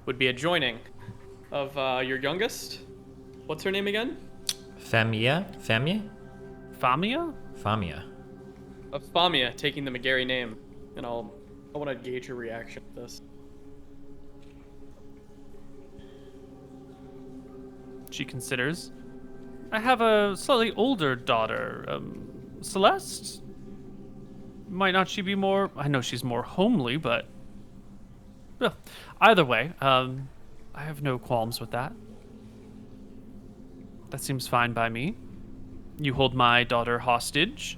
would be a joining of your youngest. What's her name again? Famia? Famia? Famia. Of Famia taking the McGarry name. And I want to gauge her reaction to this. She considers. I have a slightly older daughter, Celeste? Might not she be more... I know she's more homely, but... Well, either way, I have no qualms with that. That seems fine by me. You hold my daughter hostage.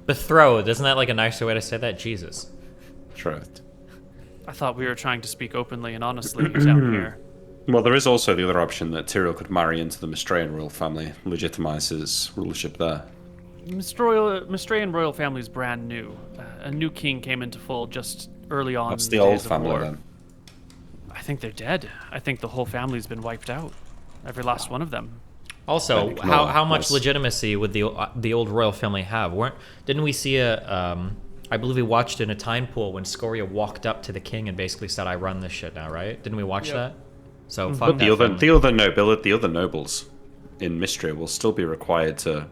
Betrothed, isn't that like a nicer way to say that? Jesus. Truth. I thought we were trying to speak openly and honestly down here. Well, there is also the other option that Tyrael could marry into the Mystrian royal family, legitimize his rulership there. Mystrian royal family is brand new. A new king came into fold just early on. That's in the days old of family war. then. I think they're dead. I think the whole family's been wiped out. Every last one of them. Also, Like, how no, much yes. legitimacy would the old royal family have? Didn't we see I believe we watched in a time pool when Scoria walked up to the king and basically said, "I run this shit now," right? Didn't we watch that? So fuck But that family. the other nobles in Mystria will still be required to.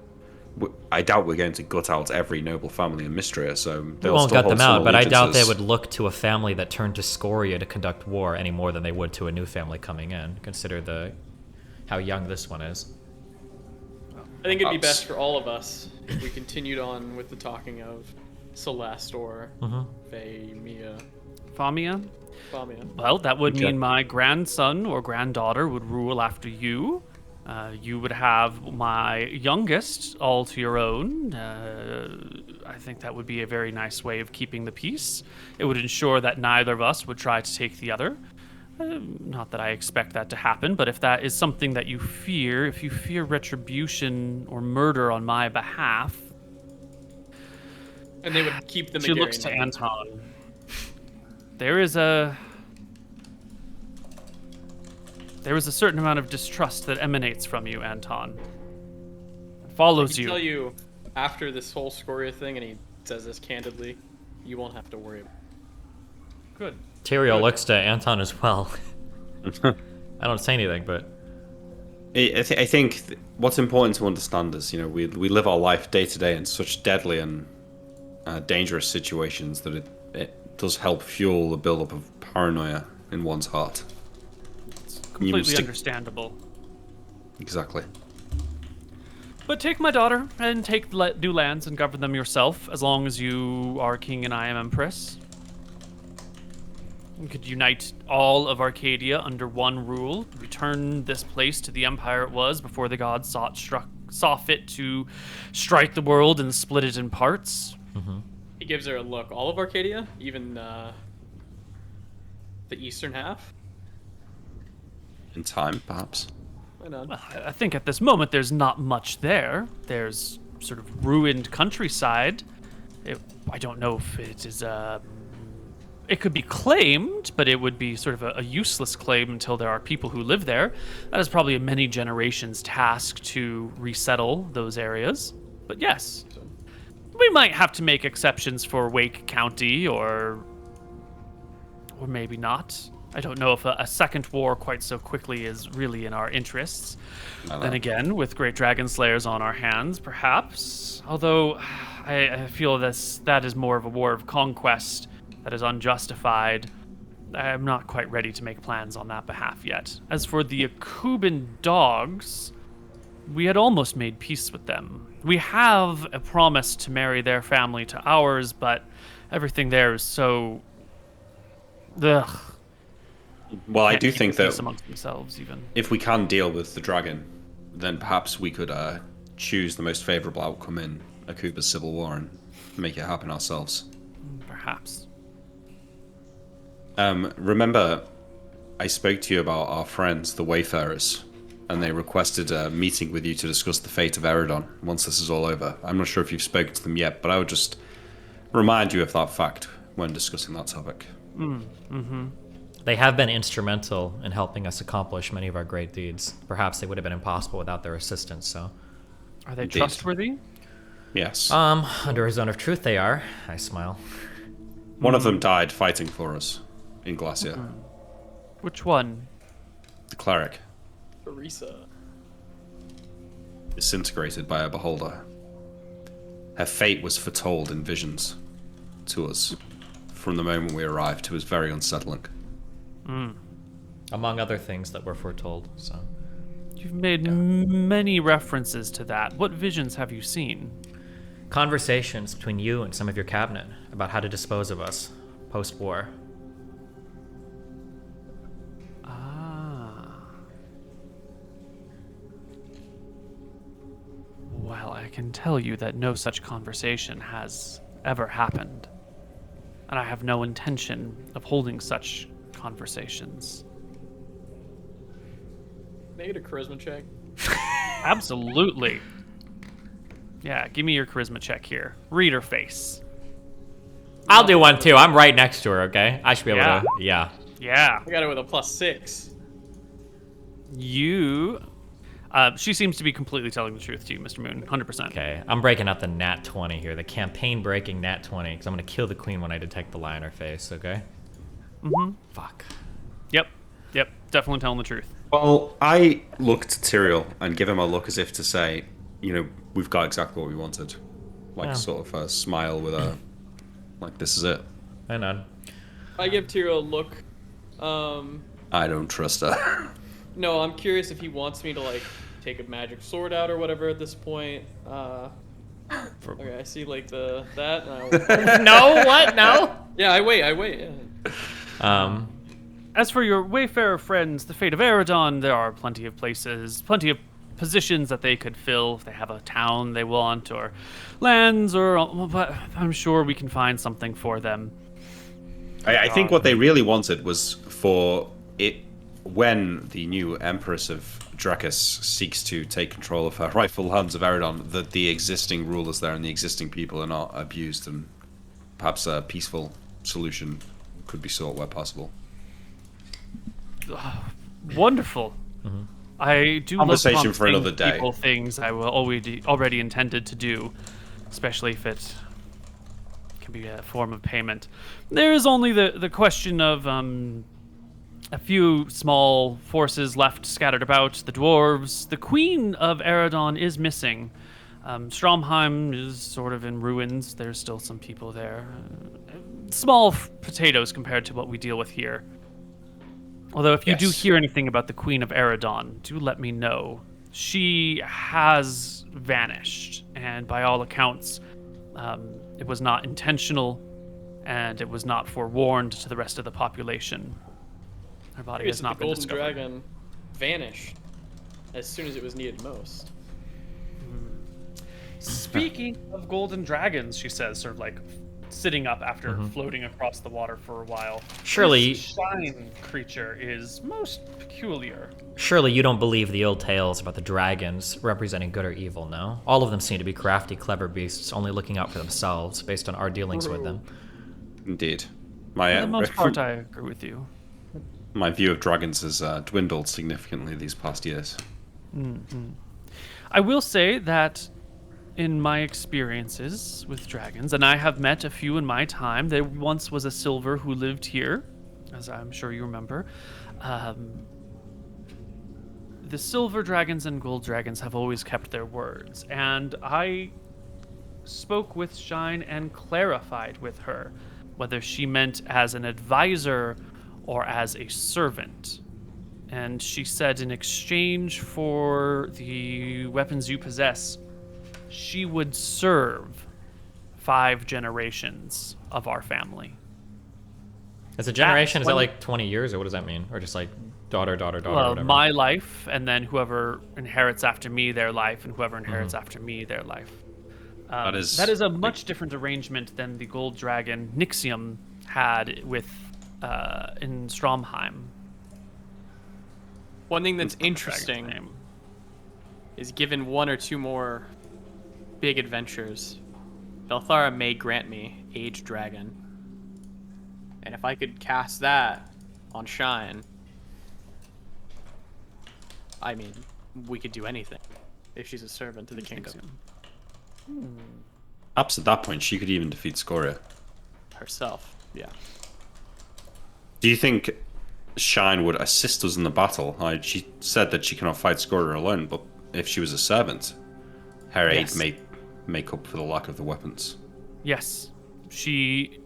I doubt we're going to gut out every noble family in Mystria, so We they'll won't still gut them hold some out, but I doubt they allegiances. would look to a family that turned to Scoria to conduct war any more than they would to a new family coming in. Consider how young this one is. I think it'd be Ups. best for all of us if we continued on with the talking of Celeste or Famia. Famia? Famia. Well, that would Okay. mean my grandson or granddaughter would rule after you. You would have my youngest all to your own. I think that would be a very nice way of keeping the peace. It would ensure that neither of us would try to take the other. Not that I expect that to happen, but if that is something that you fear, if you fear retribution or murder on my behalf, And they would keep the she McGarry looks to name. Anton. There is a certain amount of distrust that emanates from you, Anton. It follows I you. tell you, after this whole Scoria thing, and he says this candidly, you won't have to worry. Good. Tyrael looks to Anton as well. I don't say anything, but I think what's important to understand is, we live our life day to day in such deadly and dangerous situations that it does help fuel the buildup of paranoia in one's heart. Completely understandable. Exactly. But take my daughter and do lands and govern them yourself, as long as you are king and I am empress. We could unite all of Arcadia under one rule, return this place to the empire it was before the gods saw fit to strike the world and split it in parts. He gives her a look. All of Arcadia, even the eastern half. in time, perhaps. Why not? Well, I think at this moment there's not much there. There's sort of ruined countryside. I don't know if it is. It could be claimed, but it would be sort of a useless claim until there are people who live there. That is probably a many generations task to resettle those areas. But yes, we might have to make exceptions for Wake County, or maybe not. I don't know if a second war quite so quickly is really in our interests. Then again, with great dragon slayers on our hands, perhaps. Although I feel that is more of a war of conquest that is unjustified. I'm not quite ready to make plans on that behalf yet. As for the Akuban dogs, we had almost made peace with them. We have a promise to marry their family to ours, but everything there is so... Ugh. Well, I Can't do keep think peace that amongst themselves, even. if we can deal with the dragon, then perhaps we could choose the most favorable outcome in Akuba's civil war and make it happen ourselves. Perhaps. Remember, I spoke to you about our friends, the Wayfarers, and they requested a meeting with you to discuss the fate of Eridon once this is all over. I'm not sure if you've spoken to them yet, but I would just remind you of that fact when discussing that topic. They have been instrumental in helping us accomplish many of our great deeds. Perhaps they would have been impossible without their assistance, so... Are they Indeed. trustworthy? Yes. Under a zone of truth they are. I smile. One of them died fighting for us in Glacier. Which one? The cleric, Teresa. disintegrated by a beholder. Her fate was foretold in visions to us from the moment we arrived. It was very unsettling. Among other things that were foretold, so... You've made many references to that. What visions have you seen? Conversations between you and some of your cabinet about how to dispose of us post-war. Well, I can tell you that no such conversation has ever happened. And I have no intention of holding such conversations. Make it a charisma check. Absolutely. Yeah, give me your charisma check here. Reader face. I'll do one too. I'm right next to her, okay? I should be able Yeah. to... Yeah. Yeah. I got it with a +6. She seems to be completely telling the truth to you, Mr. Moon. 100%. Okay, I'm breaking out the nat 20 here. The campaign-breaking nat 20, because I'm going to kill the queen when I detect the lie in her face, okay? Fuck. Yep. Definitely telling the truth. Well, I looked to Tyrael and give him a look as if to say, we've got exactly what we wanted. Like Yeah. sort of a smile with a, like, this is it. I nod. I give Tyrael a look. I don't trust her. No, I'm curious if he wants me to, like, take a magic sword out or whatever at this point. Okay, I see, like, that. And No, what? No? yeah, I wait, yeah. As for your Wayfarer friends, the fate of Eridon, there are plenty of places, plenty of positions that they could fill if they have a town they want, or lands, but I'm sure we can find something for them. I think what they really wanted was for it, when the new Empress of Drakus seeks to take control of her rightful lands of Eridon, that the existing rulers there and the existing people are not abused, and perhaps a peaceful solution could be sought where possible. Wonderful. I do Conversation love for another promising day. people things I will already intended to do, especially if it can be a form of payment. There is only the question of a few small forces left scattered about, the dwarves. The Queen of Eridon is missing. Stromheim is sort of in ruins. There's still some people there. Small potatoes compared to what we deal with here. Although if you do Yes. hear anything about the Queen of Eridon, do let me know. She has vanished, and by all accounts, it was not intentional, and it was not forewarned to the rest of the population. Her body Curious has if not the been golden discovered. dragon vanished as soon as it was needed most. Speaking of golden dragons, she says, sort of like sitting up after floating across the water for a while. Surely- This shine creature is most peculiar. Surely you don't believe the old tales about the dragons representing good or evil, no? All of them seem to be crafty, clever beasts, only looking out for themselves based on our dealings with them. Indeed. For the most part, I agree with you. My view of dragons has dwindled significantly these past years. I will say that in my experiences with dragons, and I have met a few in my time, there once was a silver who lived here, as I'm sure you remember. The silver dragons and gold dragons have always kept their words, and I spoke with Shine and clarified with her whether she meant as an advisor or as a servant. And she said in exchange for the weapons you possess, she would serve 5 generations of our family. As a generation, is that when- like 20 years, or what does that mean? Or just like daughter, daughter, daughter, Well, whatever? my life, and then whoever inherits after me, their life, and whoever inherits after me, their life. That That is a much different arrangement than the gold dragon Nixium had with in Stromheim. One thing that's Dragon's interesting name. is given 1 or 2 more big adventures, Belthara may grant me Age Dragon. And if I could cast that on Shine, I mean, we could do anything if she's a servant to the kingdom Perhaps at that point, she could even defeat Scoria. herself. Yeah. Do you think Shine would assist us in the battle? She said that she cannot fight Scoria alone, but if she was a servant, her aid Yes. may make up for the lack of the weapons. Yes, she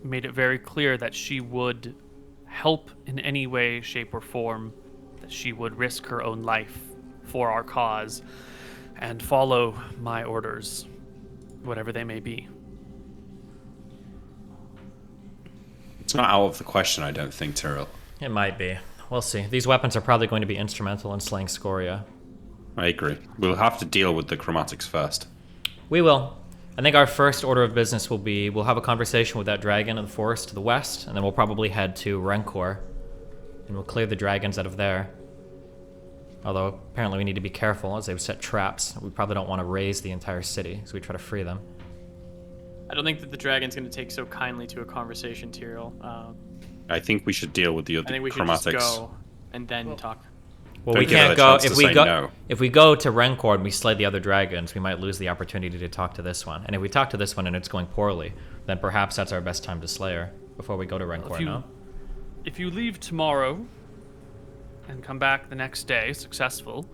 made it very clear that she would help in any way, shape, or form, that she would risk her own life for our cause and follow my orders, whatever they may be. It's not out of the question, I don't think, Tyrell. It might be. We'll see. These weapons are probably going to be instrumental in slaying Scoria. I agree. We'll have to deal with the chromatics first. We will. I think our first order of business will be we'll have a conversation with that dragon in the forest to the west, and then we'll probably head to Rencor, and we'll clear the dragons out of there. Although apparently we need to be careful as they've set traps. We probably don't want to raise the entire city, so we try to free them. I don't think that the dragon's going to take so kindly to a conversation, Tyrell. I think we should deal with the I other think we should just chromatics. go and then talk. Well, Don't we give it a can't go chance if to we say go no. if we go to Rencor and we slay the other dragons, we might lose the opportunity to talk to this one. And if we talk to this one and it's going poorly, then perhaps that's our best time to slay her before we go to Rencor. No? If you leave tomorrow and come back the next day successful,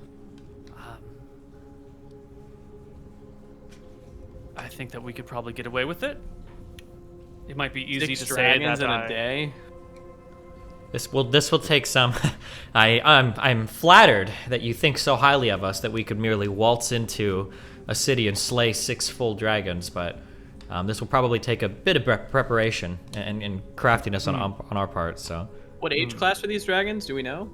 I think that we could probably get away with it. It might be easy 6 to say dragons that in a day. This will take some. I'm flattered that you think so highly of us that we could merely waltz into a city and slay 6 full dragons, but this will probably take a bit of preparation and craftiness on our part. So What age class are these dragons? Do we know?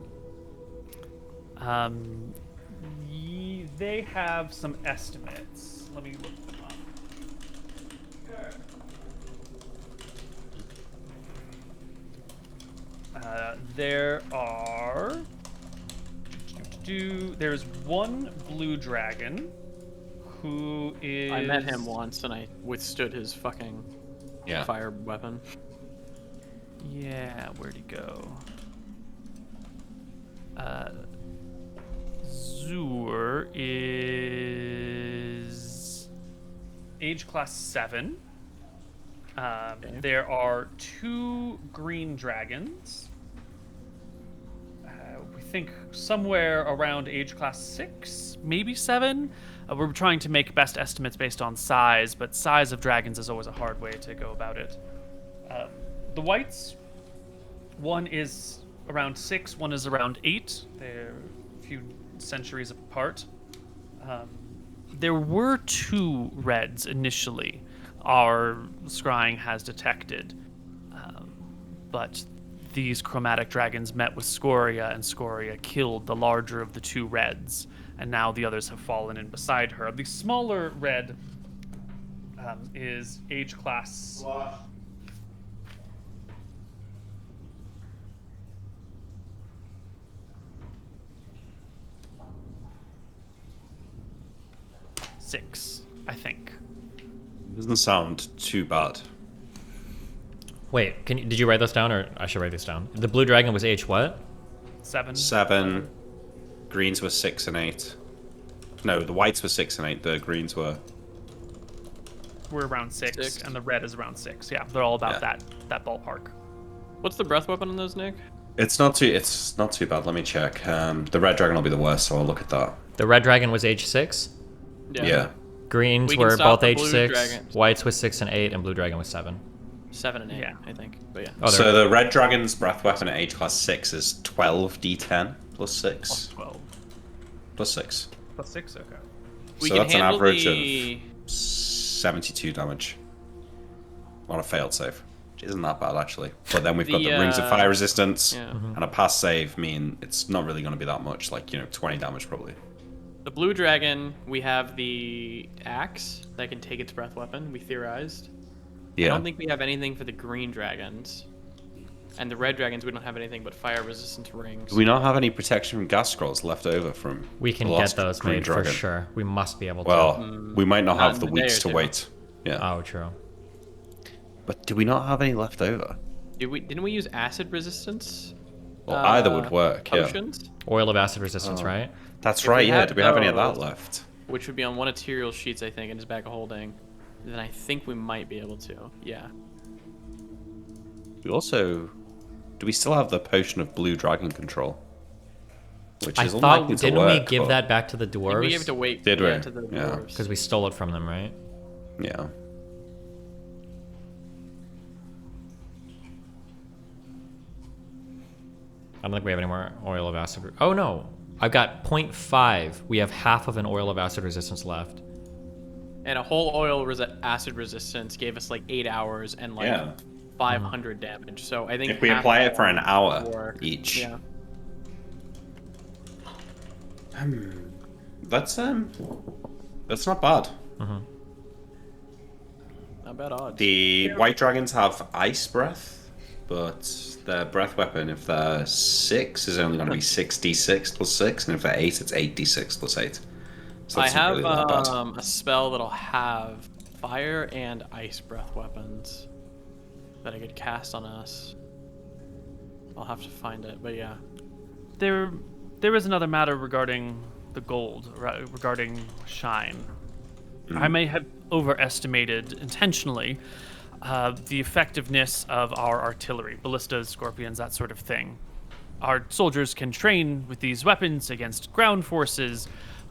They have some estimates. Let me look them up. There are. There's one blue dragon who is. I met him once and I withstood his fucking Yeah. fire weapon. Yeah, where'd he go? Zur is age class 7. There are 2 green dragons. We think somewhere around age class 6, maybe 7. We're trying to make best estimates based on size, but size of dragons is always a hard way to go about it. The whites, one is around 6, one is around 8. They're a few centuries apart. There were 2 reds initially, our scrying has detected, but these chromatic dragons met with Scoria, and Scoria killed the larger of the 2 reds, and now the others have fallen in beside her. The smaller red is age class. Six, I think. Doesn't sound too bad. Wait, did you write this down, or I should write this down? The blue dragon was age what? 7. 7. Greens were 6 and 8. No, the whites were 6 and 8. The greens were. We're around 6, 6. and the red is around 6. Yeah, they're all about Yeah. that ballpark. What's the breath weapon on those, Nick? It's not too bad. Let me check. The red dragon will be the worst, so I'll look at that. The red dragon was age 6. Yeah. Greens We can were stop both the age blue 6. dragon. Whites was 6 and 8, and blue dragon was 7. 7 and 8, Yeah. I think. But yeah. Oh, So the red dragon's breath weapon at age class 6 is 12 d10 plus 6. Plus 12. Plus 6. Plus 6, okay. We So can that's an handle average the... of 72 damage on a failed save, which isn't that bad actually. But then we've got the rings of fire resistance yeah. and a pass save mean it's not really going to be that much, like 20 damage probably. The blue dragon, we have the axe that can take its breath weapon, we theorized. I Yeah. don't think we have anything for the green dragons. And the red dragons, we don't have anything but fire resistance rings. Do we not have any protection from gas scrolls left over from? We can the get last those green made for dragon? sure. We must be able to. Well, we might not not have the in a day weeks or to two. wait. Yeah. Oh, true. But do we not have any left over? Didn't we use acid resistance? Well, either would work. Yeah. Potions? Oil of acid resistance, right? That's If right. we Yeah. had Do we have any of that those- left? Which would be on one of Tyriel's sheets, I think, in his bag of holding. Then I think we might be able to. Yeah. We also. Do we still have the potion of blue dragon control? Which I is thought, unlikely to didn't we work, give but- that back to the I think we have dwarves? to wait Did we? to the Yeah. dwarves. Because we stole it from them, right? Yeah. I don't think we have any more oil of acid. Oh no, I've got 0.5. We have half of an oil of acid resistance left. And a whole oil acid resistance gave us like 8 hours and like Yeah. 500 damage. So I think If we half apply of it for an hour work. each. Yeah. That's not bad. Not bad odds. The white dragons have ice breath, but their breath weapon, if they're 6, is only going to be 6d6 plus 6, and if they're 8, it's 8d6 plus 8. So I that's not have really that bad. a spell that'll have fire and ice breath weapons that I could cast on us. I'll have to find it, but yeah. There is another matter regarding the gold, regarding shine. I may have overestimated intentionally the effectiveness of our artillery, ballistas, scorpions, that sort of thing. Our soldiers can train with these weapons against ground forces,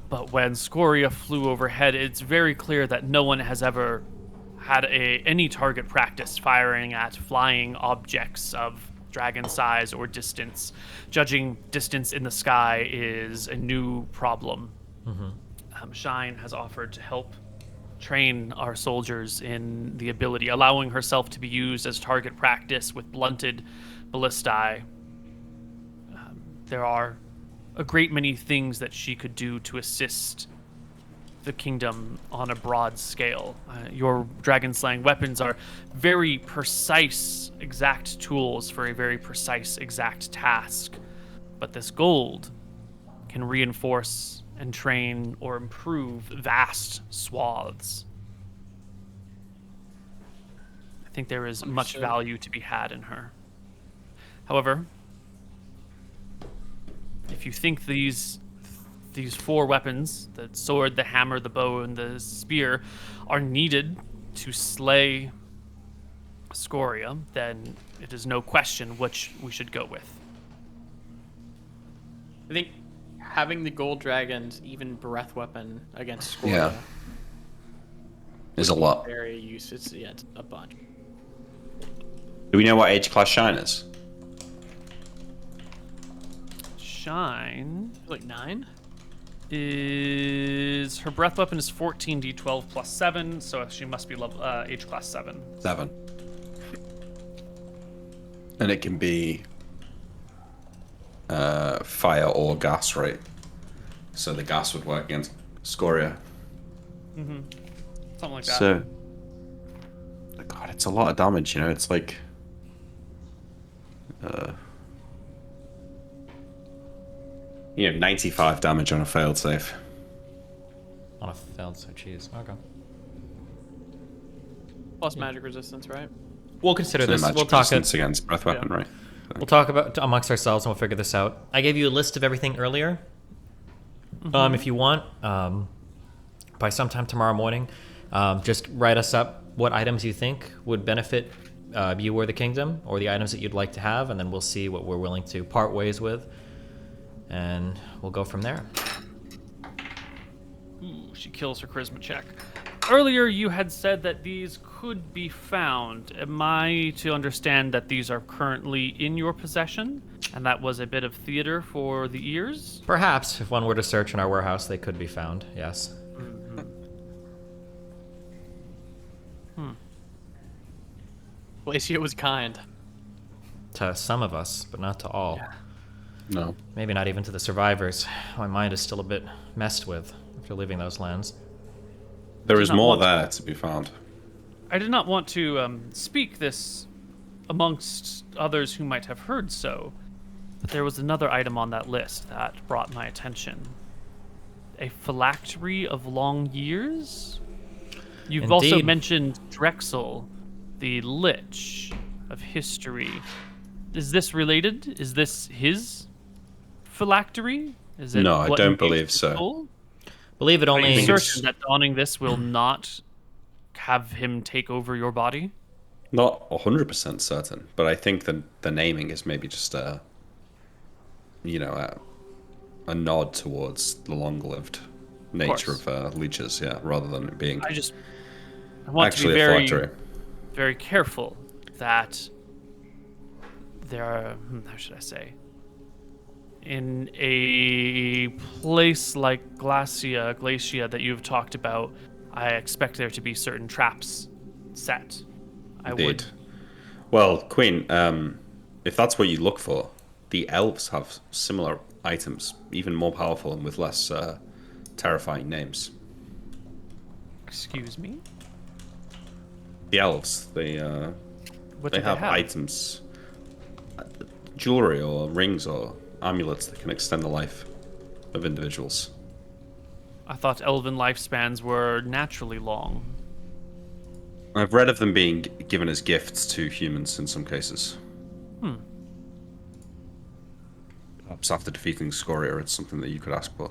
but when Scoria flew overhead, it's very clear that no one has ever had any target practice firing at flying objects of dragon size or distance. Judging distance in the sky is a new problem. Shine has offered to help train our soldiers in the ability, allowing herself to be used as target practice with blunted ballistae. There are a great many things that she could do to assist the kingdom on a broad scale. Your dragon slaying weapons are very precise, exact tools for a very precise, exact task. But this gold can reinforce and train or improve vast swaths. I think there is much Understood. value to be had in her. However, if you think these 4 weapons, the sword, the hammer, the bow, and the spear, are needed to slay Scoria, then it is no question which we should go with. I think having the gold dragon's even breath weapon against Scoria Yeah. Is a lot. very useful. It's a bunch. Do we know what age class shine is? Shine Like 9? is her breath weapon is 14d12 plus 7, so she must be level age class 7. 7. And it can be fire or gas, right? So the gas would work against Scoria. Something like that. So God, it's a lot of damage, you know? It's like... 95 damage on a failed save. On a failed, so cheese. Okay. Plus magic resistance, right? We'll consider So this. magic We'll talk resistance it. against breath weapon, right? We'll talk about amongst ourselves and we'll figure this out. I gave you a list of everything earlier. If you want, by sometime tomorrow morning, just write us up what items you think would benefit you or the kingdom, or the items that you'd like to have, and then we'll see what we're willing to part ways with, and we'll go from there. Ooh, she kills her charisma check. Earlier, you had said that these could be found. Am I to understand that these are currently in your possession? And that was a bit of theater for the ears? Perhaps, if one were to search in our warehouse, they could be found, yes. Glacia was kind. To some of us, but not to all. Yeah. No. Maybe not even to the survivors. My mind is still a bit messed with after leaving those lands. There is not more want- there to be found. I did not want to speak this amongst others who might have heard so, but there was another item on that list that brought my attention. A phylactery of long years? You've also Indeed. mentioned Drexel, the Lich of history. Is this related? Is this his phylactery? Is it No, I what don't engaged believe his so. soul? Believe it Are only... you think it's- certain that donning this will not have him take over your body? Not 100% certain, but I think that the naming is maybe just a nod towards the long-lived nature course. of leeches, yeah, rather than it being I want to actually be a very, phylactery. very careful that there are, how should I say, in a place like Glacia that you've talked about, I expect there to be certain traps set. I Indeed. would. Well, Queen, if that's what you look for, the elves have similar items, even more powerful and with less terrifying names. Excuse me. The elves, What they do have items, jewelry or rings or amulets that can extend the life of individuals. I thought elven lifespans were naturally long. I've read of them being given as gifts to humans in some cases. Perhaps after defeating Scoria, it's something that you could ask for.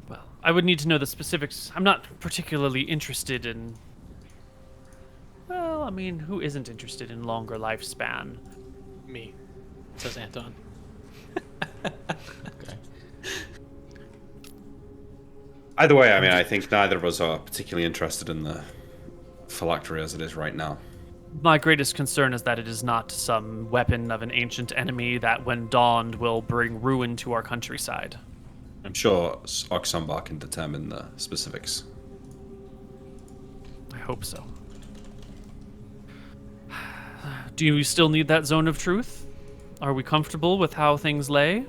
Well, I would need to know the specifics. I'm not particularly interested in. Well, I mean, who isn't interested in longer lifespan? Me, says Anton. Either way, I mean, I think neither of us are particularly interested in the phylactery as it is right now. My greatest concern is that it is not some weapon of an ancient enemy that, when donned, will bring ruin to our countryside. I'm sure Oxambar can determine the specifics. I hope so. Do you still need that zone of truth? Are we comfortable with how things lay?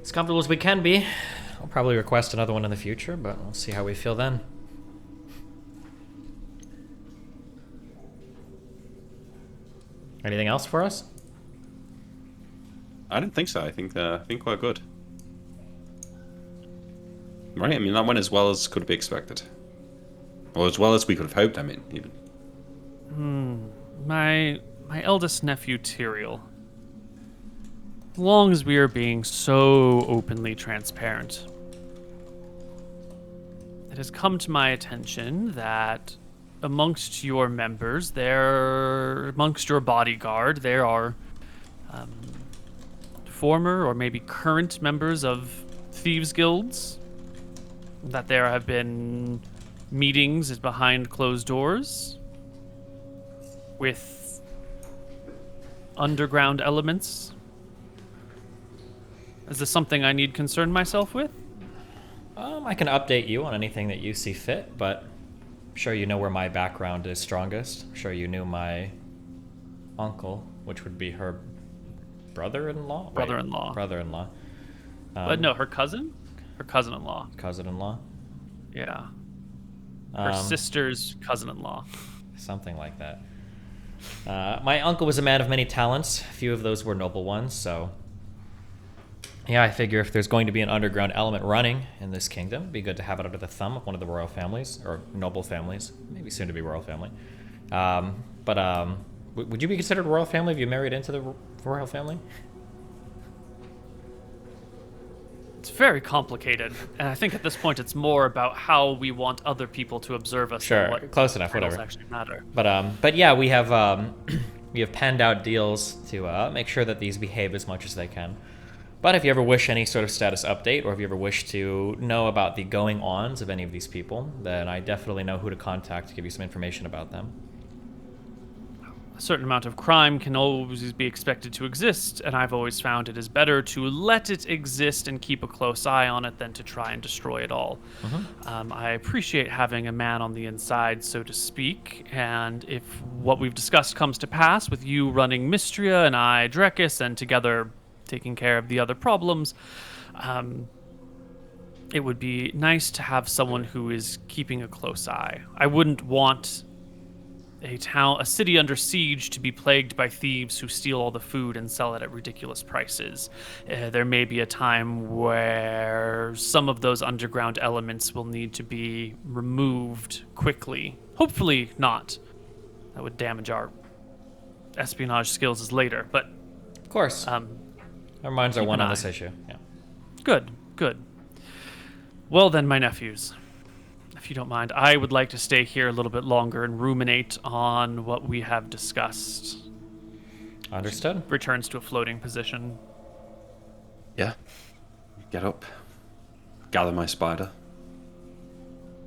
As comfortable as we can be. I'll probably request another one in the future, but we'll see how we feel then. Anything else for us? I don't think so. I think we're good. Right? I mean, that went as well as could be expected, or as well as we could have hoped. I mean, even. My eldest nephew, Tyrael. As long as we are being so openly transparent, it has come to my attention that amongst your members, amongst your bodyguard, there are former or maybe current members of thieves' guilds. That there have been meetings behind closed doors with underground elements. Is this something I need concern myself with? I can update you on anything that you see fit, but I'm sure you know where my background is strongest. I'm sure you knew my uncle, which would be her brother-in-law? Wait, Brother-in-law. Brother-in-law. But no, her cousin? Her cousin-in-law. Cousin-in-law. Yeah. Her sister's cousin-in-law. Something like that. My uncle was a man of many talents. Few of those were noble ones, so... Yeah, I figure if there's going to be an underground element running in this kingdom, it'd be good to have it under the thumb of one of the royal families, or noble families, maybe soon to be royal family. Would you be considered a royal family if you married into the royal family? It's very complicated, and I think at this point it's more about how we want other people to observe us. Sure, and what close enough, titles whatever. actually matter. But yeah, we have we have penned out deals to make sure that these behave as much as they can. But if you ever wish any sort of status update, or if you ever wish to know about the going-ons of any of these people, then I definitely know who to contact to give you some information about them. A certain amount of crime can always be expected to exist, and I've always found it is better to let it exist and keep a close eye on it than to try and destroy it all. I appreciate having a man on the inside, so to speak, and if what we've discussed comes to pass, with you running Mystria and I Drekis, and together taking care of the other problems, it would be nice to have someone who is keeping a close eye. I wouldn't want a city under siege to be plagued by thieves who steal all the food and sell it at ridiculous prices. There may be a time where some of those underground elements will need to be removed quickly. Hopefully not. That would damage our espionage skills later, but... Of course. Our minds are one on this issue. Yeah. Good, good. Well then, my nephews, if you don't mind, I would like to stay here a little bit longer and ruminate on what we have discussed. Understood. Returns to a floating position. Yeah. Get up. Gather my spider.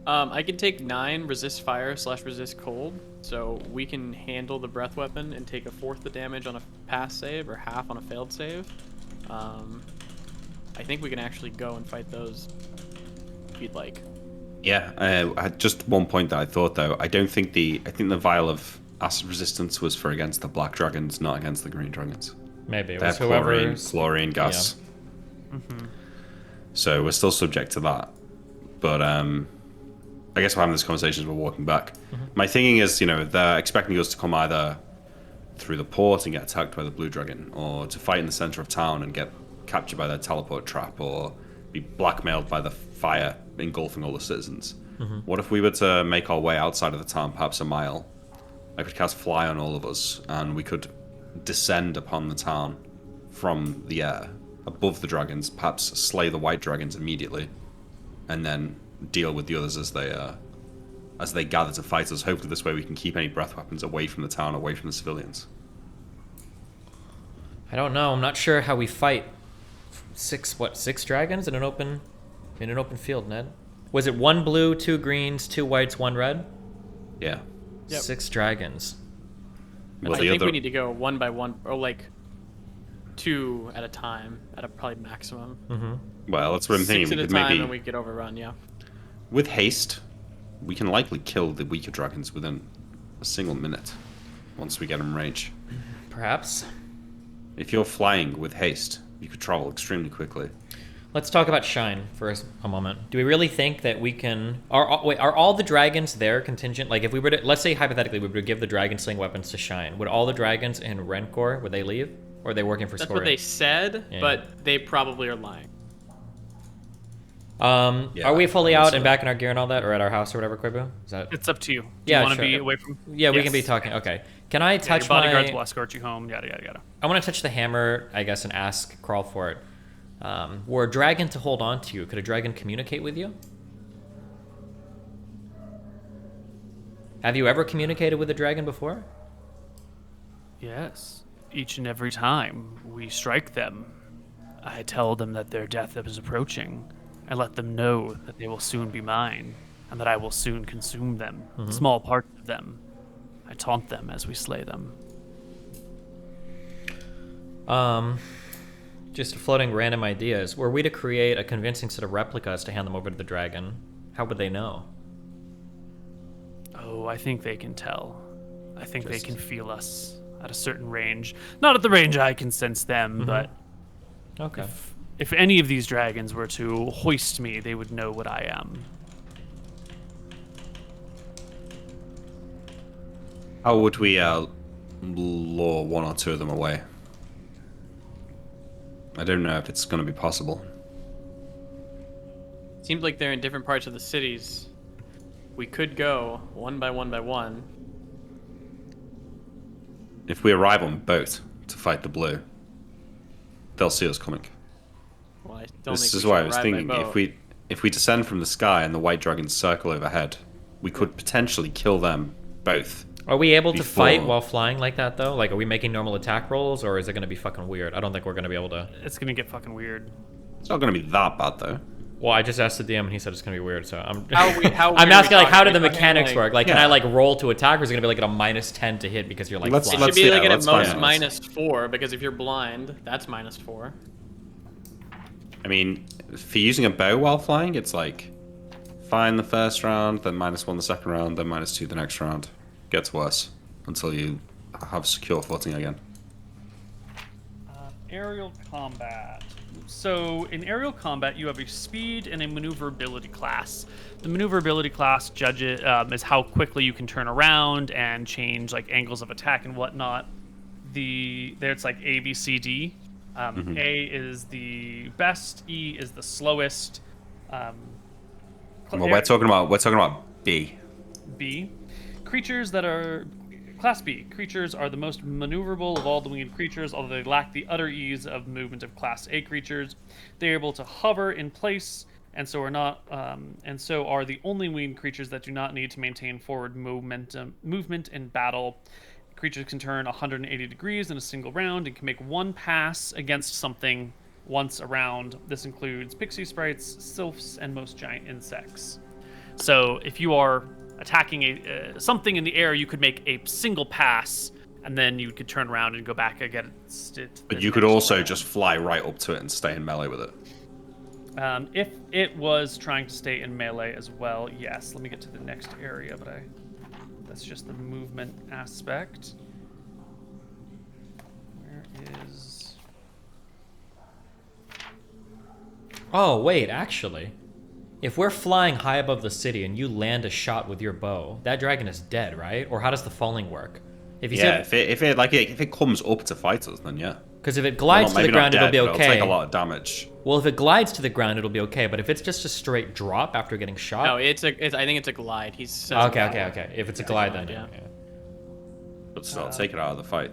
I can take 9 resist fire / resist cold, so we can handle the breath weapon and take a 1/4 the damage on a pass save or half on a failed save. I think we can actually go and fight those if you'd like. Yeah, I had just one point that I thought though. I think the vial of acid resistance was for against the black dragons, not against the green dragons. Maybe it They was have chlorine gas. Yeah. So we're still subject to that. But I guess we're having this conversation as we're walking back. My thinking is, they're expecting us to come either through the port and get attacked by the blue dragon, or to fight in the center of town and get captured by their teleport trap, or be blackmailed by the fire engulfing all the citizens. What if we were to make our way outside of the town, perhaps a mile? I could cast fly on all of us, and we could descend upon the town from the air, above the dragons, perhaps slay the white dragons immediately, and then deal with the others as they gather to fight us. Hopefully this way we can keep any breath weapons away from the town, away from the civilians. I don't know. I'm not sure how we fight six dragons in an open field, Ned? Was it 1 blue, 2 greens, 2 whites, 1 red? Yeah. Yep. 6 dragons. Well, I the think other- we need to go 1 by 1, or like 2 at a time, at a probably maximum. Well, that's what I'm 6 thinking. at We a could time maybe, and we get overrun, yeah. with haste, we can likely kill the weaker dragons within a single minute once we get in range. Perhaps. If you're flying with haste, you could travel extremely quickly. Let's talk about Shine for a moment. Do we really think that we can... Are all the dragons there contingent? Like, if we were to... Let's say, hypothetically, we were to give the dragon sling weapons to Shine. Would all the dragons in Rencor, would they leave? Or are they working for That's Scoria? what they said, Yeah. but they probably are lying. Yeah, are we fully I would out say and that. back in our gear and all that? Or at our house or whatever, Koibu? Is that... It's up to you. Do Yeah, you want to sure. be away from... Yeah, we Yes. can be talking. Okay. Can I Yeah, touch your bodyguards my... will escort you home, yada, yada, yada. I want to touch the hammer, I guess, and ask Crawl for it. Were a dragon to hold on to you, could a dragon communicate with you? Have you ever communicated with a dragon before? Yes. Each and every time we strike them, I tell them that their death is approaching. I let them know that they will soon be mine, and that I will soon consume them, small parts of them. I taunt them as we slay them. Just floating random ideas. Were we to create a convincing set of replicas to hand them over to the dragon, how would they know? Oh, I think they can tell. I think they can feel us at a certain range. Not at the range I can sense them, but Okay. if any of these dragons were to hoist me, they would know what I am. How would we lure one or two of them away? I don't know if it's going to be possible. Seems like they're in different parts of the cities. We could go one by one. If we arrive on boat to fight the blue, they'll see us coming. Well, I don't This think is we why I should was arrive by thinking boat. if we descend from the sky and the white dragons circle overhead, we could potentially kill them both. Are we able to fight Before- while flying like that, though? Like, are we making normal attack rolls, or is it going to be fucking weird? I don't think we're going to be able to... It's gonna get fucking weird. It's not going to be that bad though. Well, I just asked the DM, and he said it's going to be weird, so I'm... How I'm weird asking, are like, we how do the talking? mechanics Like- work? Like, can Yeah. I, like, roll to attack, or is it going to be, like, at a -10 to hit because you're, like, Let's- flying? It should be like yeah, at let's most find out. -4 because if you're blind, that's -4. I mean, for using a bow while flying, it's like fine the first round, then -1 the second round, then -2 the next round. Gets worse until you have secure footing again. Aerial combat. So in aerial combat, you have a speed and a maneuverability class. The maneuverability class judges is how quickly you can turn around and change like angles of attack and whatnot. There it's like A, B, C, D. A is the best. E is the slowest. Well, we're talking about B. B. Creatures that are Class B. Creatures are the most maneuverable of all the winged creatures, although they lack the utter ease of movement of Class A creatures. They are able to hover in place, and so are the only winged creatures that do not need to maintain forward movement in battle. Creatures can turn 180 degrees in a single round and can make one pass against something once a round. This includes pixie sprites, sylphs, and most giant insects. So if you are attacking something in the air, you could make a single pass, and then you could turn around and go back against it. But you could also just fly right up to it and stay in melee with it. If it was trying to stay in melee as well, yes. Let me get to the next area, but that's just the movement aspect. Where is... Oh, wait, actually. If we're flying high above the city and you land a shot with your bow, that dragon is dead, right? Or how does the falling work? If you Yeah, said, if it comes up to fight us, then yeah. because if it glides to the Maybe not ground, it'll dead, be but okay. It'll take a lot of damage. Well, if it glides to the ground, it'll be okay. But if it's just a straight drop after getting shot, No, I think it's a glide. He says okay. If it's a glide, then yeah. yeah. But still, take it out of the fight.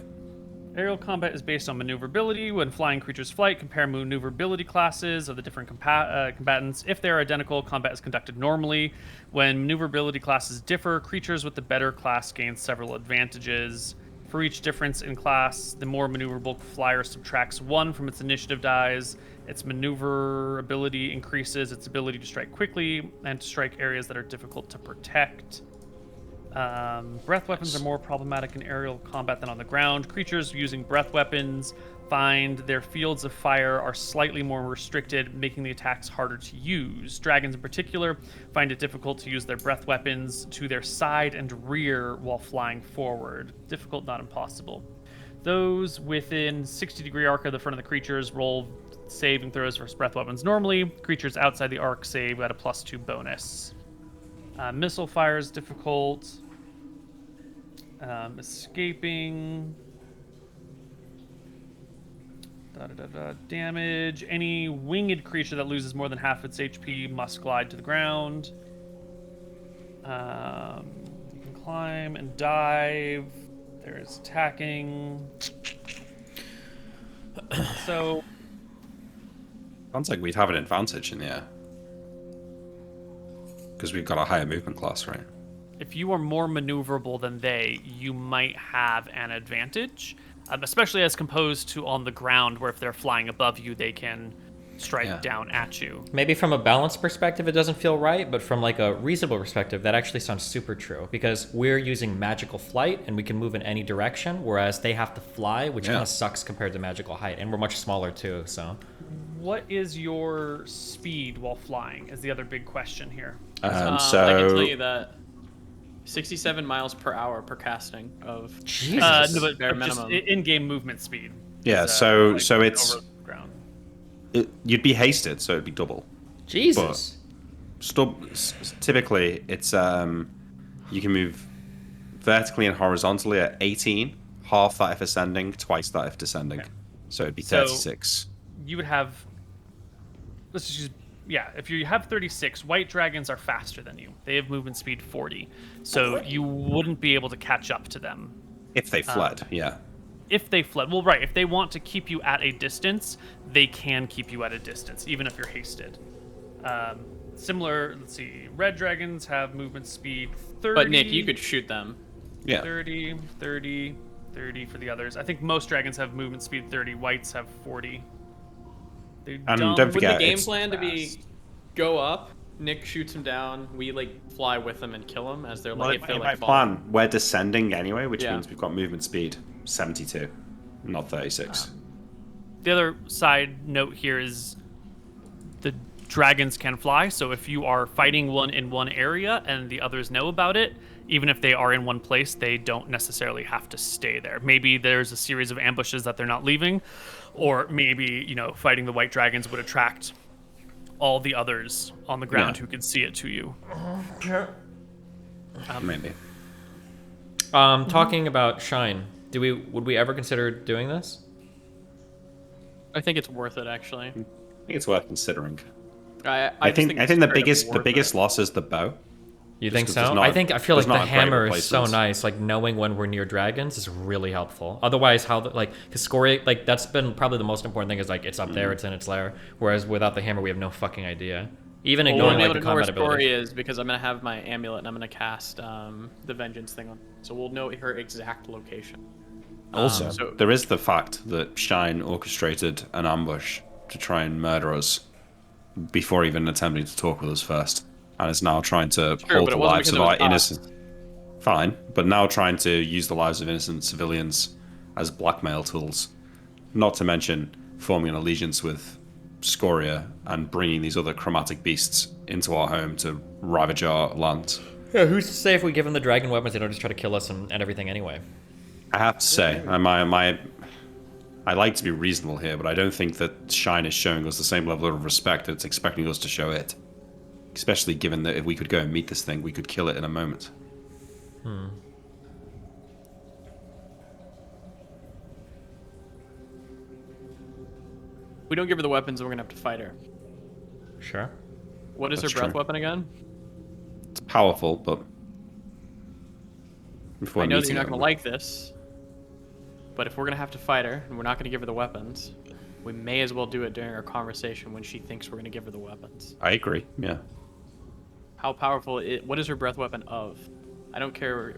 Aerial combat is based on maneuverability. When flying creatures flight, compare maneuverability classes of the different combatants. If they are identical, combat is conducted normally. When maneuverability classes differ, creatures with the better class gain several advantages. For each difference in class, the more maneuverable flyer subtracts 1 from its initiative dice. Its maneuverability increases its ability to strike quickly and to strike areas that are difficult to protect. Breath weapons are more problematic in aerial combat than on the ground. Creatures using breath weapons find their fields of fire are slightly more restricted, making the attacks harder to use. Dragons in particular find it difficult to use their breath weapons to their side and rear while flying forward. Difficult, not impossible. Those within 60-degree arc of the front of the creatures roll saving throws for breath weapons normally. Creatures outside the arc save at a +2 bonus. Missile fire is difficult. Escaping. Damage. Any winged creature that loses more than half its HP must glide to the ground. You can climb and dive. There's attacking. So Sounds like we'd have an advantage in the air. Because we've got a higher movement class, right? if you are more maneuverable than they, you might have an advantage, especially as composed to on the ground, where if they're flying above you, they can strike down at you. Maybe from a balance perspective, it doesn't feel right, but from like a reasonable perspective, that actually sounds super true, because we're using magical flight and we can move in any direction, whereas they have to fly, which kind of sucks compared to magical height, and we're much smaller too, so. What is your speed while flying is the other big question here. I can tell you that 67 miles per hour per casting of Jesus. No, but bare just minimum. in-game movement speed. Yeah, is, so like, it's over the ground. You'd be hasted, so it'd be double. Jesus. Typically, it's you can move vertically and horizontally at 18, half that if ascending, twice that if descending. So it'd be So- 36. You would have. Let's just use. Yeah, if you have 36, white dragons are faster than you. They have movement speed 40. So you wouldn't be able to catch up to them. If they fled, yeah. If they fled. Well, right. If they want to keep you at a distance, they can keep you at a distance, even if you're hasted. Similar, let's see. Red dragons have movement speed 30. But Nick, you could shoot them. Yeah. 30, 30, 30 for the others. I think most dragons have movement speed 30. Whites have 40. They're And dumb. don't Would forget, the game it's plan to be fast. go up, Nick shoots him down, we like fly with them and kill them as they're Well, like if they're in like my falling. plan, we're descending anyway, which Yeah. means we've got movement speed 72, not 36. The other side note here is the dragons can fly, so if you are fighting one in one area and the others know about it, even if they are in one place, they don't necessarily have to stay there. Maybe there's a series of ambushes that they're not leaving, or maybe, fighting the white dragons would attract all the others on the ground Yeah. who can see it to you. Maybe. Talking about Shine, would we ever consider doing this? I think it's worth it actually. I think it's worth considering. I I just think it's the straight up biggest worth it. loss is the bow. You Just think 'cause so? there's not- I feel like there's the not a great hammer is so replacement. nice. Like knowing when we're near dragons is really helpful. Otherwise, because Scoria, like that's been probably the most important thing is like it's up there, it's in its lair. Whereas without the hammer, we have no fucking idea. Even Well, ignoring we'll be like able the to know where combat ability. Scoria is because I'm gonna have my amulet and I'm gonna cast the vengeance thing on. So we'll know her exact location. Also, so- there is the fact that Shine orchestrated an ambush to try and murder us before even attempting to talk with us first, and is now trying to True, hold but the it wasn't lives because of it our was us. innocent. Fine, but now trying to use the lives of innocent civilians as blackmail tools, not to mention forming an allegiance with Scoria and bringing these other chromatic beasts into our home to ravage our land. Yeah, who's to say if we give them the dragon weapons, they don't just try to kill us and everything anyway? I have to say, I like to be reasonable here, but I don't think that Shine is showing us the same level of respect that it's expecting us to show it. Especially given that if we could go and meet this thing, we could kill it in a moment. If we don't give her the weapons, we're gonna have to fight her. Sure. What is That's her breath true. weapon again? It's powerful, but before I know that meeting you're not her, gonna like this, but if we're gonna have to fight her and we're not gonna give her the weapons, we may as well do it during our conversation when she thinks we're gonna give her the weapons. I agree. Yeah. How powerful? What is her breath weapon of? I don't care.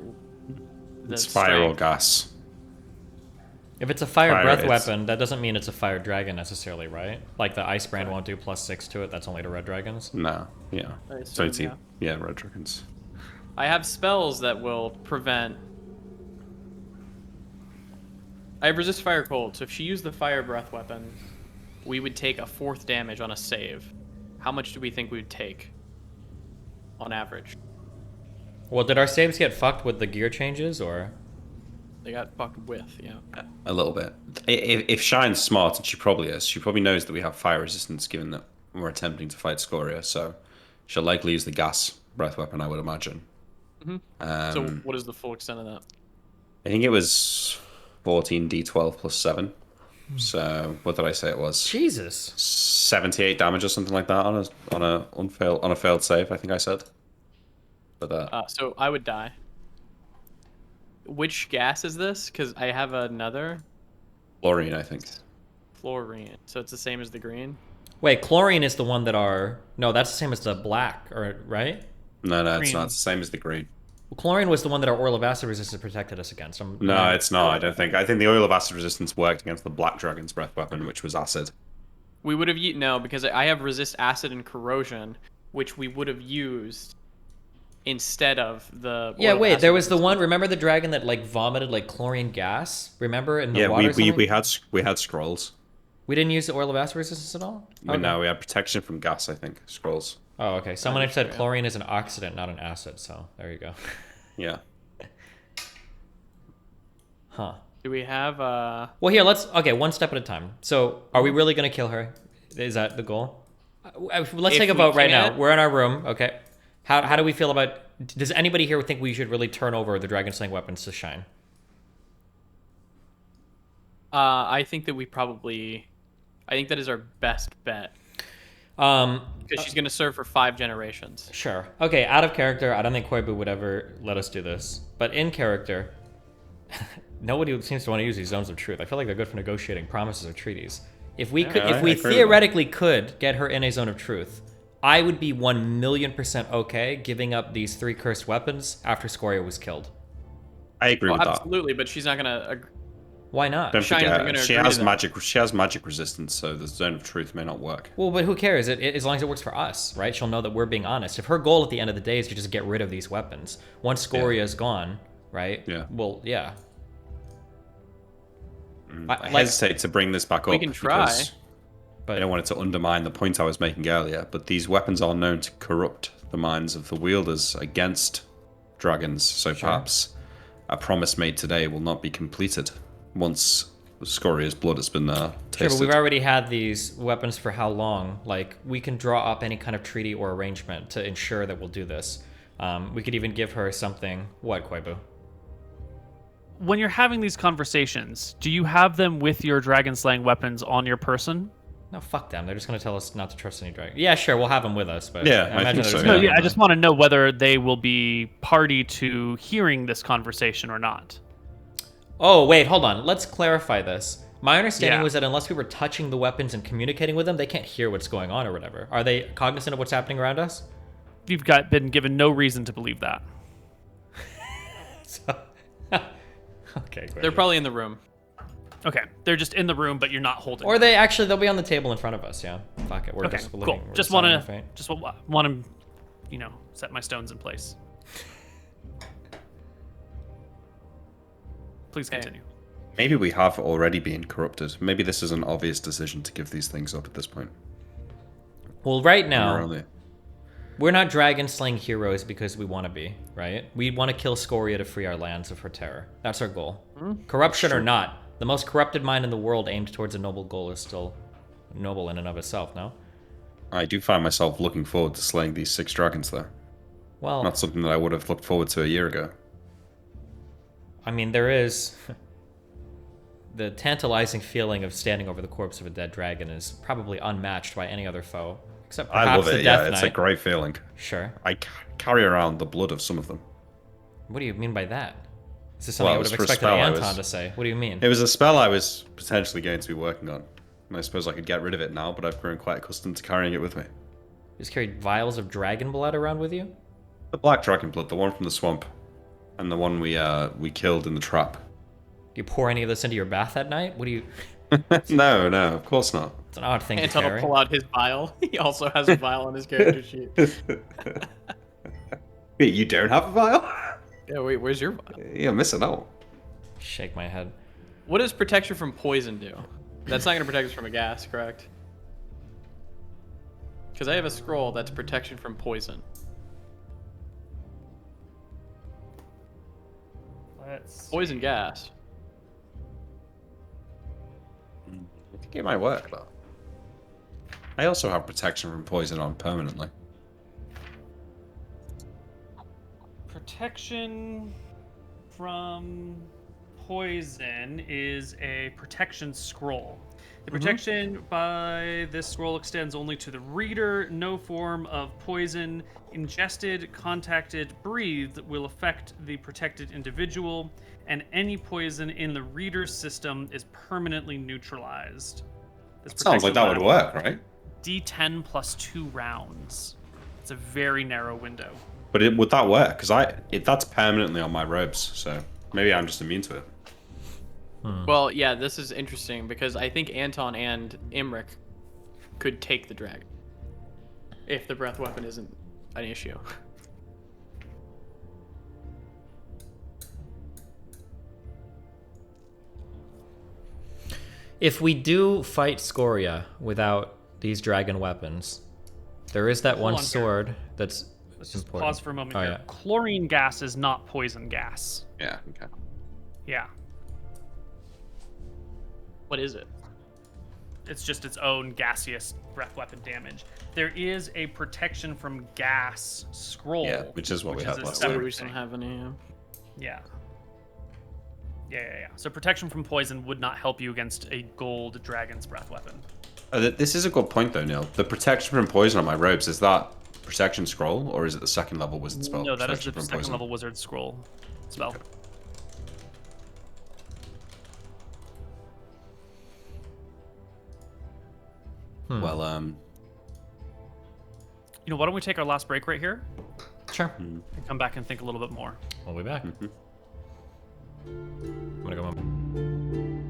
The It's fire or strength. gas. If it's a fire Fire, breath it's- weapon, that doesn't mean it's a fire dragon necessarily, right? Like the ice brand won't do +6 to it. That's only to red dragons. No. Yeah. I assume, So it's yeah. yeah, red dragons. I have spells that will prevent. I have resist fire cold, so if she used the fire breath weapon, we would take a 4th damage on a save. How much do we think we would take? On average. Well, did our saves get fucked with the gear changes, or? They got fucked with, yeah. A little bit. If Shine's smart, and she probably is, she probably knows that we have fire resistance given that we're attempting to fight Scoria, so she'll likely use the gas breath weapon, I would imagine. So what is the full extent of that? I think it was 14d12 plus 7. So what did I say it was? Jesus. 78 damage or something like that on a failed save, I think I said. But So I would die. Which gas is this? Because I have another Chlorine, I think. fluorine. So it's the same as the green. Wait, chlorine is the one that no, that's the same as the black, or right? No, it's Green. not. It's the same as the green. Well, chlorine was the one that our oil of acid resistance protected us against. No, it's not. I don't think. I think the oil of acid resistance worked against the black dragon's breath weapon, which was acid. We would have no, because I have resist acid and corrosion, which we would have used instead of the. Yeah, oil of wait, acid there was the resistance. one. Remember the dragon that like vomited like chlorine gas? Remember in the Yeah, water? or something? we had scrolls. We didn't use the oil of acid resistance at all. But no, we had protection from gas. I think scrolls. Oh, okay. Someone had said yeah. chlorine is an oxidant, not an acid. So there you go. Yeah. Huh. Do we have Well, here, okay, one step at a time. So, are we really going to kill her? Is that the goal? Let's If take a we vote right now. can't- We're in our room, okay? How do we feel about does anybody here think we should really turn over the dragon slaying weapons to Shine? I think that I think that is our best bet. Because she's going to serve for 5 generations. Sure. Okay, out of character, I don't think Koibu would ever let us do this. But in character, nobody seems to want to use these zones of truth. I feel like they're good for negotiating promises or treaties. If we theoretically could get her in a zone of truth, I would be 1,000,000% okay giving up these 3 cursed weapons after Scoria was killed. I agree with that. Absolutely, but she's not going to... Why not? Don't Shine isn't forget, gonna she agree has to that. magic. She has magic resistance, so the zone of truth may not work. Well, but who cares? As long as it works for us, right? She'll know that we're being honest. If her goal at the end of the day is to just get rid of these weapons, once Scoria is gone, right? Yeah. Well, yeah. I hesitate to bring this back up. We can try. Because I don't want it to undermine the point I was making earlier, but these weapons are known to corrupt the minds of the wielders against dragons, so perhaps a promise made today will not be completed once Scoria's blood has been Sure, tasted. but we've already had these weapons for how long? Like, we can draw up any kind of treaty or arrangement to ensure that we'll do this. We could even give her something. What, Koibu? When you're having these conversations, do you have them with your dragon slaying weapons on your person? No, fuck them. They're just going to tell us not to trust any dragon. Yeah, sure, we'll have them with us, but Yeah, imagine I think they're so, just No, gonna- yeah, I just want to know whether they will be party to hearing this conversation or not. Oh, wait, hold on. Let's clarify this. My understanding Yeah. was that unless we were touching the weapons and communicating with them, they can't hear what's going on or whatever. Are they cognizant of what's happening around us? You've been given no reason to believe that. So, okay, great. They're probably in the room. Okay, they're just in the room, but you're not holding. Or they'll be on the table in front of us, yeah. Fuck it, we're Okay, just cool. living. we're Just on want our to, fate. just want to, set my stones in place. Please Okay. continue. Maybe we have already been corrupted. Maybe this is an obvious decision to give these things up at this point. Well, right We're now, only- we're not dragon slaying heroes because we want to be, right? We want to kill Scoria to free our lands of her terror. That's our goal. Corruption or not, the most corrupted mind in the world aimed towards a noble goal is still noble in and of itself, no? I do find myself looking forward to slaying these 6 dragons, though. Well, Not something that I would have looked forward to a year ago. I mean, there is... The tantalizing feeling of standing over the corpse of a dead dragon is probably unmatched by any other foe. Except perhaps I love the it, Death yeah, it's Knight. a great feeling. Sure. I carry around the blood of some of them. What do you mean by that? Is this something Well, I would it have was for a expected spell I Anton was- to say? What do you mean? It was a spell I was potentially going to be working on. And I suppose I could get rid of it now, but I've grown quite accustomed to carrying it with me. You just carried vials of dragon blood around with you? The black dragon blood, the one from the swamp. And the one we killed in the trap. Do you pour any of this into your bath at night? What do you... No, of course not. It's an odd thing to Anton will carry. pull out his vial. He also has a vial on his character sheet. Wait, you don't have a vial? Yeah, wait, where's your vial? You're missing out. Shake my head. What does protection from poison do? That's not going to protect us from a gas, correct? Because I have a scroll that's protection from poison. Let's. Poison gas. I think it might work, though. I also have protection from poison on permanently. Protection from poison is a protection scroll. The protection by this scroll extends only to the reader. No form of poison ingested, contacted, breathed will affect the protected individual, and any poison in the reader's system is permanently neutralized. This Sounds like that would protection work, right? D10 plus 2 rounds. It's a very narrow window. But would that work? Because that's permanently on my robes, so maybe I'm just immune to it. Well, yeah, this is interesting because I think Anton and Imric could take the dragon if the breath weapon isn't an issue. If we do fight Scoria without these dragon weapons, there is that one on, sword that's Let's just important. pause for a moment Oh, here. yeah. Chlorine gas is not poison gas. Yeah, okay. Yeah. What is it? It's just its own gaseous breath weapon damage. There is a protection from gas scroll. Yeah, which is what we had a last separate time. We just don't thing. have any. Yeah. Yeah. So protection from poison would not help you against a gold dragon's breath weapon. This is a good point, though, Neil. The protection from poison on my robes, is that protection scroll, or is it the second level wizard spell? No, that is Protection the from second poison? level wizard scroll spell. Well, You know, why don't we take our last break right here Sure. and come back and think a little bit more? We'll be back. mhm. I'm gonna go.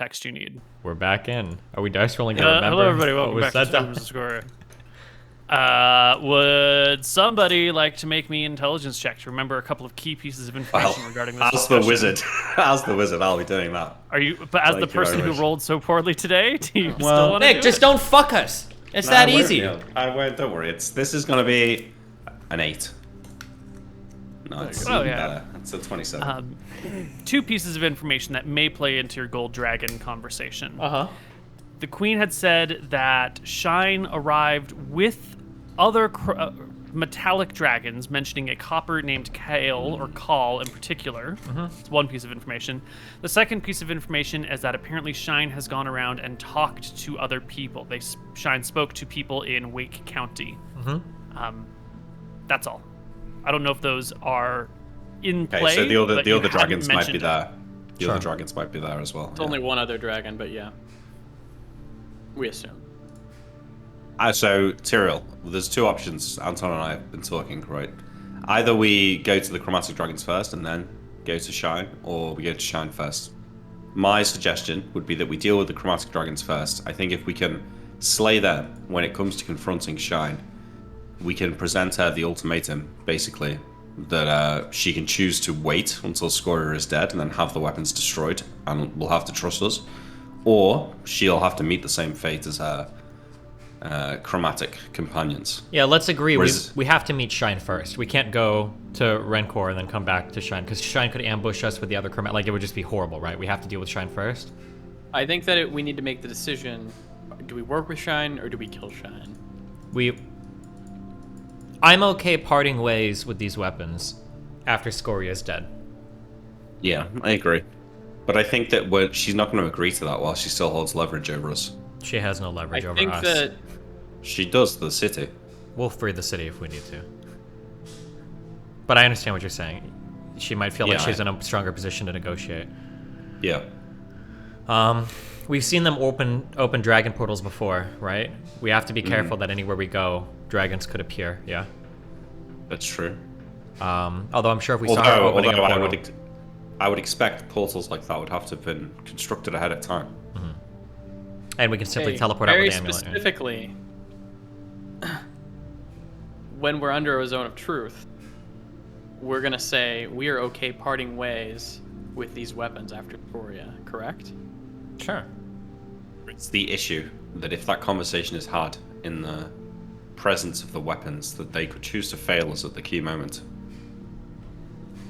context you need. We're back in. Are we dice rolling to remember? Hello, everybody. what Welcome was back said to that? Rooms of Scoria. Would somebody like to make me intelligence check to remember a couple of key pieces of information regarding this as the discussion? wizard, as the wizard, I'll be doing that. Are you? But as the Thank you person very who much. rolled so poorly today, do you still Well, want to Nick, do just it? don't fuck us. It's No, that I won't, easy. Neil. I won't. Don't worry. This is gonna be an 8. No, it's Oh, even yeah. better. It's a 27. Two pieces of information that may play into your gold dragon conversation. Uh-huh. The queen had said that Shine arrived with other metallic dragons, mentioning a copper named Kale or Kal in particular. It's one piece of information. The second piece of information is that apparently Shine has gone around and talked to other people. Shine spoke to people in Wake County. That's all. I don't know if those are in Okay, play. so the but you other hadn't dragons might be mentioned it. there. The Sure. other dragons might be there as well. It's only one other dragon, but yeah. We assume. So, Tyrell, there's two options. Anton and I have been talking, right? Either we go to the chromatic dragons first and then go to Shine, or we go to Shine first. My suggestion would be that we deal with the chromatic dragons first. I think if we can slay them when it comes to confronting Shine, we can present her the ultimatum, basically, that she can choose to wait until Scoria is dead and then have the weapons destroyed, and will have to trust us, or she'll have to meet the same fate as her chromatic companions. Yeah, let's agree. Whereas- We have to meet Shine first. We can't go to Rencor and then come back to Shine, because Shine could ambush us with the other chromatic. Like, it would just be horrible, right? We have to deal with Shine first. I think that we need to make the decision: do we work with Shine or do we kill Shine? I'm okay parting ways with these weapons after Scoria's dead. Yeah, I agree. But I think that she's not going to agree to that while she still holds leverage over us. She has no leverage I over think us. that She does, the city. We'll free the city if we need to. But I understand what you're saying. She might feel like Yeah, she's in a stronger position to negotiate. Yeah. We've seen them open dragon portals before, right? We have to be careful that anywhere we go, dragons could appear. Yeah. That's true. Although I'm sure if we saw her Although opening a I portal, would expect portals like that would have to have been constructed ahead of time. and we can simply Hey, teleport out very with the amulet. specifically, when we're under a zone of truth, we're gonna say we are okay parting ways with these weapons after Scoria, correct? Sure. It's the issue that if that conversation is had in the presence of the weapons, that they could choose to fail us at the key moment.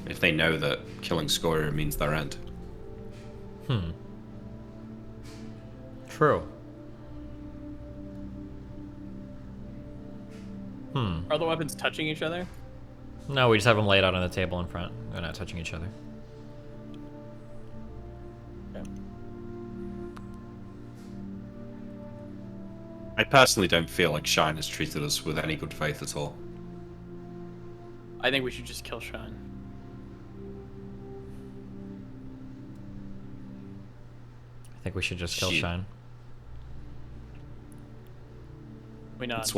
If they know that killing Scoria means their end. True. Are the weapons touching each other? No, we just have them laid out on the table in front. They're not touching each other. Okay. I personally don't feel like Shine has treated us with any good faith at all. I think we should just kill Shine. I think we should just kill Shit. Shine. We not. It's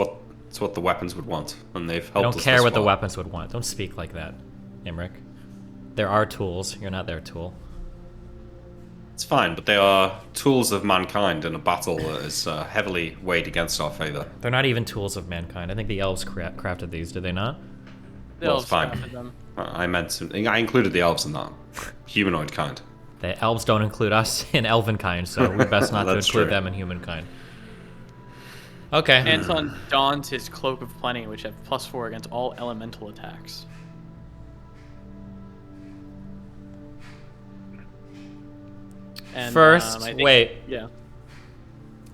what the weapons would want, and they've helped I us don't care this what the far. weapons would want. Don't speak like that, Imric. There are tools. You're not their tool. It's fine, but they are tools of mankind in a battle that is heavily weighed against our favor. They're not even tools of mankind. I think the elves crafted these, did they not? The Well, elves it's fine. crafted them. I included the elves in that. Humanoid kind. The elves don't include us in elvenkind, so we best not to That's include true. them in humankind. Okay. Anton dons his Cloak of Plenty, which have +4 against all elemental attacks. And, First, I think- wait. Yeah.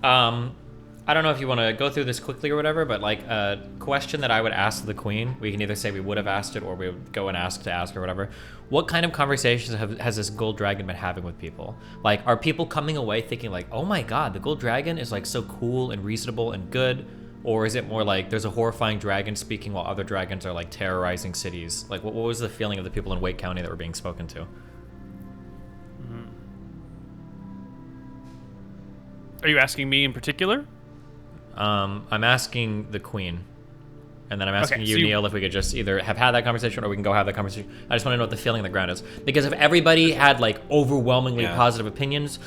I don't know if you want to go through this quickly or whatever, but like a question that I would ask the queen, we can either say we would have asked it or we would go and ask or whatever. What kind of conversations has this gold dragon been having with people? Like, are people coming away thinking like, oh my god, the gold dragon is like so cool and reasonable and good? Or is it more like there's a horrifying dragon speaking while other dragons are like terrorizing cities? Like, what was the feeling of the people in Wake County that were being spoken to? Are you asking me in particular? I'm asking the queen. And then I'm asking Okay, you, so Neil, if we could just either have had that conversation or we can go have that conversation. I just want to know what the feeling on the ground is. Because if everybody had like overwhelmingly positive opinions,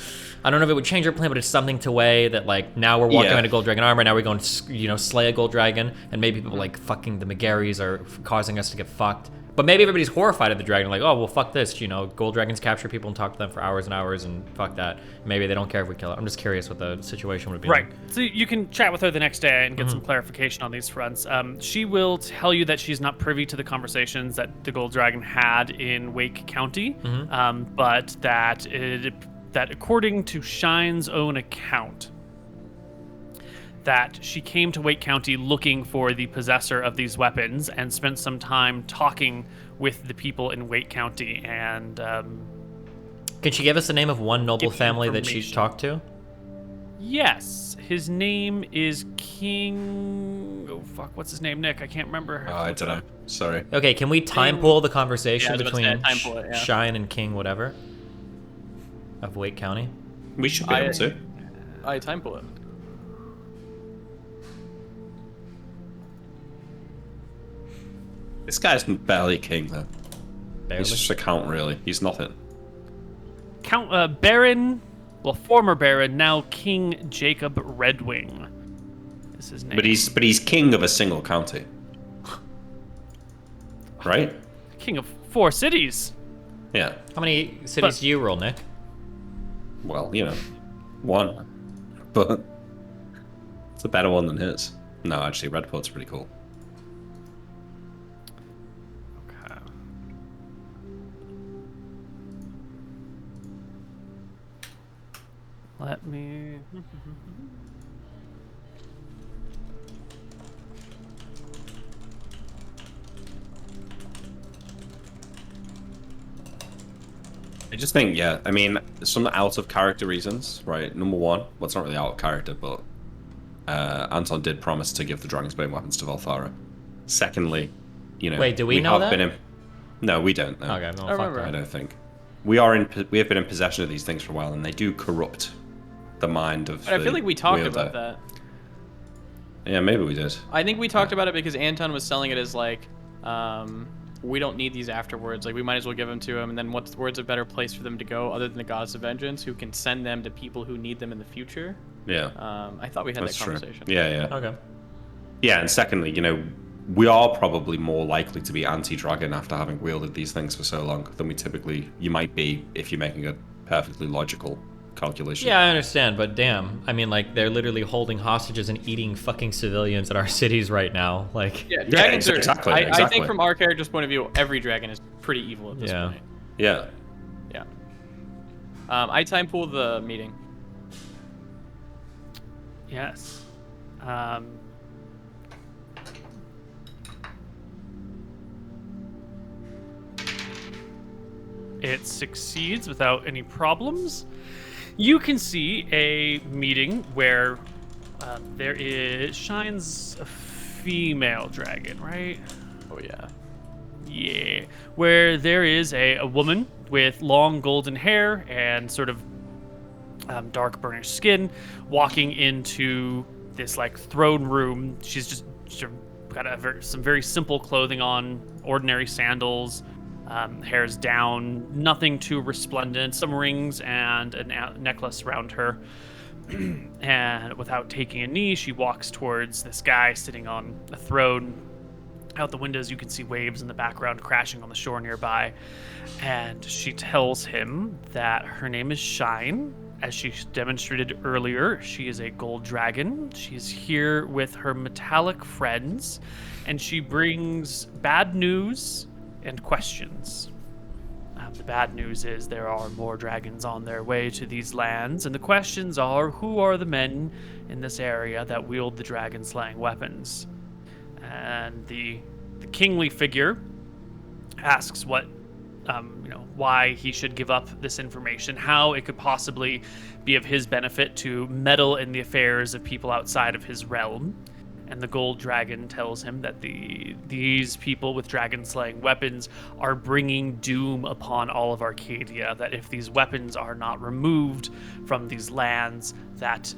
I don't know if it would change our plan, but it's something to weigh that like now we're walking around a gold dragon armor, now we're going to, you know, slay a gold dragon, and maybe people like fucking the McGarrys are causing us to get fucked. But maybe everybody's horrified at the dragon, like, oh, well, fuck this, you know, gold dragons capture people and talk to them for hours and hours, and fuck that. Maybe they don't care if we kill it. I'm just curious what the situation would be Right. like. So you can chat with her the next day and get some clarification on these fronts. She will tell you that she's not privy to the conversations that the Gold Dragon had in Wake County, but that that according to Shine's own account, that she came to Wake County looking for the possessor of these weapons and spent some time talking with the people in Wake County and Can she give us the name of one noble Give family that she information. talked to? yes, his name is King. Oh fuck, what's his name? Nick, I can't remember. Oh, I don't know. Sorry. Okay, can we time pull the conversation Yeah, I was about to between say, time pull it, yeah. Shine and King whatever of Wake County? We should be able to. I time pull it. This guy's barely king, though. Barely. He's just a count, really. He's nothing. Count Baron, well, former Baron, now King Jacob Redwing is his name. But he's king of a single county. Right? King of 4 cities. Yeah. How many cities But- do you rule, Nick? Well, you know, one. But it's a better one than his. No, actually, Redport's pretty cool. Okay. Let me. I just think, yeah, I mean, some out of character reasons, right? Number one, well, it's not really out of character, but Anton did promise to give the Dragon's Bane weapons to Valthara. Secondly, you know, Wait, do we know have that? been in. No, we don't know. Okay, no, I fuck remember. that. I don't think. We have been in possession of these things for a while, and they do corrupt the mind of. But I the feel like we talked wielder. about that. Yeah, maybe we did. I think we talked about it because Anton was selling it as like, we don't need these afterwards. Like, we might as well give them to him. And then where's a better place for them to go other than the Goddess of Vengeance, who can send them to people who need them in the future? Yeah, I thought we had that's that true. conversation. Yeah, yeah. Okay. Yeah, and secondly, you know, we are probably more likely to be anti-dragon after having wielded these things for so long than you might be if you're making a perfectly logical calculation. Yeah, I understand, but damn. I mean, like, they're literally holding hostages and eating fucking civilians in our cities right now. Like, Yeah, dragons are. exactly, I exactly. think from our character's point of view, every dragon is pretty evil at this Yeah. point. Yeah. Yeah. I time pool the meeting. Yes. It succeeds without any problems. You can see a meeting where there shines a female dragon, right? Oh yeah. Yeah, where there is a woman with long golden hair and sort of dark burnished skin walking into this like throne room. She's just sort of got some very simple clothing on, ordinary sandals, hair's down, nothing too resplendent, some rings and a necklace around her. And without taking a knee, she walks towards this guy sitting on a throne. Out the windows, you can see waves in the background crashing on the shore nearby. And she tells him that her name is Shine. As she demonstrated earlier, she is a gold dragon. She's here with her metallic friends, and she brings bad news and questions. The bad news is there are more dragons on their way to these lands, and the questions are, who are the men in this area that wield the dragon-slaying weapons? And the kingly figure asks what, why he should give up this information, how it could possibly be of his benefit to meddle in the affairs of people outside of his realm. And the gold dragon tells him that these people with dragon-slaying weapons are bringing doom upon all of Arcadia, that if these weapons are not removed from these lands, that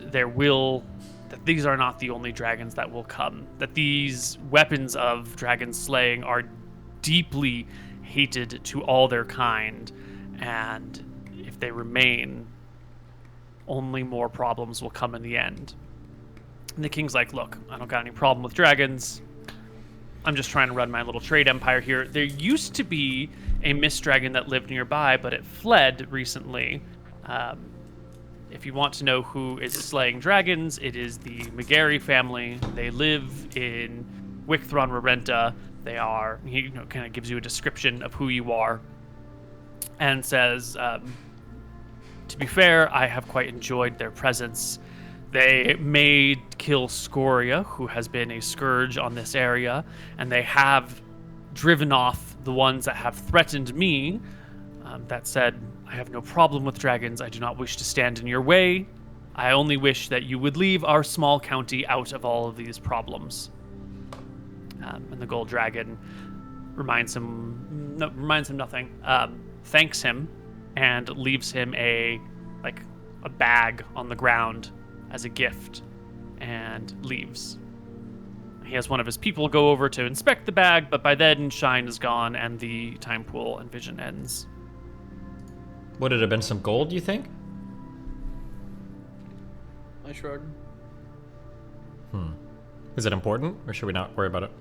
that these are not the only dragons that will come, that these weapons of dragon slaying are deeply hated to all their kind, and if they remain, only more problems will come in the end. And the king's like, look, I don't got any problem with dragons. I'm just trying to run my little trade empire here. There used to be a mist dragon that lived nearby, but it fled recently. If you want to know who is slaying dragons, it is the Megari family. They live in Wicthron Rarenta. They are, he kind of gives you a description of who you are and says, to be fair, I have quite enjoyed their presence. They may kill Scoria, who has been a scourge on this area, and they have driven off the ones that have threatened me. That said, I have no problem with dragons. I do not wish to stand in your way. I only wish that you would leave our small county out of all of these problems. And the gold dragon reminds him nothing. Thanks him and leaves him a bag on the ground as a gift and leaves. He has one of his people go over to inspect the bag, but by then Shine is gone and the time pool and vision ends. Would it have been some gold, you think? I shrug. Is it important, or should we not worry about it?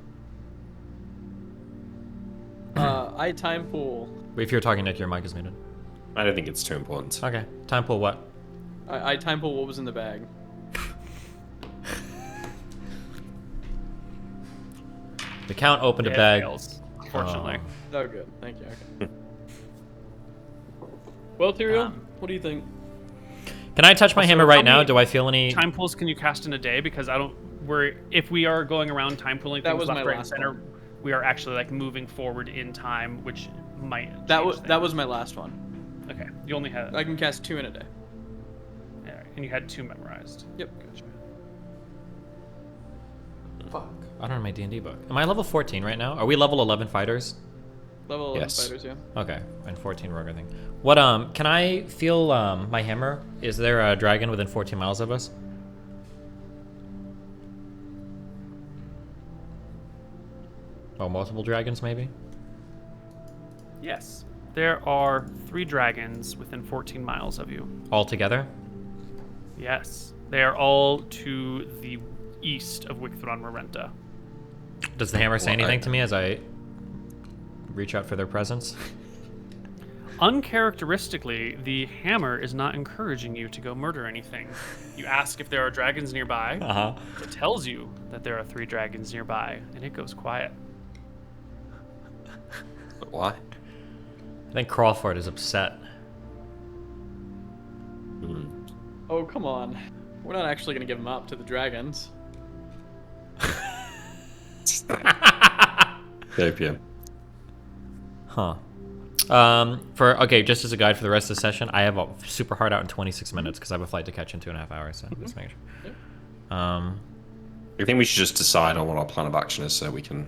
I time pool. If you're talking, Nick, your mic is muted. I don't think it's too important. Okay. Time pool what? I time pool what was in the bag. The Count opened a It bag. fails, unfortunately. Oh, good. Thank you. Okay. Well, Tyrael, what do you think? Can I touch my Also, hammer how right now? many Do I feel any... Time pools can you cast in a day? Because if we are going around time pooling That things was left, my right, and last center, one. we are actually moving forward in time, which might change That was things. my last one. Okay. You only had I can cast 2 in a day. and you had 2 memorized. Yep. Gotcha. Fuck. I don't have my D&D book. Am I level 14 right now? Are we level 11 fighters? Level 11 Yes. fighters, yeah. Okay, and 14 rogue, I think. What, can I feel, my hammer? Is there a dragon within 14 miles of us? Oh, multiple dragons, maybe? Yes. There are 3 dragons within 14 miles of you. All together? Yes. They are all to the east of Wicthron Rarenta. Does the hammer say Well, anything to me as I reach out for their presence? Uncharacteristically, the hammer is not encouraging you to go murder anything. You ask if there are dragons nearby. Uh-huh. It tells you that there are 3 dragons nearby, and it goes quiet. But why? I think Crawford is upset. Oh, come on. We're not actually going to give him up to the dragons. Opium. Huh. Okay, just as a guide for the rest of the session, I have a super hard out in 26 minutes because I have a flight to catch in 2.5 hours, so just make sure. I think we should just decide on what our plan of action is so we can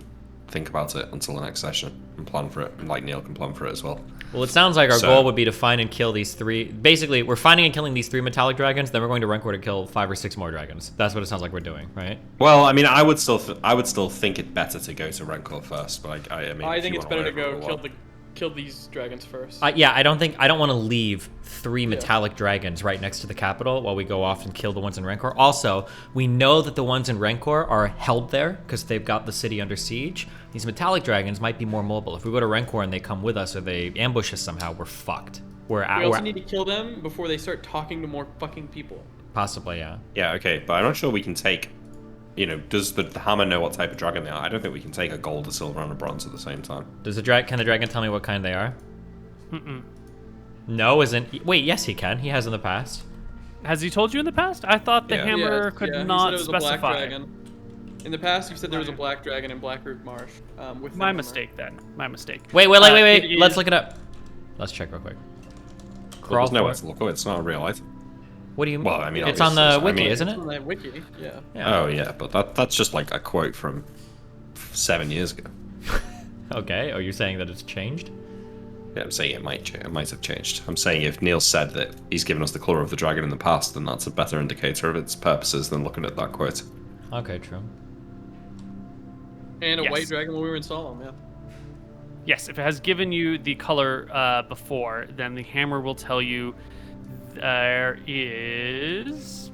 think about it until the next session and plan for it. And like Neil can plan for it as well. Well, it sounds like our So- goal would be to find and kill these 3. Basically, we're finding and killing these 3 metallic dragons, then we're going to Rencor to kill 5 or 6 more dragons. That's what it sounds like we're doing, right? Well, I mean, I would still think it better to go to Rancor first, but I mean, I if think you it's wanna better to wait go for a kill these dragons first. Yeah, I don't want to leave 3 metallic dragons right next to the capital while we go off and kill the ones in Rencor. Also, we know that the ones in Rencor are held there because they've got the city under siege. These metallic dragons might be more mobile. If we go to Rencor and they come with us or they ambush us somehow, we're fucked. We also need to kill them before they start talking to more fucking people. Possibly, yeah. Yeah, okay, but I'm not sure we can take. Does the hammer know what type of dragon they are? I don't think we can take a gold, a silver, and a bronze at the same time. Can the dragon tell me what kind they are? No, isn't. Wait, yes, he can. He has in the past. Has he told you in the past? I thought the Yeah. hammer could he said not it was a black specify. dragon. In the past, you said there was a black dragon in Blackroot Marsh. With the My hammer. mistake then. My mistake. Wait. It is- Let's look it up. Let's check real quick. There's nowhere Crawford. to look. Oh, it's not a real item. What do you mean? Well, I mean, it's on the obviously, wiki, I mean- isn't It's it? on that wiki, yeah. Yeah. Oh yeah, but that's just like a quote from 7 years ago. Okay. Are you saying that it's changed? Yeah, I'm saying it might have changed. I'm saying if Neil said that he's given us the colour of the dragon in the past, then that's a better indicator of its purposes than looking at that quote. Okay, true. And a Yes. white dragon when we were in Solemn, yeah. Yes, if it has given you the color before, then the hammer will tell you there is.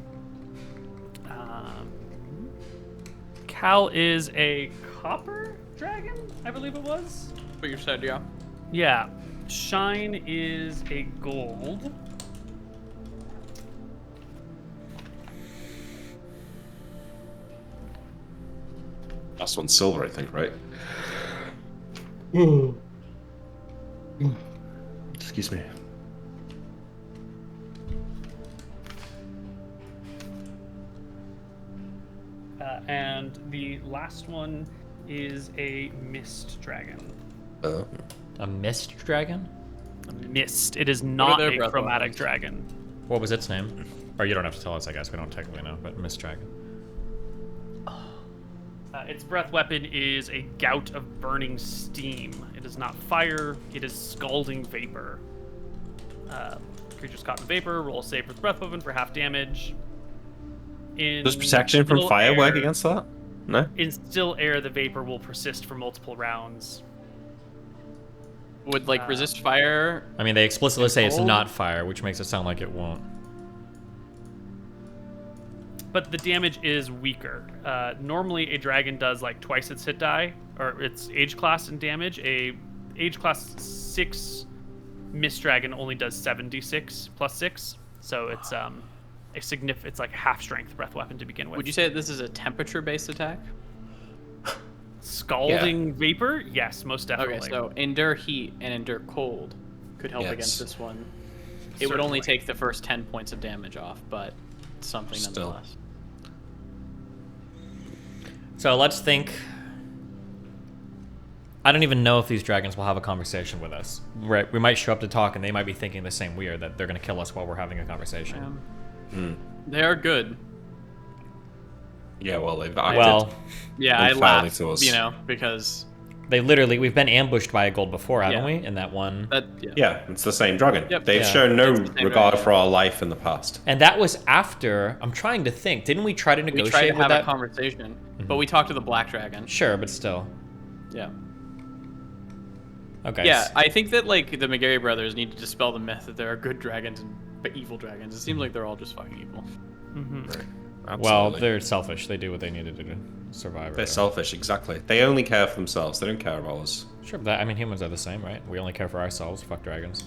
Cal is a copper dragon, I believe it was. What you said, yeah. Yeah. Shine is a gold. Last one's silver, I think, right? Excuse me. And the last one is a mist dragon. A mist dragon? A mist. It is not their a breath chromatic weapons? dragon. What was its name? Or you don't have to tell us, I guess. We don't technically know, but mist dragon. Its breath weapon is a gout of burning steam. It is not fire, it is scalding vapor. Creatures caught in vapor, roll a save with breath weapon for half damage. Does protection from still fire work air- against that? No? In still air, the vapor will persist for multiple rounds. Would like resist fire? I mean, they explicitly say it's cold? not fire, which makes it sound like it won't. But the damage is weaker. Normally, a dragon does like twice its hit die, or its age class in damage. A age class 6 mist dragon only does 76 plus 6, so it's it's like half strength breath weapon to begin with. Would you say that this is a temperature-based attack? Scalding vapor? Yes, most definitely. Okay, so endure heat and endure cold could help Yes. against this one. It would only Certainly. take the first 10 points of damage off, but it's something Still. nonetheless. So let's think. I don't even know if these dragons will have a conversation with us. Right? We might show up to talk, and they might be thinking the same we are, that they're going to kill us while we're having a conversation. They are good. Yeah, well, they've acted. Well, Yeah, I unfairly laughed, to us. you know, because we've been ambushed by a gold before, haven't Yeah. we? In that one. that. Yeah, it's the same dragon. Yep. They've Yeah. shown no It's the same regard dragon. for our life in the past. And that was after. I'm trying to think. Didn't we try to We negotiate tried to with have that? a conversation, but we talked to the black dragon. Sure, but still. Yeah. Okay. Yeah, I think that like the McGarry brothers need to dispel the myth that there are good dragons and but evil dragons. It seems like they're all just fucking evil. Well, Absolutely. they're selfish. They do what they need to do to survive. They're selfish, exactly. They only care for themselves. They don't care about us. Sure, but I mean, humans are the same, right? We only care for ourselves. Fuck dragons.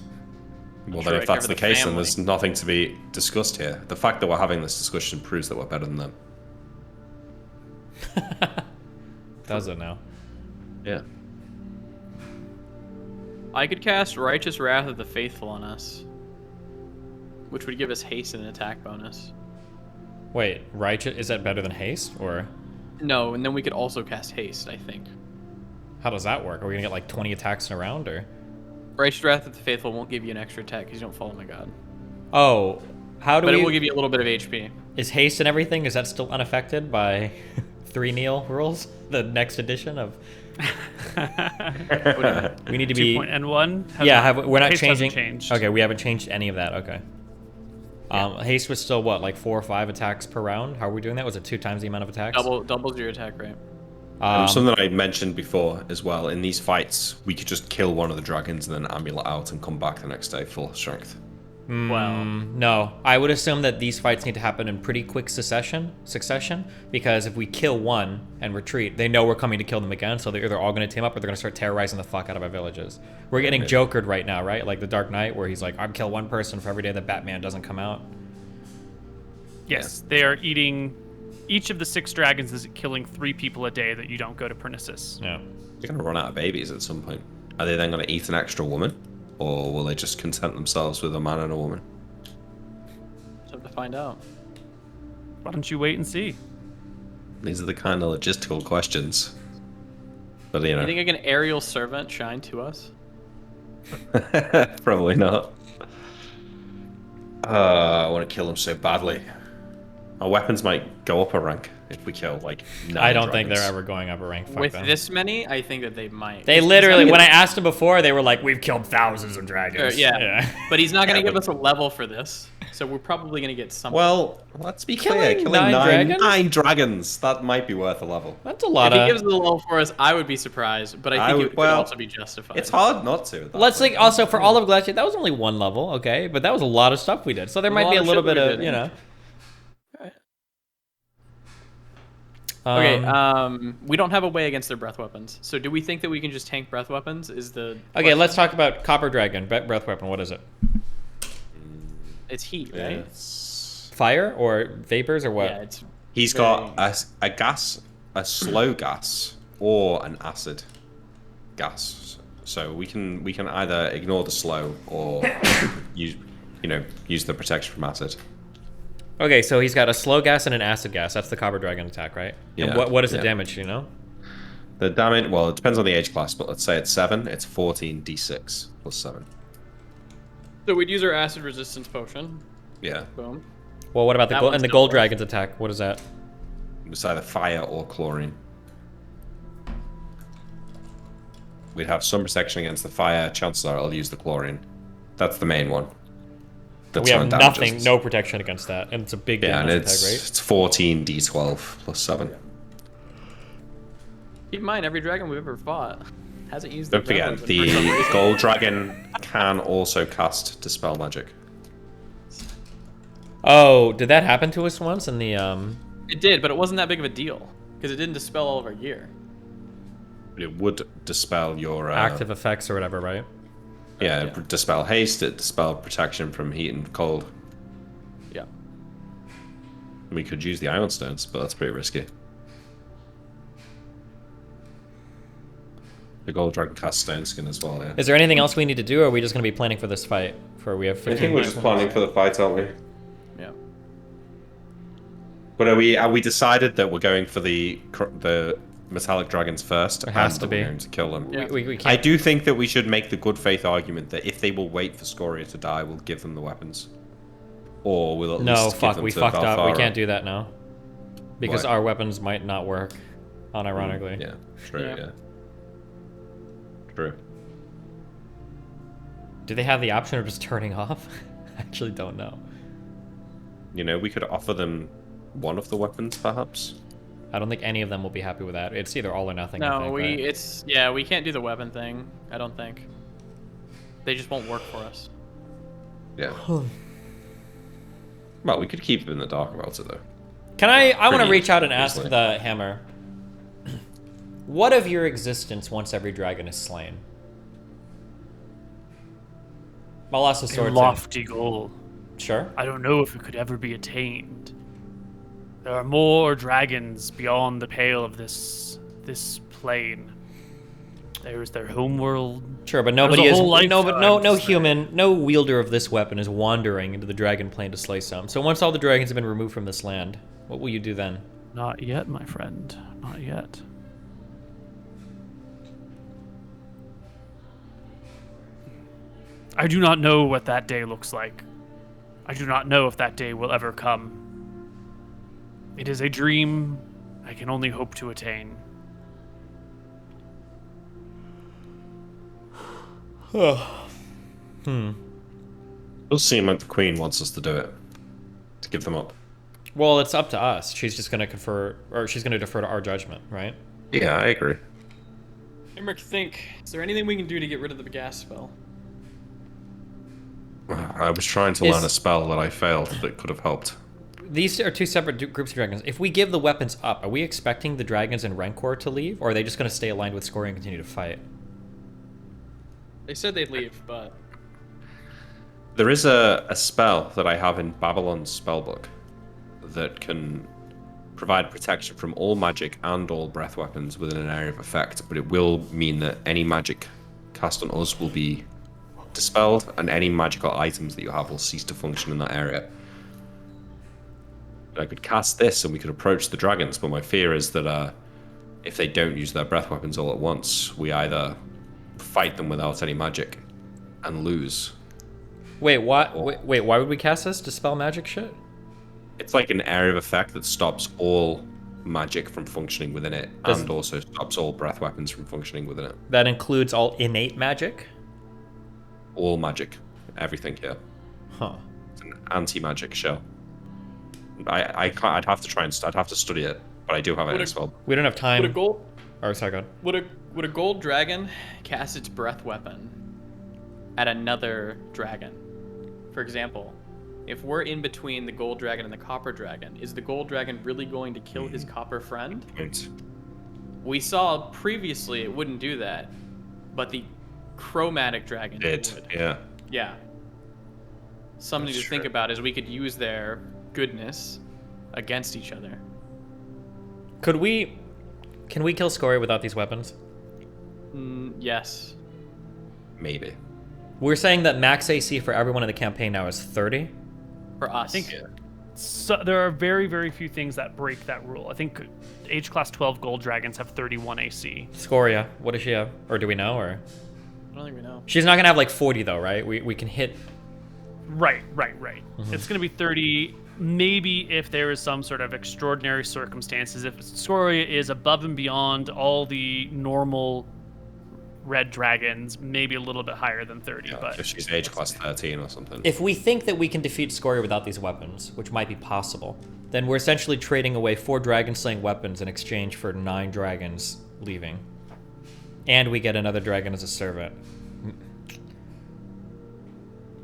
Well, sure then I if care that's for the the case, then family. there's nothing to be discussed here. The fact that we're having this discussion proves that we're better than them. Does it now? Yeah. I could cast Righteous Wrath of the Faithful on us, which would give us haste and an attack bonus. Wait, righteous? Is that better than haste, or No, and then we could also cast haste, I think. how does that work? Are we gonna get like 20 attacks in a round, or? Righteous Wrath of the Faithful won't give you an extra attack because you don't follow my god. Oh, how do But we? it will give you a little bit of HP. Is haste and everything? Is that still unaffected by 3 Neil rules? The next edition of. We need to be. 2.N1. Yeah, we're not Haste hasn't changing. changed. Okay, we haven't changed any of that. Okay. Haste was still what, like 4 or 5 attacks per round? How are we doing that? Was it 2 times the amount of attacks? Doubles your attack rate. Something I mentioned before as well, in these fights, we could just kill one of the dragons and then amulet out and come back the next day full strength. Well, No, I would assume that these fights need to happen in pretty quick succession, because if we kill one and retreat, they know we're coming to kill them again, so they're either all going to team up or they're going to start terrorizing the fuck out of our villages. We're getting Jokered right now, right? Like the Dark Knight, where he's like, I'd kill one person for every day that Batman doesn't come out. Yes, they are eating. Each of the 6 dragons is killing 3 people a day that you don't go to Pernicis. Yeah. They're going to run out of babies at some point. Are they then going to eat an extra woman? Or will they just content themselves with a man and a woman? just have to find out. Why don't you wait and see? These are the kind of logistical questions. But, you You know, think like an aerial servant shine to us? probably not. I want to kill them so badly. Our weapons might go up a rank. if we kill like 9 I don't think dragons. they're ever going up a rank. Fuck With them. this many, I think that they might. They literally, when I asked them before, they were like, "We've killed thousands of dragons." Yeah. But he's not going to Yeah, give us a level for this, so we're probably going to get something. Well, let's be clear. Killing Killing 9 dragons? 9 dragons, that might be worth a level. That's a lot if he of. gives the level for us, I would be surprised, but I think it could also be justified. It's hard not to. at that Let's point. think. Also, for all of Glacier, that was only 1 level, okay, but that was a lot of stuff we did. So there might be a little bit of, you know. Okay, we don't have a way against their breath weapons. So do we think that we can just tank breath weapons? Is the Okay, question. let's talk about Copper Dragon breath weapon. What is it? It's heat, right? It's- Fire or vapors or what? Yeah, it's He's got a gas, a slow gas, or an acid gas. So we can either ignore the slow or use the protection from acid. Okay, so he's got a slow gas and an acid gas. That's the Copper Dragon attack, right? Yeah, And what is the yeah. damage, you know? The damage, well, it depends on the age class, but let's say it's 7. It's 14 d6 plus 7. So we'd use our acid resistance potion. Yeah, Boom. Well, what about the That gold one's and the still Gold worse. Dragon's attack? What is that? it's either fire or chlorine. We'd have some protection against the fire. Chances are I'll use the chlorine. That's the main one. That's We have not damages. nothing, no protection against that, and it's a big Yeah, and damage it's attack, right? it's 14 d12 plus 7. Keep in mind, every dragon we've ever fought hasn't used the Don't forget, breath weapon for some the reason. gold dragon can also cast Dispel Magic. Oh, did that happen to us once in the It did, but it wasn't that big of a deal because it didn't dispel all of our gear. It would dispel your active effects or whatever, right? Yeah, Yeah. dispel haste. It dispel protection from heat and cold. Yeah. We could use the Ion Stones, but that's pretty risky. The gold dragon casts Stone Skin as well. Yeah. Is there anything else we need to do, or are we just going to be planning for this fight? For we have 15 minutes? planning for the fight, aren't we? Yeah. But are we decided that we're going for the metallic dragons first? There has and to that be. We're going to kill them. Yeah. We I can't. do think that we should make the good faith argument that if they will wait for Scoria to die, we'll give them the weapons. Or we'll at No, least give fuck, them we to fucked up. We Valthara. can't do that now. Because Why? our weapons might not work, unironically. Yeah, true, Yeah. yeah. True. Do they have the option of just turning off? I actually don't know. You know, we could offer them one of the weapons, perhaps. I don't think any of them will be happy with that. It's either all or nothing. I No, think, right? we can't do the weapon thing. I don't think. They just won't work for us. Yeah. Well, we could keep them in the dark about it, though. Can I want to Pretty reach out and ask easily. the hammer. What of your existence once every dragon is slain? I'll ask the A sword. lofty goal. Sure. I don't know if it could ever be attained. There are more dragons beyond the pale of this plane. There is their homeworld. Sure, but There's nobody a is whole no, but lifetime no to stay. human, no wielder of this weapon is wandering into the dragon plane to slay some. So once all the dragons have been removed from this land, what will you do then? Not yet, my friend. Not yet. I do not know what that day looks like. I do not know if that day will ever come. It is a dream I can only hope to attain. It does seem like the Queen wants us to do it. To give them up. Well, it's up to us. She's just going to confer, or she's going to defer to our judgment, right? Yeah, I agree. Emmerich, think. Is there anything we can do to get rid of the gas spell? I was trying to learn a spell that I failed that could have helped. These are two separate groups of dragons. If we give the weapons up, are we expecting the dragons in Rancor to leave, or are they just going to stay aligned with Scoria and continue to fight? They said they'd leave, but There is a spell that I have in Babylon's spellbook that can provide protection from all magic and all breath weapons within an area of effect, but it will mean that any magic cast on us will be dispelled, and any magical items that you have will cease to function in that area. I could cast this and we could approach the dragons, but my fear is that if they don't use their breath weapons all at once, we either fight them without any magic and lose. Wait, what? Wait, why would we cast this? Dispel magic shit? It's like an area of effect that stops all magic from functioning within it, Does- and also stops all breath weapons from functioning within it. That includes all innate magic? All magic, everything here. Huh. It's an anti-magic shell. I can't. I'd have to study it, but I do have it as well. We don't have time. Would a gold Or sorry, go on. would a gold dragon cast its breath weapon at another dragon? For example, if we're in between the gold dragon and the copper dragon, is the gold dragon really going to kill his copper friend? Point. We saw previously it wouldn't do that, but the chromatic dragon It. would. Yeah. Yeah. Something That's to think true. about is we could use their goodness against each other. Can we kill Scoria without these weapons? Yes. Maybe. We're saying that max AC for everyone in the campaign now is 30. For us. I think so, there are very, very few things that break that rule. I think Age Class 12 Gold Dragons have 31 AC. Scoria, what does she have? Or do we know? Or I don't think we know. she's not gonna have like 40 though, right? We can hit. Right. It's going to be 30. Maybe if there is some sort of extraordinary circumstances, if Scoria is above and beyond all the normal red dragons, maybe a little bit higher than 30. Yeah, But if she's age class 13 or something. If we think that we can defeat Scoria without these weapons, which might be possible, then we're essentially trading away 4 dragon slaying weapons in exchange for 9 dragons leaving, and we get another dragon as a servant.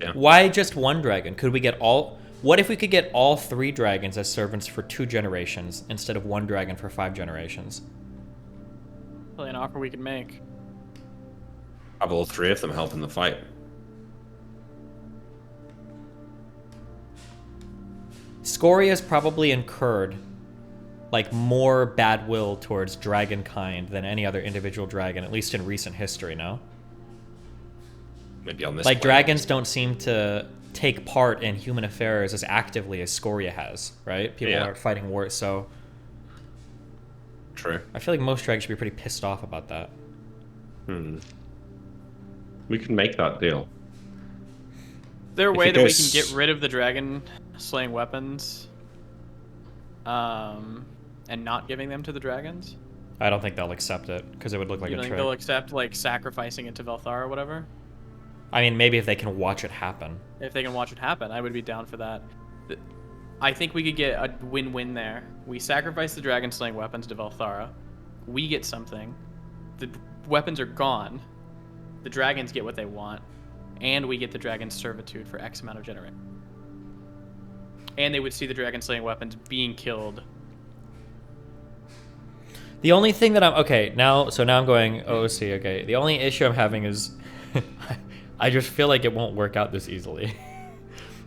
Yeah. Why just 1 dragon? Could we get all? What if we could get all 3 dragons as servants for 2 generations instead of 1 dragon for 5 generations? Probably an offer we could make. Have all 3 of them help in the fight. Scoria's probably incurred like more bad will towards dragonkind than any other individual dragon, at least in recent history, no? Maybe on this. Like plane. dragons don't seem to take part in human affairs as actively as Scoria has, right? People Yeah. are fighting wars, so True. I feel like most dragons should be pretty pissed off about that. We can make that deal. Is there a If way it that we goes- can get rid of the dragon slaying weapons? And not giving them to the dragons? I don't think they'll accept it because it would look like You a don't think trick. they'll accept like sacrificing it to Velthar or whatever? I mean, maybe if they can watch it happen. If they can watch it happen, I would be down for that. I think we could get a win-win there. We sacrifice the dragon slaying weapons to Velthara. We get something. The weapons are gone. The dragons get what they want. And we get the dragon's servitude for X amount of generations. And they would see the dragon slaying weapons being killed. The only thing that I'm okay now, so now I'm going OC. Okay, the only issue I'm having is I just feel like it won't work out this easily.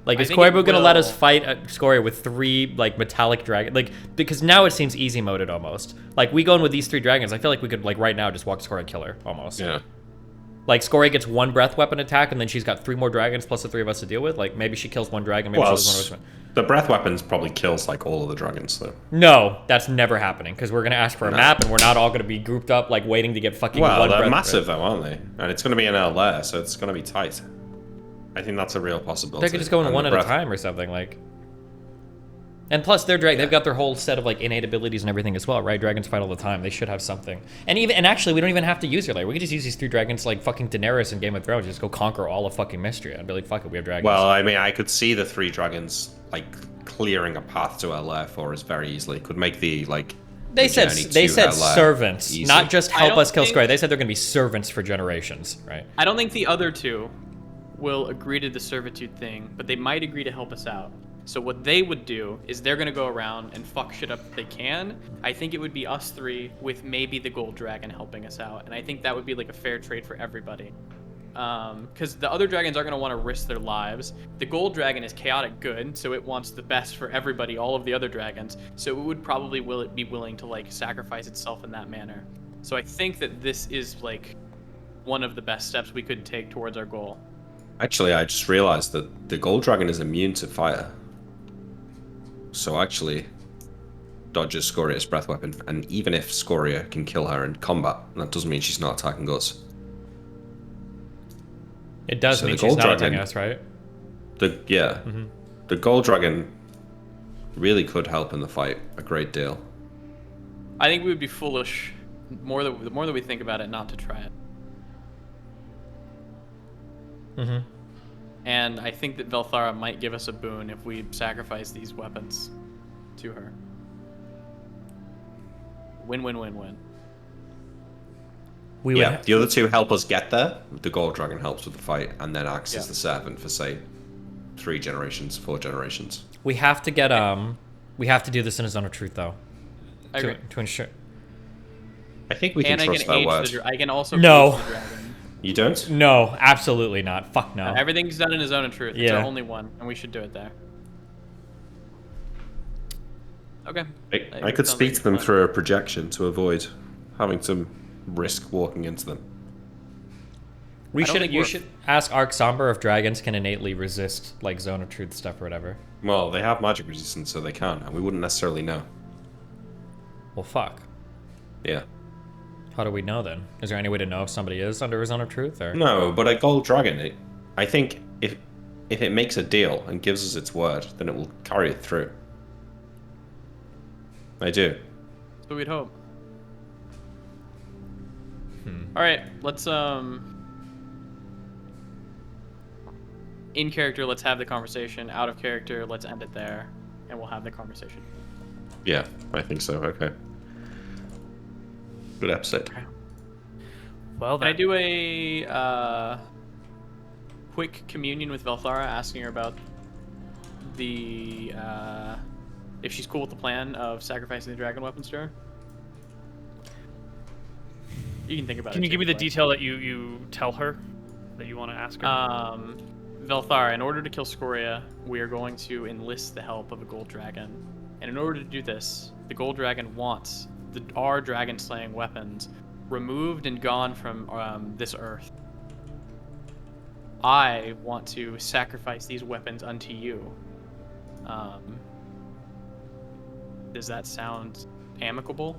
Like, I is think it Koibu gonna let us will. fight Scoria with 3 like metallic dragon? Like, because now it seems easy moded almost. Like, we go in with these 3 dragons. I feel like we could like right now just walk Scoria and kill her almost. Yeah. Like Scoria gets 1 breath weapon attack, and then she's got 3 more dragons plus the 3 of us to deal with. Like, maybe she kills 1 dragon. Maybe Well, she kills 1 of us. the breath weapons probably kills like all of the dragons though. No, that's never happening because we're gonna ask for a No. map, and we're not all gonna be grouped up like waiting to get fucking Well, one they're breath. massive though, aren't they? And it's going to be an L lair, so it's going to be tight. I think that's a real possibility. They could just go in And one the at a breath- time or something like. And plus, they're they've got their whole set of like innate abilities and everything as well, right? Dragons fight all the time. They should have something. And actually, we don't even have to use your lair. We could just use these 3 dragons like fucking Daenerys in Game of Thrones. Just go conquer all of fucking Mystery. I'd be like, fuck it, we have dragons. Well, I mean, I could see the 3 dragons like clearing a path to her lair for us very easily. Could make the like. they the said journey they to said her lair servants, easy. not just I help don't us kill think- Scoria. They said they're gonna be servants for generations, right? I don't think the other 2 will agree to the servitude thing, but they might agree to help us out. So what they would do is they're going to go around and fuck shit up if they can. I think it would be us 3 with maybe the gold dragon helping us out. And I think that would be like a fair trade for everybody. Because the other dragons aren't going to want to risk their lives. The gold dragon is chaotic good, so it wants the best for everybody, all of the other dragons. So it would probably be willing to like sacrifice itself in that manner. So I think that this is like one of the best steps we could take towards our goal. Actually, I just realized that the gold dragon is immune to fire. So actually, dodges Scoria's breath weapon, and even if Scoria can kill her in combat, that doesn't mean she's not attacking us. It does So mean the she's gold not dragon- attacking us, right? The gold dragon really could help in the fight a great deal. I think we would be foolish, the more that we think about it, not to try it. Mm-hmm. And I think that Velthara might give us a boon if we sacrifice these weapons to her. Win, win, win, win. We Yeah, would. the other two help us get there. The gold dragon helps with the fight, and then acts as the servant for, say, 3 generations, 4 generations. We have to get We have to do this in a zone of truth, though. I agree. To ensure. I think we can And I trust can their age word. I can also No. age the dragon. You don't? No, absolutely not. Fuck no. Everything's done in a zone of truth. It's Yeah. our only one, and we should do it there. Okay. I could speak to them through a projection to avoid having to risk walking into them. We I don't should. think You we're- should ask Arc Somber if dragons can innately resist like zone of truth stuff or whatever. Well, they have magic resistance, so they can, and we wouldn't necessarily know. Well, fuck. Yeah. How do we know then? Is there any way to know if somebody is under a zone of truth or? No, but a gold dragon, I think if it makes a deal and gives us its word, then it will carry it through. I do. So we'd hope. All right, let's in character, let's have the conversation. Out of character, let's end it there, and we'll have the conversation. Yeah, I think so. Okay. Good episode. Well, Can I then. do a quick communion with Velthara, asking her about the if she's cool with the plan of sacrificing the dragon weapons to her? You can think about it. Can you too, give me the but- detail that you tell her that you want to ask her? Velthara, in order to kill Scoria, we are going to enlist the help of a gold dragon. And in order to do this, the gold dragon wants our dragon slaying weapons removed and gone from this earth. I want to sacrifice these weapons unto you. Does that sound amicable?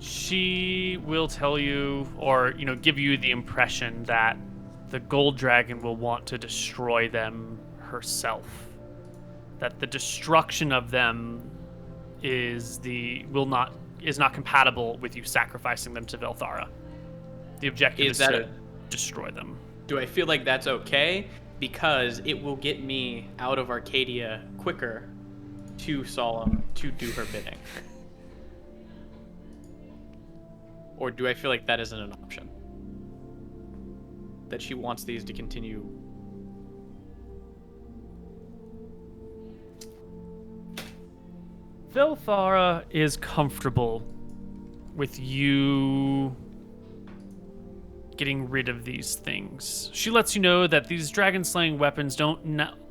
She will tell you, or give you the impression that the gold dragon will want to destroy them herself. That the destruction of them is not compatible with you sacrificing them to Velthara. The objective is that to destroy them. Do I feel like that's okay? Because it will get me out of Arcadia quicker to Solemn to do her bidding. Or do I feel like that isn't an option? That she wants these to continue. Velthara is comfortable with you getting rid of these things. She lets you know that these dragon slaying weapons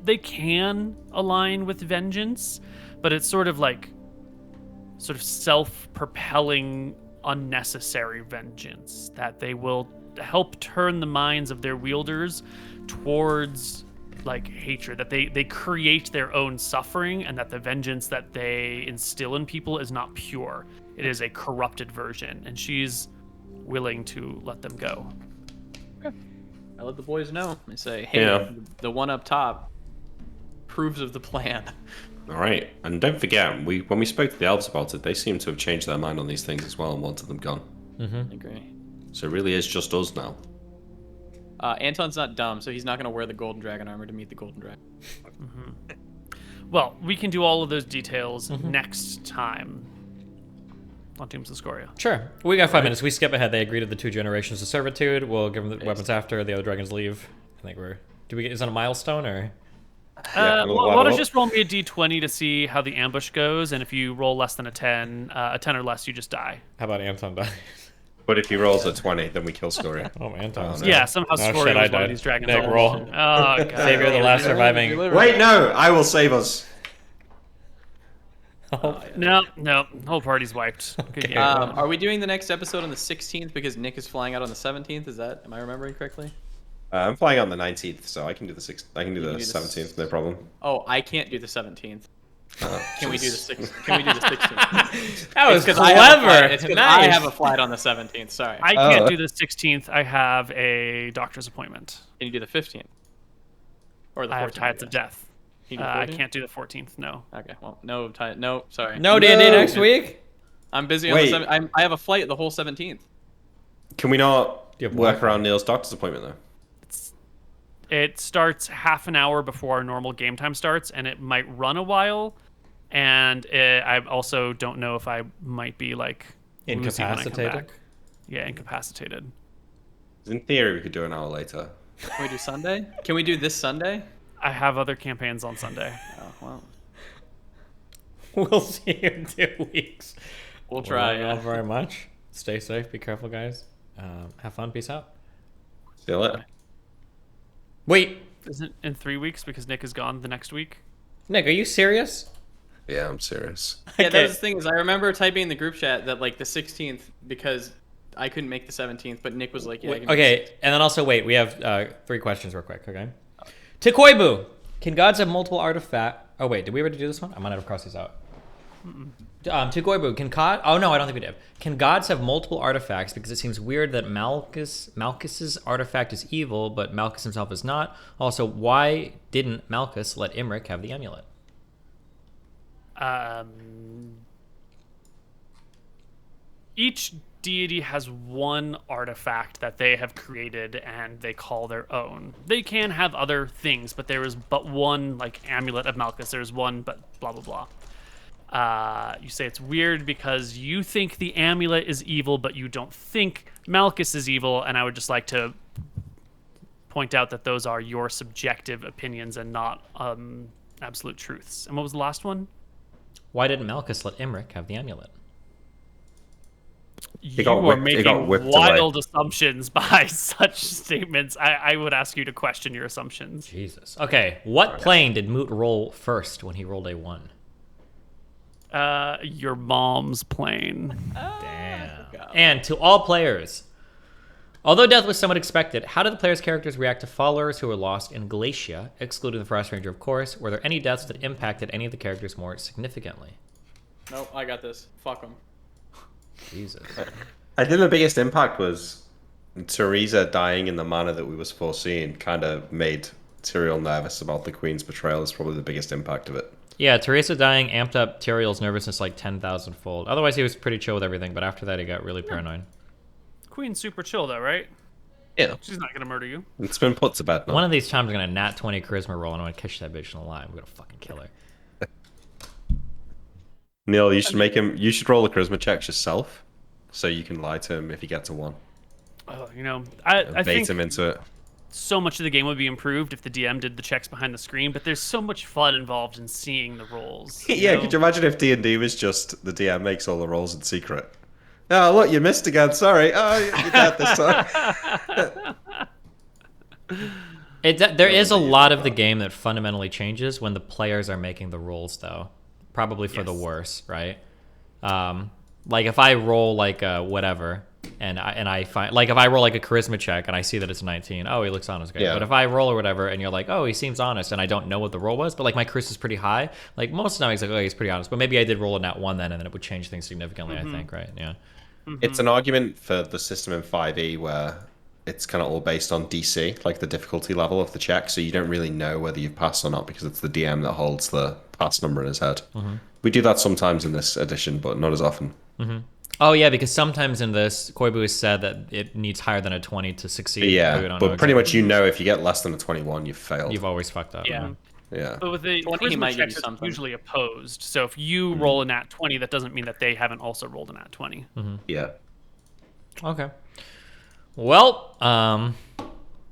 they can align with vengeance, but it's sort of self-propelling unnecessary vengeance, that they will help turn the minds of their wielders towards hatred, that they create their own suffering, and that the vengeance that they instill in people is not pure. It is a corrupted version, and she's willing to let them go. Okay. I let the boys know. I say, hey, Yeah. the one up top approves of the plan. All right, and don't forget, when we spoke to the elves about it, they seem to have changed their mind on these things as well and wanted them gone. I agree. So it really is just us now. Anton's not dumb, so he's not going to wear the golden dragon armor to meet the golden dragon. Well, we can do all of those details next time on Tombs of Scoria. Sure. We got 5 minutes. We skip ahead. They agree to the 2 generations of servitude. We'll give them the weapons after the other dragons leave. I think is that a milestone or? Yeah, Why don't you just roll me a d20 to see how the ambush goes, and if you roll less than a 10 or less, you just die. How about Anton die? But if he rolls a 20, then we kill Scoria. Oh, Anton. no. Yeah, somehow Scoria shit, I was one of died. these dragons. Nick, all roll. of a sudden. Oh, God. Savior, the last surviving. Wait, no! I will save us. No, whole party's wiped. Good game. Are we doing the next episode on the 16th because Nick is flying out on the 17th? Am I remembering correctly? I'm flying on the 19th, so I can do the 6th. I can do the do the 17th, no problem. Oh, I can't do the 17th. Can we do the jeez. 16th? Can we do the 16th? That was It's 'cause clever. It's because Nice. I have a flight on the 17th. Sorry. I can't do the 16th. I have a doctor's appointment. Can you do the 15th? Or the 14th? I have Tides of Death. Can you do I 14th? can't do the 14th. No. Okay, well, no, sorry. No D&D No. next week? I'm busy Wait. on the 7th. I have a flight the whole 17th. Can we not You have work Wi-Fi. around Neil's doctor's appointment though? It starts half an hour before our normal game time starts, and it might run a while. And I also don't know if I might be like woozy when I come Incapacitated? back. Yeah, incapacitated. In theory, we could do an hour later. Can we do Sunday? Can we do this Sunday? I have other campaigns on Sunday. Oh, well, We'll see you in 2 weeks. we'll try. Love you all Yeah. very much. Stay safe. Be careful, guys. Have fun. Peace out. See you later. Wait, Isn't in 3 weeks because Nick is gone the next week? Nick, are you serious? Yeah, I'm serious. Yeah, Okay. that was the thing is I remember typing in the group chat that like the 16th because I couldn't make the 17th, but Nick was like, yeah. I can make the Okay, and then also wait, we have 3 questions real quick, okay? To Koibu, can gods have multiple artifact? Oh wait, did we already do this one? I might have crossed these out. To Koibu, oh no, I don't think we did. Can gods have multiple artifacts? Because it seems weird that Malchus's artifact is evil, but Malchus himself is not. Also, why didn't Malchus let Imric have the amulet? Each deity has one artifact that they have created and they call their own. They can have other things, but there is but one like amulet of Malchus. There's one, but blah blah blah. You say it's weird because you think the amulet is evil, but you don't think Malchus is evil, and I would just like to point out that those are your subjective opinions and not absolute truths. And what was the last one? Why didn't Malchus let Imric have the amulet? You got are whipped- he making got whipped away. wild assumptions by such statements. I would ask you to question your assumptions. Jesus. Okay, what plane did Moot roll first when he rolled a 1? Your mom's plane. Damn. And to all players, although death was somewhat expected, how did the players' characters react to followers who were lost in Galatia, excluding the Frost Ranger, of course? Were there any deaths that impacted any of the characters more significantly? Nope, I got this. Fuck them. Jesus. I think the biggest impact was Teresa dying in the manner that we was foreseeing kind of made Tyrael nervous about the Queen's betrayal. Is probably the biggest impact of it. Yeah, Teresa dying amped up Tyrael's nervousness like 10,000 fold. Otherwise, he was pretty chill with everything, but after that, he got really paranoid. Queen's super chill though, right? Yeah, She's not gonna murder you. it's been put to bed now. One of these times, I'm going to nat 20 charisma roll, and I'm going to catch that bitch in a lie. I'm going to fucking kill her. Neil, you should make him. You should roll the charisma checks yourself, so you can lie to him if he gets a 1. Oh, you know, I Bait think him into it. so much of the game would be improved if the DM did the checks behind the screen. But there's so much fun involved in seeing the rolls. Yeah, know? could you imagine if D&D was just the DM makes all the rolls in secret? Oh, look, you missed again. Sorry. Oh, you're dead this time. There is a lot of the game that fundamentally changes when the players are making the rolls, though. Probably for the Yes. worse, right? Like if I roll like a whatever, and I find like if I roll like a charisma check and I see that it's 19, oh, he looks honest, okay. Yeah. But if I roll or whatever and you're like, oh, he seems honest, and I don't know what the roll was, but like my charisma is pretty high, like most of the time he's like, oh, he's pretty honest, but maybe I did roll a nat 1 then, and then it would change things significantly. I think, right? Yeah. It's an argument for the system in 5e where it's kind of all based on DC, like the difficulty level of the check, so you don't really know whether you've passed or not because it's the DM that holds the pass number in his head. We do that sometimes in this edition, but not as often. Oh yeah, because sometimes in this, Koibu has said that it needs higher than a 20 to succeed. We Yeah, don't but know pretty exactly. much you know if you get less than a 21, you've failed. You've always fucked up. Yeah. Yeah. But with the 20, he charisma might give checks, you it's something. usually opposed. So if you roll a nat 20, that doesn't mean that they haven't also rolled a nat 20. Yeah. Okay. Well,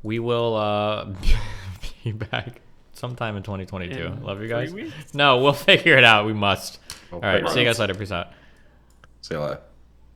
we will be back sometime in 2022. In Love you 3 guys. weeks? No, we'll figure it out. We must. All right. figure See you it guys later. Peace out. See you later.